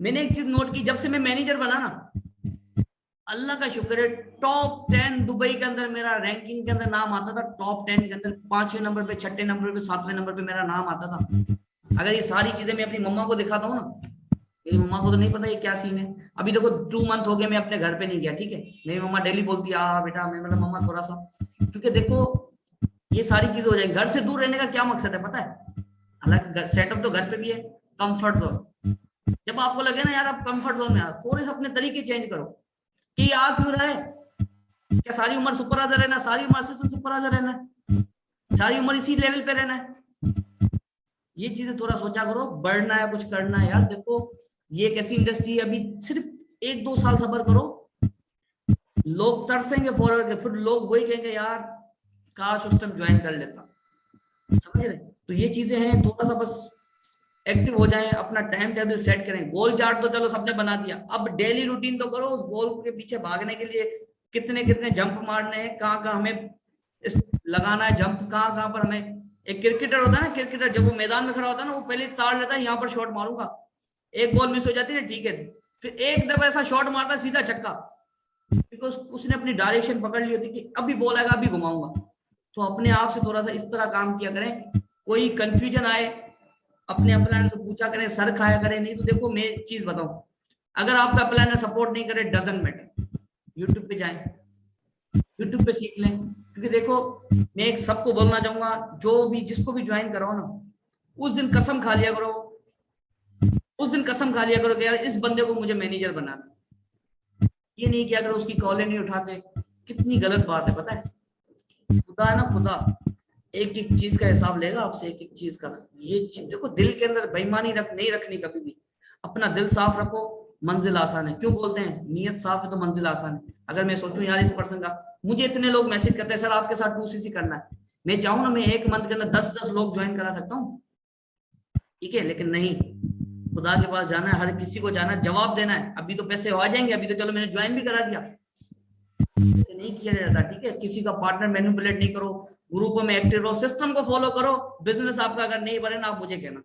Speaker 2: मैंने एक चीज नोट की, जब से मैं मैनेजर बना ना, अल्लाह का शुक्र है, टॉप 10 दुबई के अंदर मेरा रैंकिंग के अंदर नाम आता था। टॉप 10 के अंदर 5वें नंबर पे, 6ठे नंबर पे, 7वें नंबर पे मेरा नाम आता था। अगर ये सारी चीजें मैं अपनी मम्मा को दिखाता हूँ ना, मेरी मम्मा को तो नहीं पता ये क्या सीन है। अभी देखो 2 मंथ हो गए मैं अपने घर पे नहीं गया, ठीक है। मेरी मम्मा डेली बोलती है आ बेटा, मैं मतलब मम्मा थोड़ा सा, क्योंकि देखो ये सारी चीजें हो जाएंगी। घर से दूर रहने का क्या मकसद है पता है? हालांकि सेटअप तो घर पे भी है, कंफर्ट जोन। जब आपको लगे ना यार आप कंफर्ट जोन में आ, थोड़े से अपने तरीके चेंज करो कि आ क्यों रहा है। क्या सारी उम्र सुपरवाइजर रहना, सारी उम्र असिस्टेंट सुपरवाइजर रहना है, सारी उम्र इसी लेवल पे रहना है? ये चीजें थोड़ा सोचा करो, बढ़ना है, कुछ करना है यार। देखो ये एक ऐसी इंडस्ट्री है, अभी सिर्फ 1-2 साल सब्र करो, लोग तरसेंगे फॉरवर्ड के, फिर लोग वही कहेंगे यार काश उस टाइम ज्वाइन कर लेता, समझ रहे? तो ये चीजें हैं, थोड़ा सा बस एक्टिव हो जाएं, अपना टाइम टेबल सेट करें। गोल चार्ट तो चलो सबने बना दिया, अब डेली रूटीन तो करो। उस गोल के पीछे भागने के लिए कितने कितने जंप मारने हैं, कहाँ कहाँ हमें लगाना है जंप, कहाँ कहाँ पर हमें। एक क्रिकेटर होता है ना, क्रिकेटर जब वो मैदान में खड़ा होता है ना, वो पहले ताड़ लेता है यहाँ पर शॉट मारूंगा, एक बॉल मिस हो जाती है ठीक है, फिर एक दफा ऐसा शॉट मारता सीधा छक्का, बिकॉज उसने अपनी डायरेक्शन पकड़ ली होती कि अभी बॉल आएगा अभी घुमाऊंगा। तो अपने आप से थोड़ा सा इस तरह काम किया करें, कोई कंफ्यूजन आए अपने प्लान से पूछा करें, सर खाया करें। नहीं तो देखो मैं एक चीज बताऊं, अगर आपका प्लान सपोर्ट नहीं करे, डजंट मैटर, यूट्यूब पे जाएं, यूट्यूब पे सीख लें। क्योंकि देखो मैं एक सबको बोलना चाहूंगा, जो भी जिसको भी ज्वाइन कराओ ना, उस दिन कसम खा लिया करो, उस दिन कसम खा लिया करो कि यार इस बंदे को मुझे मैनेजर बनाना। ये नहीं किया करो उसकी कॉलें नहीं उठाते, कितनी गलत बात है पता है। खुदा है ना, खुदा एक एक चीज का हिसाब लेगा आपसे, एक एक चीज का। ये चीज देखो, दिल के अंदर बेईमानी नहीं रखनी कभी भी। अपना दिल साफ रखो, मंजिल आसान है। क्यों बोलते हैं नीयत साफ है तो मंजिल आसान है। अगर मैं सोचूं यार इस पर्सन का, मुझे इतने लोग मैसेज करते हैं सर आपके साथ 2cc करना है, मैं चाहूँ ना मैं एक मंथ के अंदर 10-10 लोग ज्वाइन करा सकता हूँ, ठीक है, लेकिन नहीं, खुदा के पास जाना है, हर किसी को जाना है, जवाब देना है। अभी तो पैसे आ जाएंगे, अभी तो चलो मैंने ज्वाइन भी करा दिया, ऐसे नहीं किया जाता, ठीक है। किसी का पार्टनर मैनिपुलेट नहीं करो, ग्रुप में एक्टिव रहो, सिस्टम को फॉलो करो। बिजनेस आपका अगर नहीं बने ना, आप मुझे कहना,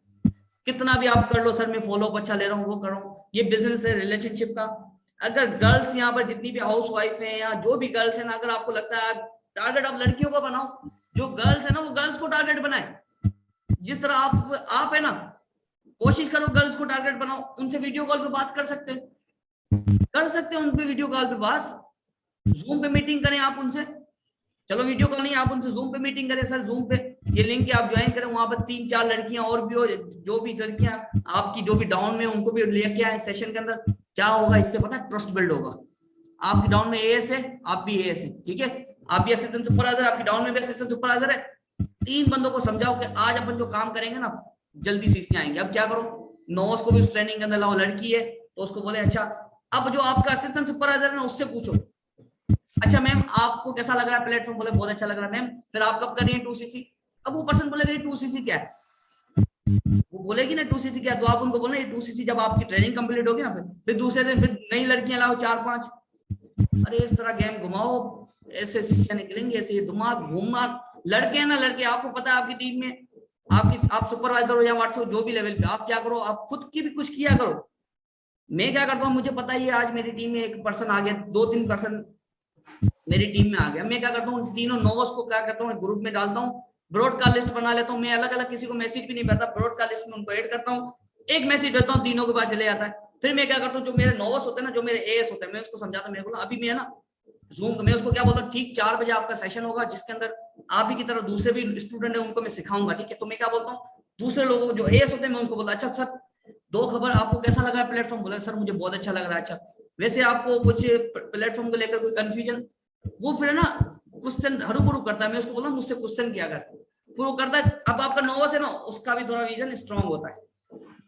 Speaker 2: कितना भी आप कर लो सर मैं फॉलो अच्छा ले रहा हूँ, वो कर रहा हूँ, ये बिजनेस है रिलेशनशिप का। अगर गर्ल्स यहाँ पर जितनी भी हाउस वाइफ है या जो भी गर्ल्स है ना, अगर आपको लगता है टारगेट आप लड़कियों का बनाओ, जो गर्ल्स है ना वो गर्ल्स को टारगेट बनाए। जिस तरह आप है ना, कोशिश करो गर्ल्स को टारगेट बनाओ, उनसे वीडियो कॉल पे बात कर सकते हैं उन पे वीडियो कॉल पे बात, जूम पे मीटिंग करें आप उनसे, चलो वीडियो कॉल नहीं, आप उनसे जूम पे मीटिंग करें, सर जूम पे ये लिंक है आप ज्वाइन करें, वहां पर 3-4 लड़कियां और भी हो, जो भी लड़कियां आपकी जो भी डाउन में, उनको भी लेके आए सेशन के अंदर। क्या होगा इससे पता है, ट्रस्ट बिल्ड होगा। आपकी डाउन में एएस है, आप भी एएस है, ठीक है, आप भी असिस्टेंट सुपरवाइजर, आपकी डाउन में भी असिस्टेंट सुपरवाइजर है। 3 बंदों को समझाओ कि आज अपन जो काम करेंगे ना जल्दी सीख के आएंगे। अब क्या करो, नोस को भी उस ट्रेनिंग के अंदर लाओ, लड़की है तो उसको बोले अच्छा, अब जो आपका असिस्टेंट सुपरवाइजर है ना उससे पूछो, अच्छा मैम आपको कैसा लग रहा है प्लेटफॉर्म, बोले बहुत अच्छा लग रहा है मैम, फिर आप कब कर रही है 2cc। अब वो पर्सन बोलेगा ये 2cc क्या है, वो बोलेगी ना 2cc क्या, तो आप उनको बोलना ये 2cc, जब आपकी ट्रेनिंग कंप्लीट होगी ना फिर दूसरे दिन फिर नई लड़कियां लाओ 4-5। अरे इस तरह गेम घुमाओ, ऐसे शीशियां निकलेंगे, ऐसे दिमाग घूमना। लड़के हैं ना, लड़के आपको पता है आपकी टीम में आप सुपरवाइजर हो या व्हाट्सएप जो भी लेवल पे, आप क्या करो, आप खुद की भी कुछ किया करो। मैं क्या करता हूँ, मुझे पता ही है आज मेरी टीम में एक पर्सन आ गया, 2-3 पर्सन मेरी टीम में आ गया, मैं क्या करता हूँ तीनों नोवस को क्या करता हूँ ग्रुप में डालता हूँ, ब्रॉडकास्ट लिस्ट बना लेता हूँ। मैं अलग अलग किसी को मैसेज भी नहीं भेजता, ब्रॉडकास्ट लिस्ट में उनको ऐड करता हूँ, एक मैसेज भेजता हूँ, तीनों के पास चले जाता है। फिर मैं क्या करता हूँ, जो मेरे नोवस होते हैं ना, जो मेरे एएस होते हैं, मैं उसको समझाता हूँ, मेरे को अभी मैं ना जूम, मैं उसको क्या बोलता हूँ, ठीक 4 बजे आपका सेशन होगा जिसके अंदर आप ही की तरह दूसरे भी स्टूडेंट है उनको मैं सिखाऊंगा, ठीक है। तो मैं क्या बोलता हूँ, दूसरे लोगों जो एएस होते हैं मैं उनको बोलता अच्छा सर 2 खबर, आपको कैसा लग रहा है प्लेटफॉर्म, बोला सर मुझे बहुत अच्छा लग रहा है। अच्छा वैसे आपको कुछ प्लेटफॉर्म को लेकर कोई कंफ्यूजन, वो फिर ना क्वेश्चन हरू बुरू करता है, मैं उसको बोला मुझसे क्वेश्चन किया कर, फिर वो करता है। अब आपका नोवस है ना, उसका भी थोड़ा विजन स्ट्रांग होता है।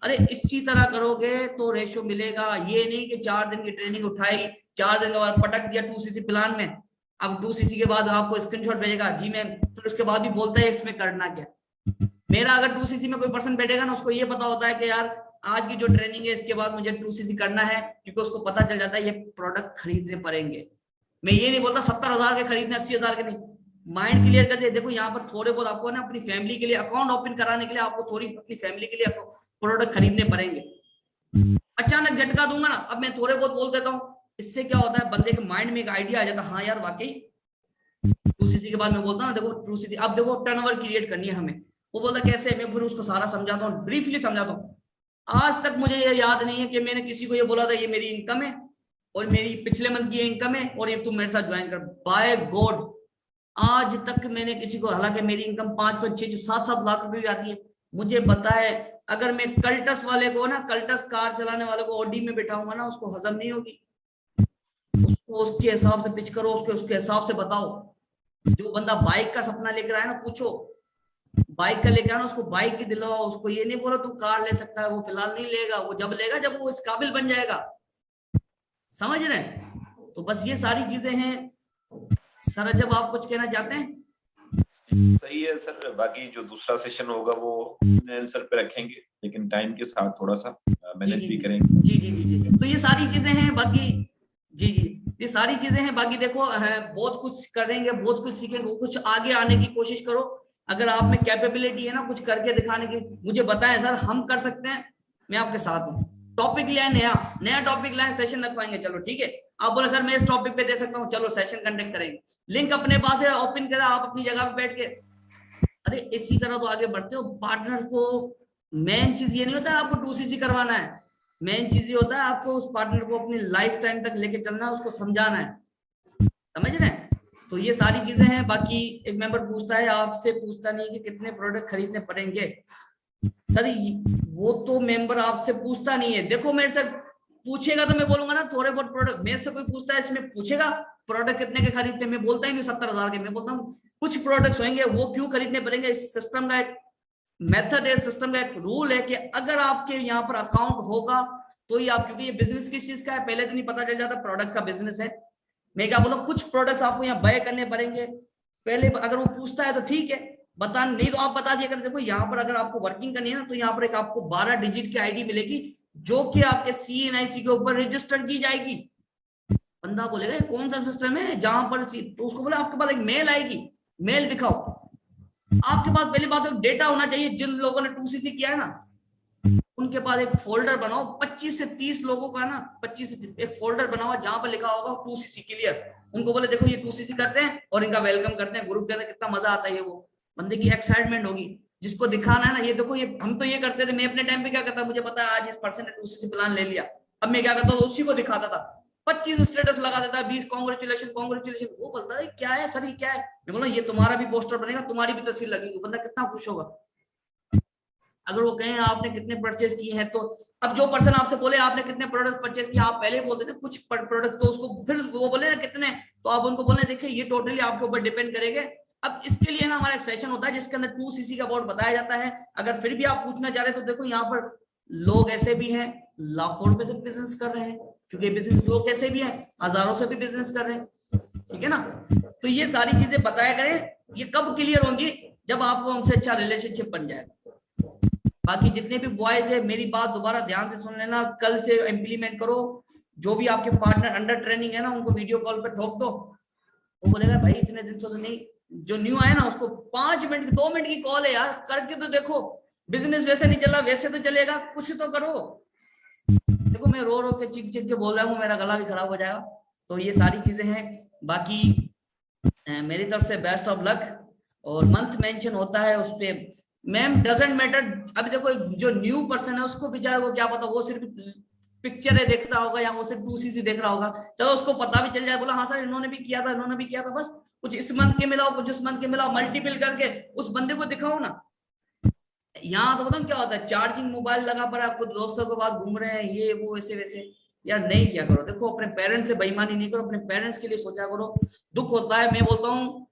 Speaker 2: अरे इसी तरह करोगे तो रेशियो मिलेगा। ये नहीं कि 4 दिन की ट्रेनिंग उठाई, 4 दिन के बाद पटक दिया 2cc प्लान में, अब 2cc के बाद आपको स्क्रीनशॉट भेजेगा जी मैम, फिर उसके बाद भी बोलता है इसमें करना क्या। मेरा अगर 2cc में कोई पर्सन बैठेगा ना, उसको ये पता होता है कि यार आज की जो ट्रेनिंग है इसके बाद मुझे 2cc करना है, क्योंकि उसको पता चल जाता है ये प्रोडक्ट खरीदने पड़ेंगे। मैं ये नहीं बोलता 70,000 के खरीदने, 80,000 के नहीं, माइंड क्लियर कर दे। देखो यहाँ पर थोड़े बहुत आपको ना अपनी फैमिली के लिए अकाउंट ओपन कराने के लिए आपको थोड़ी अपनी फैमिली के लिए प्रोडक्ट खरीदने पड़ेंगे। अचानक झटका दूंगा ना, अब मैं थोड़े बहुत बोल देता हूँ, इससे क्या होता है बंदे के माइंड में एक आइडिया आ जाता है, हाँ यार वाकई 2cc के बाद मैं बोलता हूँ देखो 2cc, अब देखो टर्नओवर क्रिएट करनी है हमें। वो बोलता कैसे, मैं फिर उसको सारा समझाता हूँ, ब्रीफली समझाता हूँ। आज तक मुझे ये याद नहीं है कि मैंने किसी को ये बोला था ये मेरी इनकम है और मेरी पिछले मंथ की इनकम है और ये तुम मेरे साथ ज्वाइन कर। बाय गॉड आज तक मैंने किसी को, हालांकि मेरी इनकम 5-5, 6-6, 7-7 लाख रुपए भी आती है, मुझे पता है अगर मैं कल्टस वाले को ना, कल्टस कार चलाने वाले को ऑडी में बिठाऊंगा ना, उसको हजम नहीं होगी। उसको उसके हिसाब से पिच करो, उसके हिसाब से बताओ। जो बंदा बाइक का सपना लेकर आया ना, पूछो बाइक का लेकर आना, उसको बाइक की दिलवाओ। उसको ये नहीं बोलो तू कार ले सकता है, वो फिलहाल नहीं लेगा, वो जब लेगा जब वो इस काबिल बन जाएगा। समझ रहे हैं? तो बस ये सारी चीजें हैं सर। जब आप कुछ कहना चाहते हैं?
Speaker 1: सही है सर, बाकी जो दूसरा सेशन होगा वो आंसर पे रखेंगे, लेकिन टाइम के साथ थोड़ा सा मैनेज भी करेंगे।
Speaker 2: जी जी जी जी। तो ये सारी चीजें हैं, बाकी जी जी ये सारी चीजें हैं। बाकी देखो बहुत कुछ करेंगे, बहुत कुछ सीखेंगे, कुछ आगे आने की कोशिश करो। अगर आप में कैपेबिलिटी है ना कुछ करके दिखाने की, मुझे बताएं सर, हम कर सकते हैं, मैं आपके साथ हूँ। टॉपिक लिया है, नया टॉपिक लाए, सेशन रखवाएंगे, चलो ठीक है। आप बोले सर मैं इस टॉपिक पे दे सकता हूँ, चलो सेशन कंडक्ट करेंगे। लिंक अपने पास है, ओपन करा, आप अपनी जगह पे बैठ के, अरे इसी तरह तो आगे बढ़ते हो। पार्टनर को मेन चीज ये नहीं होता आपको 2cc करवाना है, मेन चीज ये होता है आपको उस पार्टनर को अपनी लाइफ टाइम तक लेके चलना है, उसको समझाना है। समझ रहे हैं? तो ये सारी चीजें हैं। बाकी एक मेंबर पूछता है, आपसे पूछता नहीं कि कितने प्रोडक्ट खरीदने पड़ेंगे। सर वो तो मेंबर आपसे पूछता नहीं है। देखो मेरे से पूछेगा तो मैं बोलूंगा ना थोड़े बहुत प्रोडक्ट। मेरे से कोई पूछता है इसमें पूछेगा प्रोडक्ट कितने के खरीदते, मैं बोलता ही नहीं 70,000 के, मैं बोलता हूँ कुछ प्रोडक्ट्स होंगे वो क्यों खरीदने पड़ेंगे, इस सिस्टम का एक मेथड है, सिस्टम का एक रूल है कि अगर आपके यहाँ पर अकाउंट होगा तो ही आप, क्योंकि ये बिजनेस किस चीज का है पहले तो नहीं पता चल जाता, प्रोडक्ट का बिजनेस है। मैं क्या बोलूँ, कुछ प्रोडक्ट्स आपको यहाँ बाय करने पड़ेंगे पहले, अगर वो पूछता है तो ठीक है, बता नहीं तो आप बता दिया कर। देखो यहाँ पर अगर आपको वर्किंग करनी है ना, तो यहाँ पर एक आपको 12 डिजिट की आईडी मिलेगी जो कि आपके CNIC के ऊपर रजिस्टर्ड की जाएगी। बंदा बोलेगा ये कौन सा सिस्टम है जहां पर, तो उसको बोले आपके पास एक मेल आएगी, मेल दिखाओ। आपके पास पहली बात तो डेटा होना चाहिए, जिन लोगों ने 2CC किया है ना उनके पास एक फोल्डर बनाओ, 25 से 30 लोगों का ना, 25 से एक फोल्डर बनाओ जहां पर लिखा होगा 2CC क्लियर। उनको बोले देखो ये 2CC करते हैं और इनका वेलकम करते हैं ग्रुप के अंदर, कितना मजा आता है। वो बंदे की एक्साइटमेंट होगी, जिसको दिखाना है ना, ये देखो ये हम तो ये करते थे। मैं अपने टाइम पे क्या करता, मुझे पता है आज इस पर्सन ने 2CC प्लान ले लिया, अब मैं क्या करता हूँ उसी को दिखाता था, 25 स्टेटस लगा देता, 20 कांग्रेचुलेशन कांग्रेचुलेशन। वो बोलता है क्या है सर, ये क्या है। मैं बोला ये तुम्हारा भी पोस्टर बनेगा, तुम्हारी भी तस्वीर लगेगी। बंदा कितना खुश होगा अगर वो कहें आपने कितने परचेज किए हैं। तो अब जो पर्सन आपसे बोले आपने कितने प्रोडक्ट परचेज किए, आप पहले बोलते थे कुछ प्रोडक्ट, तो उसको फिर वो बोले ना कितने, तो आप उनको बोले देखिए ये टोटली आपके ऊपर डिपेंड करेंगे। अब इसके लिए ना हमारा एक सेशन होता है जिसके अंदर 2CC का बोर्ड बताया जाता है। अगर फिर भी आप पूछना चाह रहे तो देखो यहाँ पर लोग ऐसे भी हैं लाखों रुपए से बिजनेस कर रहे हैं, क्योंकि बिजनेस लोग कैसे भी हैं हजारों से भी बिजनेस कर रहे हैं, ठीक है ना। तो ये सारी चीजें बताया करें, ये कब क्लियर होंगी, जब आपको हमसे अच्छा रिलेशनशिप बन जाएगा। बाकी जितने भी बॉयज है मेरी बात दोबारा ध्यान से सुन लेना, कल से इम्प्लीमेंट करो। जो भी आपके पार्टनर अंडर ट्रेनिंग है ना उनको वीडियो कॉल पे ठोक दो, वो बोलेगा भाई इतने दिन से तो नहीं, जो न्यू आया ना उसको 5 मिनट 2 मिनट की कॉल है यार, करके तो देखो। बिजनेस वैसे नहीं चला वैसे तो चलेगा, कुछ तो करो। देखो मैं रो रो के चीख चीख के बोल रहा हूँ, मेरा गला भी खराब हो जाएगा। तो ये सारी चीजें हैं। बाकी मेरी तरफ से बेस्ट ऑफ लक। और मंथ मेंशन होता है उस पे, मैम डजंट मैटर। अभी देखो जो न्यू पर्सन है उसको बेचारे को क्या पता, वो सिर्फ पिक्चर है देखता होगा या वो सिर्फ 2CC देख रहा होगा, चलो उसको पता भी चल जाए, बोला हाँ सर इन्होंने भी किया था इन्होंने भी किया था, बस कुछ इस मंथ के मिलाओ कुछ इस मंथ के मिलाओ, मल्टीपल करके उस बंदे को दिखाओ ना। यहाँ तो बताऊँ क्या होता है, चार्जिंग मोबाइल लगा पड़ा, खुद दोस्तों के पास घूम रहे हैं ये वो ऐसे वैसे। यार नहीं किया करो, देखो अपने पेरेंट्स से बेईमानी नहीं करो, अपने पेरेंट्स के लिए सोचा करो। दुख होता है, मैं बोलता हूँ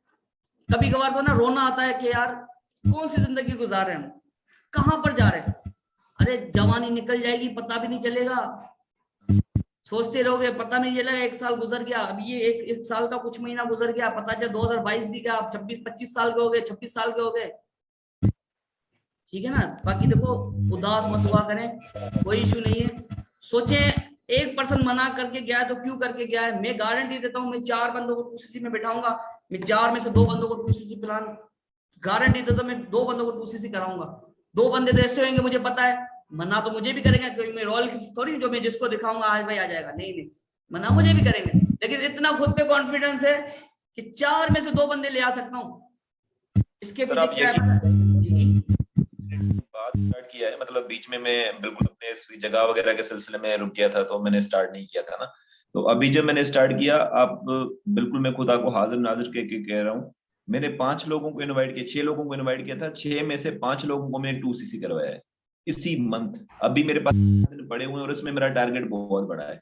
Speaker 2: कभी कभार तो ना रोना आता है कि यार कौन सी जिंदगी गुजार रहे हैं हम, कहाँ पर जा रहे हैं। अरे जवानी निकल जाएगी पता भी नहीं चलेगा, सोचते रहोगे पता नहीं चलेगा, 1 साल गुजर गया, अब ये एक साल का कुछ महीना गुजर गया, पता चला 2022 भी गया, आप 26-25 साल के हो गए, 26 साल के हो गए, ठीक है ना। बाकी देखो उदास मत हुआ करें, कोई इशू नहीं है। सोचे एक पर्सन मना करके गया है तो क्यों करके गया है, मैं गारंटी देता हूँ मैं 4 बंदों को 2CC में बिठाऊंगा, मैं 4 में से 2 बंदों को 2CC प्लान गारंटी देता हूँ, मैं 2 बंदों को 2CC कराऊंगा। 2 बंदे तो ऐसे होंगे मुझे पता है मना तो मुझे भी करेंगे, क्योंकि मैं रॉयल थोड़ी जो मैं जिसको दिखाऊंगा आज भाई आ जाएगा, नहीं नहीं मना मुझे भी करेंगे, लेकिन इतना खुद पे कॉन्फिडेंस है कि 4 में से 2 बंदे ले आ सकता हूँ। इसके
Speaker 1: सर आप ये बात स्टार्ट किया है, मतलब बीच में मैं बिल्कुल अपने इस जगह वगैरह के सिलसिले में रुक गया था, तो मैंने स्टार्ट नहीं किया था ना। तो अभी जब मैंने स्टार्ट किया, आप बिल्कुल मैं खुदा को हाजिर नाजिर के कह रहा हूँ, मैंने 5 लोगों को इनवाइट किया, 6 लोगों को इनवाइट किया था, 6 में से 5 लोगों को मैंने 2CC करवाया है इसी मंथ। अभी मेरे पास दिन पड़े हुए हैं और इसमें मेरा टारगेट बहुत बड़ा है।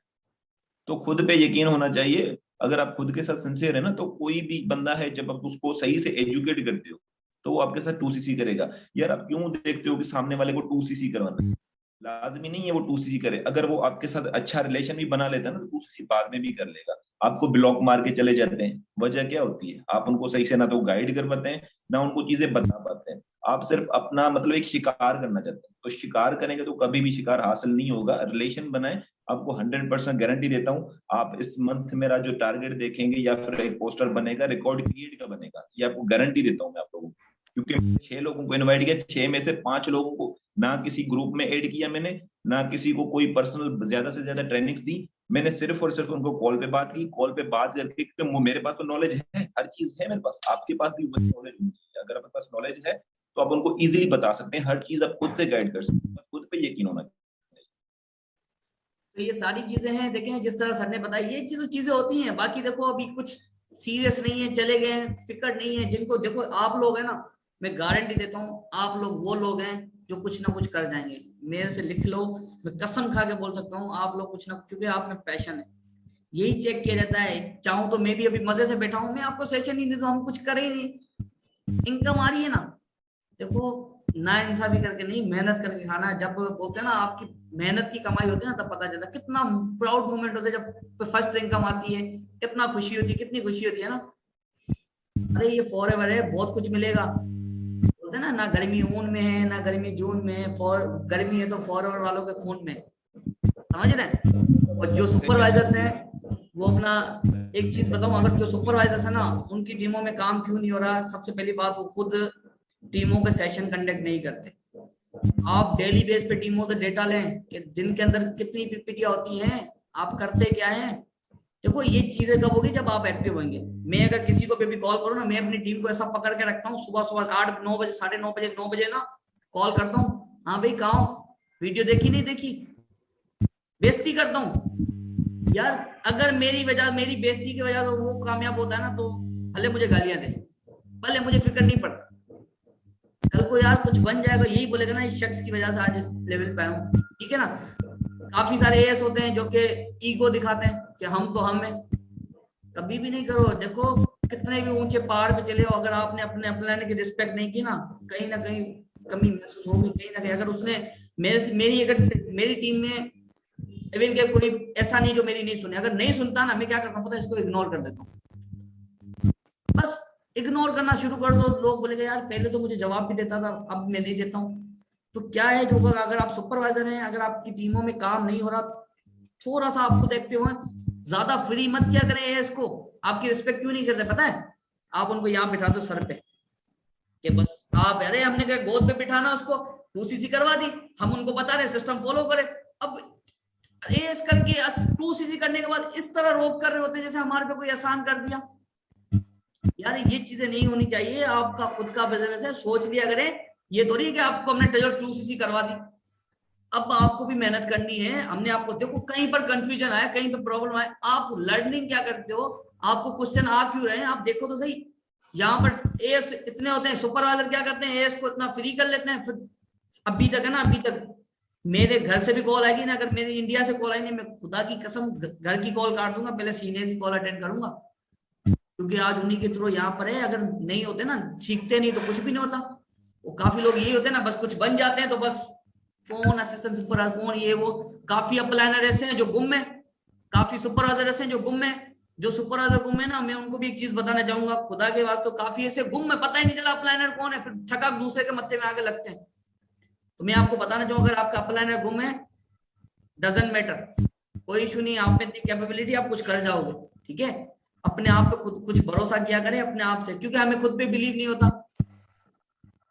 Speaker 1: तो खुद पे यकीन होना चाहिए, अगर आप खुद के साथ सिंसियर है ना, तो कोई भी बंदा है जब आप उसको सही से एजुकेट करते हो तो वो आपके साथ 2CC करेगा। यार आप क्यों देखते हो कि सामने वाले को 2CC करवाना, लाजमी नहीं है वो 2CC करे। अगर वो आपके साथ अच्छा रिलेशन भी बना लेता है ना, तो 2CC बाद में भी कर लेगा। आपको ब्लॉक मार के चले जाते हैं, वजह क्या होती है, आप उनको सही से ना तो गाइड कर पाते हैं ना उनको चीजें बता पाते हैं। आप सिर्फ अपना मतलब एक शिकार करना चाहते हैं, तो शिकार करेंगे तो कभी भी शिकार हासिल नहीं होगा। रिलेशन बनाए, आपको 100% गारंटी देता हूँ। आप इस मंथ मेरा जो टारगेट देखेंगे या फिर एक पोस्टर बनेगा, रिकॉर्ड क्रिएट का बनेगा, ये आपको गारंटी देता हूँ मैं आप लोगों को। क्योंकि 6 लोगों को इनवाइट किया, 6 में से 5 लोगों को ना किसी ग्रुप में ऐड किया मैंने, ना किसी को कोई पर्सनल ज्यादा से ज्यादा ट्रेनिंग्स दी। मैंने सिर्फ और सिर्फ उनको कॉल पे बात की, कॉल पे बात करके, तो मेरे पास तो नॉलेज है, हर चीज है मेरे पास, आपके पास भी वही नॉलेज होनी चाहिए। अगर आपके पास नॉलेज है तो आप उनको इजीली बता सकते हैं, हर चीज आप खुद से गाइड कर सकते हैं, खुद पे यकीन होना चाहिए।
Speaker 2: तो ये सारी चीजें हैं, देखें जिस तरह सर ने बताया ये चीजें होती हैं। बाकी देखो अभी कुछ सीरियस नहीं है, चले गए फिक्र नहीं है, जिनको देखो आप लोग है ना, मैं गारंटी देता हूँ आप लोग वो लोग हैं जो कुछ ना कुछ कर जाएंगे। मेरे से लिख लो, मैं कसम खा के बोल सकता हूँ आप लोग कुछ ना, क्योंकि आप में पैशन है, यही चेक किया जाता है। चाहूँ तो मैं भी अभी मजे से बैठा हूँ, मैं आपको सेशन नहीं देता, हम कुछ करें ही नहीं, इनकम आ रही है ना, देखो ना इंसाफी करके नहीं, मेहनत करके खाना है। जब बोलते हैं ना आपकी मेहनत की कमाई होती है ना, तब पता चलता है। कितना प्राउड मोमेंट होता है जब फर्स्ट इनकम आती है, कितना खुशी होती है, कितनी खुशी होती है ना। अरे ये फॉरएवर है, बहुत कुछ मिलेगा। बोलते हैं ना, ना गर्मी ऊन में है, ना गर्मी जून में है, गर्मी है तो फॉरएवर वालों के खून में है। समझ रहे हैं? और जो सुपरवाइजर्स हैं वो अपना, एक चीज बताऊं, अगर जो सुपरवाइजर्स है ना, उनकी टीमों में काम क्यों नहीं हो रहा, सबसे पहली बात, वो खुद टीमों के सेशन कंडक्ट नहीं करते। आप डेली बेस पे टीमों से डेटा लें कि दिन के अंदर कितनी पीपीटियां होती हैं, आप करते क्या हैं। देखो ये चीजें कब होगी, जब आप एक्टिव होंगे। मैं अगर किसी को भी कॉल करूँ ना, मैं अपनी टीम को ऐसा पकड़ के रखता हूँ, सुबह सुबह 8-9 बजे, 9:30 बजे, 9 बजे ना कॉल करता हूँ। हाँ भाई कहाँ हो, वीडियो देखी नहीं देखी, बेइज्जती करता हूँ यार। अगर मेरी वजह, मेरी बेइज्जती की वजह से वो कामयाब होता है ना, तो भले मुझे गालियां दे, भले मुझे फिक्र नहीं पड़ता। कल को यार कुछ बन जाएगा, यही बोलेगा ना इस शख्स की वजह से आज इस लेवल पे हूँ, ठीक है ना। काफी सारे एएस होते हैं जो कि ईगो दिखाते हैं कि हम तो हम हैं। कभी भी नहीं करो। देखो कितने भी ऊंचे पहाड़ पे चले हो, अगर आपने अपने अपने की रिस्पेक्ट नहीं की ना कहीं कमी महसूस होगी कहीं ना कहीं। अगर उसने मेरी टीम में इवन के कोई ऐसा नहीं जो मेरी नहीं सुने, अगर नहीं सुनता ना, मैं क्या करता हूँ पता है, इसको इग्नोर कर देता हूँ। बस इग्नोर करना शुरू कर दो। लोग बोलेंगे यार पहले तो मुझे जवाब भी देता था, अब मैं नहीं देता हूँ। तो क्या है, जो अगर आप सुपरवाइजर हैं, अगर आपकी टीमों में काम नहीं हो रहा, थोड़ा सा आप खुद एक्टिव हो। ज्यादा फ्री मत क्या करें एएस को। आपकी रिस्पेक्ट क्यों नहीं करते पता है? आप उनको यहाँ बिठा दो सर पे कि बस आप, अरे हमने क्या गोद पे बिठाना उसको, 2cc करवा दी, हम उनको बता रहे सिस्टम फॉलो करें। अब एएस करके 2cc करने के बाद इस तरह रोक कर रहे होते जैसे हमारे पे कोई एहसान कर दिया। यार ये चीजें नहीं होनी चाहिए। आपका खुद का बिजनेस है, सोच लिया करें। ये थोड़ी है कि आपको हमने ट्रेजर 2cc करवा दी, अब आपको भी मेहनत करनी है। हमने आपको, देखो कहीं पर कंफ्यूजन आया, कहीं पर प्रॉब्लम आया, आप लर्निंग क्या करते हो, आपको क्वेश्चन आ क्यों रहे हैं, आप देखो तो सही। यहाँ पर एएस इतने होते हैं, सुपरवाइजर क्या करते हैं, एएस को इतना फ्री कर लेते हैं। फिर अभी तक है ना, अभी तक मेरे घर से भी कॉल आएगी ना, अगर मेरे इंडिया से कॉल आएगी, मैं खुदा की कसम घर की कॉल काट दूंगा, पहले सीनियर की कॉल अटेंड करूंगा, क्योंकि आज उन्हीं के थ्रू यहाँ पर है। अगर नहीं होते ना, सीखते नहीं तो कुछ भी नहीं होता। वो काफी लोग यही होते हैं ना, बस कुछ बन जाते हैं तो बस फोन असिस्टेंट सुपर फोन ये वो। काफी अपलाइनर ऐसे हैं जो गुम है, काफी सुपरवाइजर ऐसे हैं जो गुम है। जो सुपरवाइजर गुम है ना, मैं उनको भी एक चीज बताना चाहूंगा, खुदा के वास्ते काफी ऐसे गुम है, पता ही नहीं चला अपलाइनर कौन है, फिर ठकाक दूसरे के मत्थे में आके लगते हैं। तो मैं आपको बताना चाहूंगा, अगर आपका अपलाइनर गुम है, डजंट मैटर, कोई इशू नहीं, आप में इतनी कैपेबिलिटी, आप कुछ कर जाओगे, ठीक है। अपने आप पे खुद कुछ भरोसा किया करें अपने आप से, क्योंकि हमें खुद पे बिलीव नहीं होता,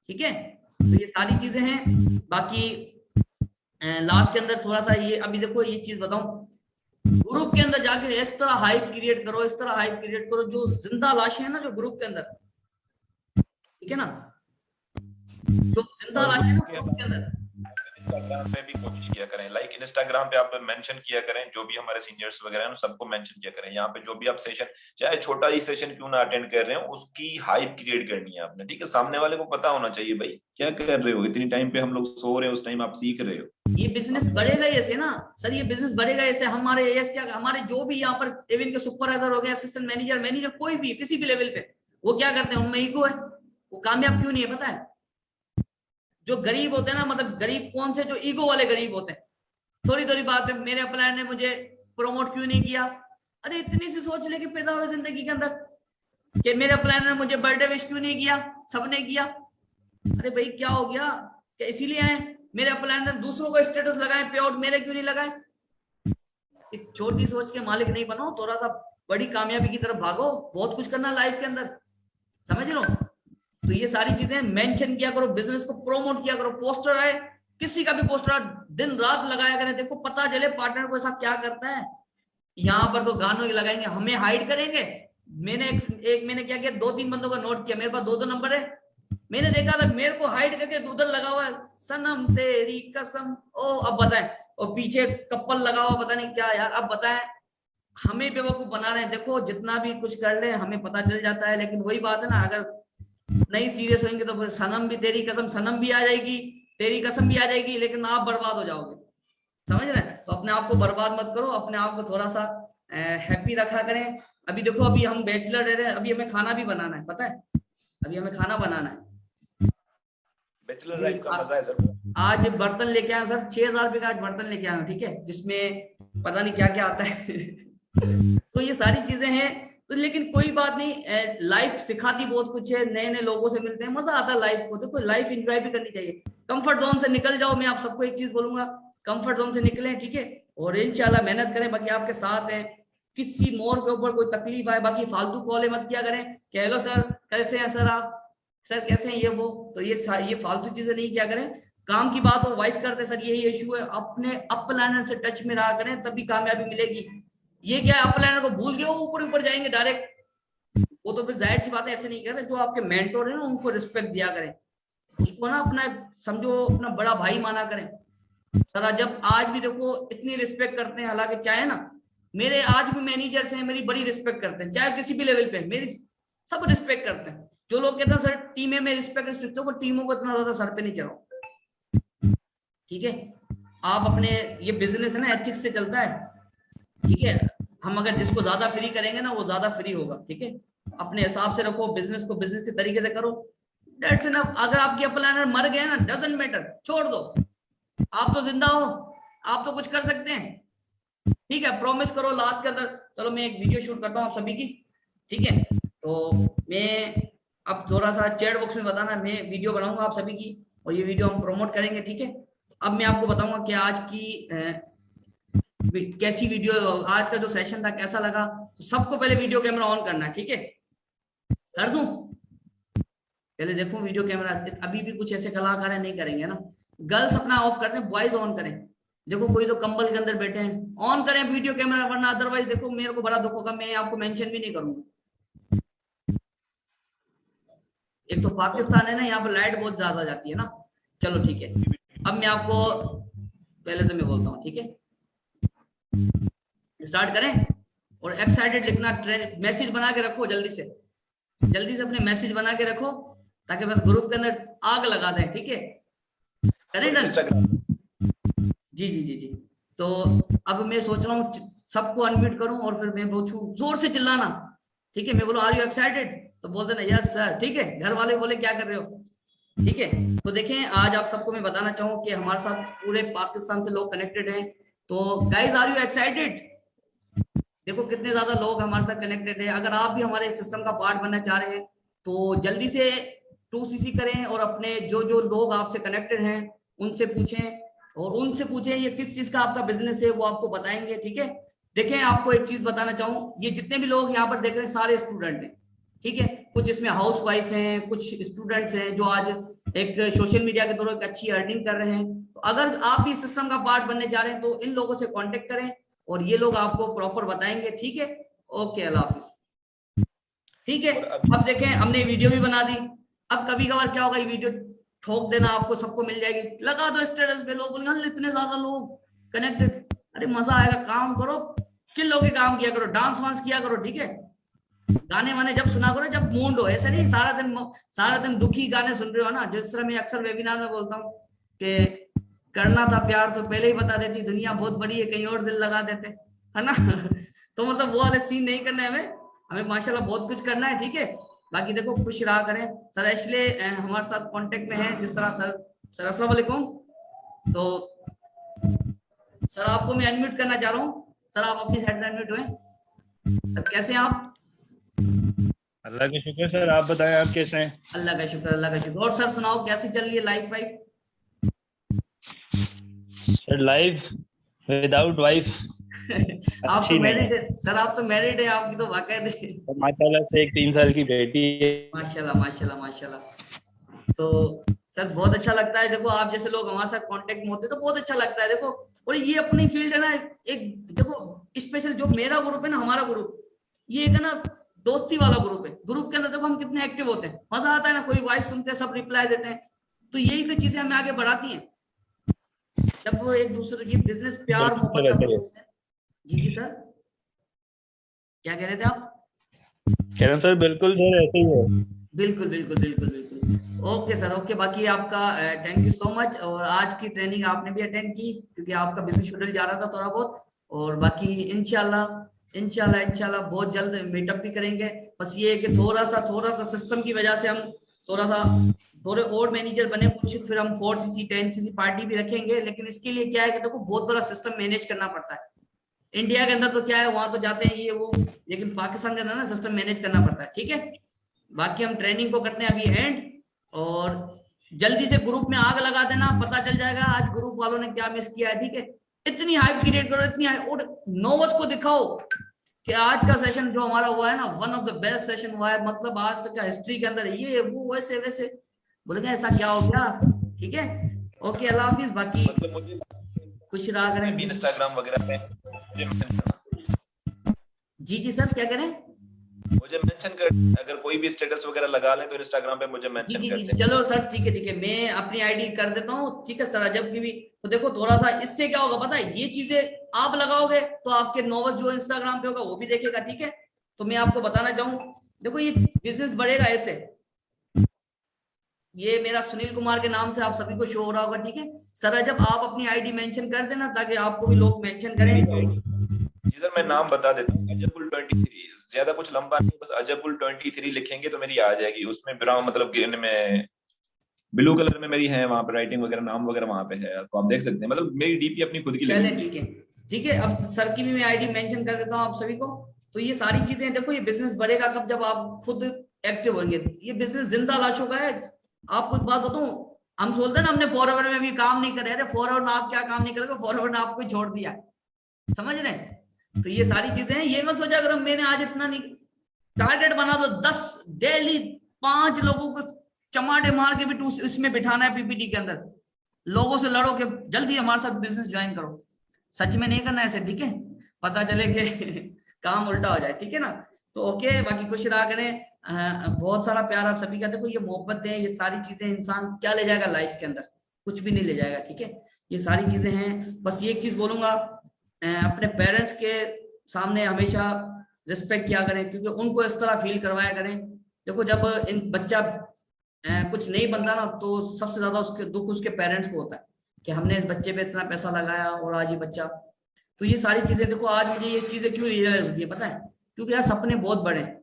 Speaker 2: ठीक है। तो ये सारी चीजें हैं। बाकी लास्ट के अंदर थोड़ा सा ये, अभी देखो ये चीज बताऊं, ग्रुप के अंदर जाके इस तरह हाइप क्रिएट करो, इस तरह हाइप क्रिएट करो, जो जिंदा लाशें हैं ना जो ग्रुप के अंदर, ठीक है ना, जो जिंदा लाशें ना ग्रुप के अंदर,
Speaker 1: इंस्टाग्राम पे भी कोशिश किया करें, लाइक इंस्टाग्राम पे आप मेंशन किया करें, जो भी हमारे सीनियर्स वगैरह हैं सबको मेंशन किया करें। यहाँ पे जो भी आप सेशन, चाहे छोटा ही सेशन क्यों ना अटेंड कर रहे हो, उसकी हाइप क्रिएट करनी है आपने, ठीक है। सामने वाले को पता होना चाहिए भाई क्या कर रहे हो, इतनी टाइम पे हम लोग सो रहे हैं, उस टाइम आप सीख रहे हो।
Speaker 2: ये बिजनेस बढ़ेगा ऐसे ना सर, ये बिजनेस बढ़ेगा ऐसे। हमारे एएस क्या, हमारे जो भी यहाँ पर इवन के सुपरवाइजर हो गए, असिस्टेंट मैनेजर कोई भी किसी भी लेवल पे, वो क्या करते हैं, उनमें ईगो है। वो कामयाब क्यों नहीं है पता है? जो गरीब होते हैं ना, मतलब गरीब कौन से, जो ईगो वाले गरीब होते हैं। थोड़ी थोड़ी बात पे मेरे अपलायर ने मुझे प्रमोट क्यों नहीं किया, अरे इतनी सी सोच ले कि पैदा हुए जिंदगी के अंदर, कि मेरे अपलायर ने मुझे बर्थडे विश क्यों नहीं किया, सबने किया। अरे भाई क्या हो गया, क्या इसीलिए आए? मेरे अपलायर ने दूसरों को स्टेटस लगाए पे आउट, मेरे क्यों नहीं लगाए? एक छोटी सोच के मालिक नहीं बनो, थोड़ा सा बड़ी कामयाबी की तरफ भागो। बहुत कुछ करना लाइफ के अंदर, समझ लो। तो ये सारी चीजें मेंशन किया करो, बिजनेस को प्रोमोट किया करो। पोस्टर आए, किसी का भी पोस्टर दिन रात लगाया करें, देखो पता चले पार्टनर को ऐसा क्या करता है। यहाँ पर तो गानों लगाएंगे, हमें हाइड करेंगे। मैंने मैंने क्या किया, 2-3 बंदों का नोट किया, मेरे पास 2-2 नंबर है। मैंने देखा था मेरे को हाइड करके दूधन लगा हुआ है, सनम तेरी कसम, ओ अब बताएं, और पीछे कपल लगा हुआ, पता नहीं क्या यार। अब बताएं, हमें बेवकूफ बना रहे हैं। देखो जितना भी कुछ कर ले हमें पता चल जाता है, लेकिन वही बात है ना, अगर नहीं सीरियस होंगे तो फिर सनम भी तेरी कसम, सनम भी आ जाएगी, तेरी कसम भी आ जाएगी, लेकिन आप बर्बाद हो जाओगे, समझ रहे हैं। तो अपने आप को बर्बाद मत करो, अपने आप को थोड़ा सा हैप्पी रखा करें। अभी देखो, अभी हम बैचलर रह रहे हैं, अभी हमें खाना भी बनाना है, पता है। अभी हमें खाना बनाना है।
Speaker 1: बैचलर लाइफ का मजा है सर।
Speaker 2: आज बर्तन लेके आया सर, 6,000 रुपए का आज बर्तन लेके आया हूँ, ठीक है, जिसमें पता नहीं क्या क्या आता है। तो ये सारी चीजें हैं, तो लेकिन कोई बात नहीं, लाइफ सिखाती बहुत कुछ है, नए नए लोगों से मिलते हैं, मजा आता है लाइफ को। देखो लाइफ एंजॉय भी करनी चाहिए, कंफर्ट जोन से निकल जाओ। मैं आप सबको एक चीज बोलूंगा, कंफर्ट जोन से निकले, ठीक है, और इंशाल्लाह मेहनत करें, बाकी आपके साथ हैं। किसी मोड़ के ऊपर कोई तकलीफ आए, बाकी फालतू कॉलें मत किया करें कि हेलो सर कैसे हैं सर, आप सर कैसे हैं, ये वो, तो ये फालतू चीजें नहीं किया करें। काम की बात हो वॉइस करते सर यही इशू है, अपने अपलाइनर से टच में रहा करें, तभी कामयाबी मिलेगी। ये क्या है, अपलाइनर को भूल गए वो ऊपर ऊपर जाएंगे डायरेक्ट, वो तो फिर जाहिर सी बात है ऐसे नहीं करें। जो आपके मेंटोर है ना उनको रिस्पेक्ट दिया करें, उसको ना अपना समझो अपना बड़ा भाई माना करें। सर जब आज भी देखो इतनी रिस्पेक्ट करते हैं, हालांकि चाहे ना मेरे आज भी मैनेजर्स हैं मेरी बड़ी रिस्पेक्ट करते हैं, चाहे किसी भी लेवल पे मेरी सब रिस्पेक्ट करते हैं। जो लोग कहते हैं सर टीमें में रिस्पेक्ट, वो टीमों को इतना ज्यादा सर पे नहीं चढ़ाओ, ठीक है। आप अपने, ये बिजनेस है ना एथिक्स से चलता है, ठीक है। हम अगर जिसको ज्यादा फ्री करेंगे ना वो ज्यादा फ्री होगा, ठीक है। अपने हिसाब से रखो, बिजनेस को बिजनेस के तरीके से करो, दैट्स इनफ। अगर आपके अपलाइनर मर गए ना डजंट मैटर, छोड़ दो, आप तो जिंदा हो, आप तो कुछ कर सकते हैं, ठीक है। प्रॉमिस करो लास्ट के अंदर, चलो मैं एक वीडियो शूट करता हूँ आप सभी की, ठीक है। तो मैं अब थोड़ा सा चैट बॉक्स में बताना, मैं वीडियो बनाऊंगा आप सभी की और ये वीडियो हम प्रमोट करेंगे, ठीक है। अब मैं आपको बताऊंगा कि आज की कैसी वीडियो, आज का जो सेशन था कैसा लगा। तो सबको पहले वीडियो कैमरा ऑन करना है, ठीक है। कर दूं, पहले देखो वीडियो कैमरा। अभी भी कुछ ऐसे कलाकार है नहीं करेंगे ना, गर्ल्स अपना ऑफ कर दें, बॉयज ऑन करें। देखो कोई तो कंबल के अंदर बैठे हैं, ऑन करें वीडियो कैमरा, वरना अदरवाइज देखो मेरे को बड़ा दुख होगा, मैं आपको मेंशन भी नहीं करूंगा। एक तो पाकिस्तान है ना, यहाँ पर लाइट बहुत ज्यादा जाती है ना। चलो ठीक है, अब मैं आपको पहले तो मैं बोलता हूँ, ठीक है, स्टार्ट करें। और एक्साइटेड लिखना, मैसेज बना के रखो, जल्दी से अपने मैसेज बना के रखो, ताकि बस ग्रुप के अंदर आग लगा दें, ठीक है। करें डन? जी जी जी जी। तो अब मैं सोच रहा हूँ सबको अनम्यूट करूं और फिर मैं पूछूं, जोर से चिल्लाना, ठीक है। मैं बोलूं आर यू एक्साइटेड, तो बोल देना यस सर, ठीक है। घर वाले बोले क्या कर रहे हो, ठीक है। तो देखें आज आप सबको मैं बताना चाहूँ कि हमारे साथ पूरे पाकिस्तान से लोग कनेक्टेड हैं। तो गाइज आर यू एक्साइटेड, देखो कितने ज्यादा लोग हमारे साथ कनेक्टेड है। अगर आप भी हमारे सिस्टम का पार्ट बनना चाह रहे हैं तो जल्दी से 2CC करें और अपने जो जो लोग आपसे कनेक्टेड हैं उनसे पूछें, और उनसे पूछें ये किस चीज का आपका बिजनेस है, वो आपको बताएंगे, ठीक है। देखें आपको एक चीज बताना चाहूँ, ये जितने भी लोग यहाँ पर देख रहे हैं सारे स्टूडेंट हैं, ठीक है। कुछ इसमें हाउस वाइफ हैं, कुछ स्टूडेंट्स हैं जो आज एक सोशल मीडिया के द्वारा एक अच्छी अर्निंग कर रहे हैं। तो अगर आप भी सिस्टम का पार्ट बनने जा रहे हैं तो इन लोगों से कांटेक्ट करें और ये लोग आपको प्रॉपर बताएंगे, ठीक है। ओके, अल्लाह हाफिज, ठीक है। अब देखें हमने वीडियो भी बना दी। अब कभी कभार क्या होगा, ये वीडियो ठोक देना आपको सबको मिल जाएगी, लगा दो स्टेटस पे, लोग बोलेंगे इतने ज्यादा लोग कनेक्टेड, अरे मजा आएगा। काम करो, चिल होके काम किया करो, डांस वांस किया करो, ठीक है। गाने वाने जब सुना करो जब मूड हो, ऐसा नहीं सारा दिन दुखी गाने सुन रहे हो ना। जिस तरह मैं अक्सर वेबिनार में बोलता हूँ कि करना था प्यार तो पहले ही बता देती, दुनिया बहुत बड़ी है कहीं और दिल लगा देते, है ना। तो मतलब वो वाले सीन नहीं करना है हमें माशाल्लाह बहुत कुछ करना है, ठीक है। बाकी देखो खुश रहा करें। सर इसलिए हमारे साथ कांटेक्ट में है, जिस तरह सर अस्सलाम वालेकुम। तो सर आपको मैं अनम्यूट करना चाह रहा हूँ, सर आप अपनी साइड से अनम्यूट हुए। कैसे हैं आप?
Speaker 3: अल्लाह का शुक्र सर, आप बताएं आप कैसे हैं?
Speaker 2: अल्लाह का शुक्र, अल्लाह का शुक्र। और सर सुनाओ कैसी चल रही है life wife?
Speaker 3: Sir life without wife
Speaker 2: आप तो मैरिड है सर, आप तो मैरिड है, आपकी तो वाकई
Speaker 3: माशाल्लाह से एक 3 साल की बेटी है।
Speaker 2: माशाल्लाह माशाल्लाह माशाल्लाह। तो सर बहुत अच्छा लगता है, देखो आप जैसे लोग हमारे साथ कांटेक्ट में होते हैं तो बहुत अच्छा लगता है। देखो और ये अपनी फील्ड है ना, एक देखो स्पेशल जो मेरा ग्रुप है ना, हमारा ग्रुप ये एक है ना दोस्ती वाला ग्रुप है। ग्रुप के अंदर देखो हम कितने एक्टिव होते हैं, मजा आता है ना, कोई वॉइस सुनते हैं सब रिप्लाई देते हैं। तो यही तो चीजें हमें आगे बढ़ाती हैं, जब वो एक दूसरे की बिजनेस प्यार मोहब्बत का। जी सर क्या कह रहे थे आप?
Speaker 3: कह रहे सर बिल्कुल सर ऐसे ही है।
Speaker 2: बिल्कुल बिल्कुल बिल्कुल बिल्कुल। Okay sir, okay. बाकी आपका थैंक यू सो मच। और आज की ट्रेनिंग आपने भी अटेंड की क्योंकि आपका बिजी शेड्यूल जा रहा था थोड़ा बहुत। और बाकी इंशाल्लाह इंशाल्लाह बहुत जल्द मीटअप भी करेंगे। बस ये है कि थोड़ा सा सिस्टम की वजह से हम थोड़े और मैनेजर बने कुछ, फिर हम 4cc 10cc पार्टी भी रखेंगे। लेकिन इसके लिए क्या है कि देखो बहुत बड़ा सिस्टम मैनेज करना पड़ता है। इंडिया के अंदर तो क्या है, वहां तो जाते हैं ये वो, लेकिन पाकिस्तान के अंदर ना सिस्टम मैनेज करना पड़ता है। ठीक है, बाकी हम ट्रेनिंग को करते हैं अभी एंड, और जल्दी से ग्रुप में आग लगा देना, पता चल जाएगा आज ग्रुप वालों ने क्या मिस किया है। ठीक है, इतनी हाइप क्रिएट करो, इतनी हाइप, और नोवस को दिखाओ कि आज का सेशन जो हमारा हुआ है ना, one of the best session हुआ है, मतलब आज तक का हिस्ट्री के अंदर ये वो वैसे वैसे बोलेंगे ऐसा क्या हो गया। ठीक है, ओके, अल्लाह हाफिज। बाकी
Speaker 1: मतलब
Speaker 2: खुश रहा करें।
Speaker 1: इंस्टाग्राम वगैरह पे मुझे मेंशन करना।
Speaker 2: जी सर, क्या करें?
Speaker 1: मुझे मेंशन कर, अगर कोई भी स्टेटस वगैरह लगा ले तो इंस्टाग्राम पे मुझे मेंशन कर दें।
Speaker 2: चलो सर, ठीक है, मैं अपनी आईडी कर देता हूँ। ठीक है सर, जब भी तो देखो थोड़ा सा इससे क्या होगा पता है, ये चीजें आप लगाओगे तो आपके नोवस जो इंस्टाग्राम पे होगा वो भी देखेगा। ठीक है, तो मैं आपको बताना चाहूँ, देखो ये बिजनेस बढ़ेगा ऐसे। ये मेरा सुनील कुमार के नाम से आप सभी को शो हो रहा होगा। ठीक है सर, जब आप अपनी आईडी मेंशन कर देना ताकि आपको भी लोग मेंशन करें।
Speaker 1: जी सर, मैं नाम बता देता हूँ, अजबुल 23, ज्यादा कुछ लंबा नहीं, बस अजबुल 23 लिखेंगे तो मेरी आ जाएगी। उसमें ब्राउन मतलब कि इनमें ब्लू कलर में मेरी है, वहां पे राइटिंग वगैरह, नाम वगैरह वहां पे है, तो आप देख सकते हैं। मतलब मेरी डीपी अपनी खुद की।
Speaker 2: चले ठीक है, अब सर की भी मैं आईडी मेंशन कर देता हूँ आप सभी को। तो ये सारी चीजें देखो, ये बिजनेस बढ़ेगा कब, जब आप खुद एक्टिव होंगे। ये बिजनेस जिंदा लाशों का है। आपको एक बात बताऊं, हम बोलते हैं ना हमने फॉरएवर में भी काम नहीं करे, अरे फॉरएवर में आप क्या काम नहीं करोगे, फॉरएवर ने आपको छोड़ दिया, समझ रहे हैं। तो ये सारी चीजें हैं, ये मत सोचा अगर मैंने आज इतना नहीं, टारगेट बना दो 10 डेली 5 लोगों को चमाटे मार के भी इसमें बिठाना है पीपीटी के अंदर, लोगों से लड़ो कि जल्दी हमारे साथ बिजनेस ज्वाइन करो। सच में नहीं करना ऐसे, ठीक है, पता चले कि काम उल्टा हो जाए। ठीक है ना, तो ओके, बाकी खुश रहा करें। बहुत सारा प्यार आप सभी का। देखो ये मोहब्बत है, ये सारी चीजें इंसान क्या ले जाएगा लाइफ के अंदर, कुछ भी नहीं ले जाएगा। ठीक है, ये सारी चीजें हैं। बस ये एक चीज बोलूंगा, अपने पेरेंट्स के सामने हमेशा रिस्पेक्ट किया करें, क्योंकि उनको इस तरह फील करवाया करें। देखो जब इन बच्चा कुछ नहीं बनता ना, तो सबसे ज्यादा उसके दुख उसके पेरेंट्स को होता है कि हमने इस बच्चे पे इतना पैसा लगाया और आज ये बच्चा। तो ये सारी चीजें देखो, आज मुझे ये चीजें क्यों रियलाइज होती है पता है, क्योंकि यार सपने बहुत बड़े हैं,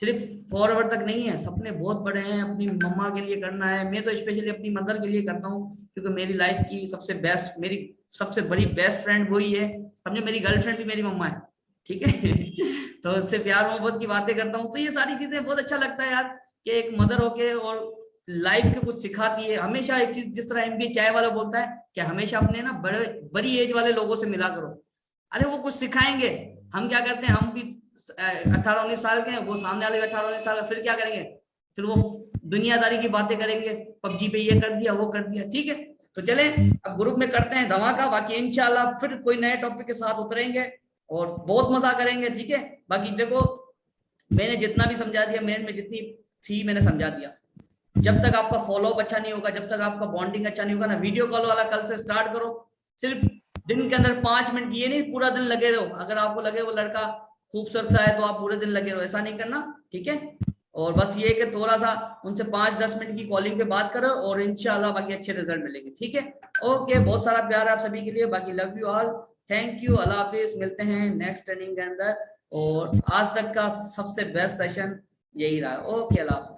Speaker 2: सिर्फ फॉरवर्ड तक नहीं है, सपने बहुत बड़े हैं। अपनी मम्मा के लिए करना है, मैं तो स्पेशली अपनी मदर के लिए करता हूँ, क्योंकि मेरी लाइफ की सबसे बेस्ट, मेरी सबसे बड़ी बेस्ट फ्रेंड वही है। समझो मेरी गर्लफ्रेंड भी मेरी मम्मा है। ठीक है तो उससे प्यार मोहब्बत की बातें करता हूँ। तो ये सारी चीजें बहुत अच्छा लगता है यार, कि एक मदर होके और लाइफ के कुछ सिखाती है। हमेशा एक चीज, जिस तरह MBA चाय वाला बोलता है कि हमेशा अपने ना बड़ी एज वाले लोगों से मिला करो। अरे वो कुछ सिखाएंगे। हम क्या करते हैं, हम भी 18-19 साल के हैं, वो सामने वाले 18-19 साल, फिर क्या करेंगे, फिर वो दुनियादारी की बातें करेंगे, पबजी पे ये कर दिया वो कर दिया। ठीक है, तो चले अब ग्रुप में करते हैं धमाका। बाकी इंशाल्लाह फिर कोई नए टॉपिक के साथ उतरेंगे और बहुत मजा करेंगे। ठीक है, बाकी देखो मैंने जितना भी समझा दिया, मेरे में जितनी थी मैंने समझा दिया। जब तक आपका फॉलोअप अच्छा नहीं होगा, जब तक आपका बॉन्डिंग अच्छा नहीं होगा ना, वीडियो कॉल वाला कल से स्टार्ट करो। सिर्फ दिन के अंदर 5 मिनट, ये नहीं पूरा दिन लगे रहो। अगर आपको लगे वो लड़का खूबसूरत सा है तो आप पूरे दिन लगे रहो, ऐसा नहीं करना। ठीक है, और बस ये कि थोड़ा सा उनसे 5-10 मिनट की कॉलिंग पे बात करो और इंशाल्लाह बाकी अच्छे रिजल्ट मिलेंगे। ठीक है, ओके, बहुत सारा प्यार आप सभी के लिए। बाकी love you all, thank you, अल्लाह हाफिज। मिलते हैं नेक्स्ट ट्रेनिंग के अंदर, और आज तक का सबसे बेस्ट सेशन यही रहा। ओके, अल्लाह हाफिज।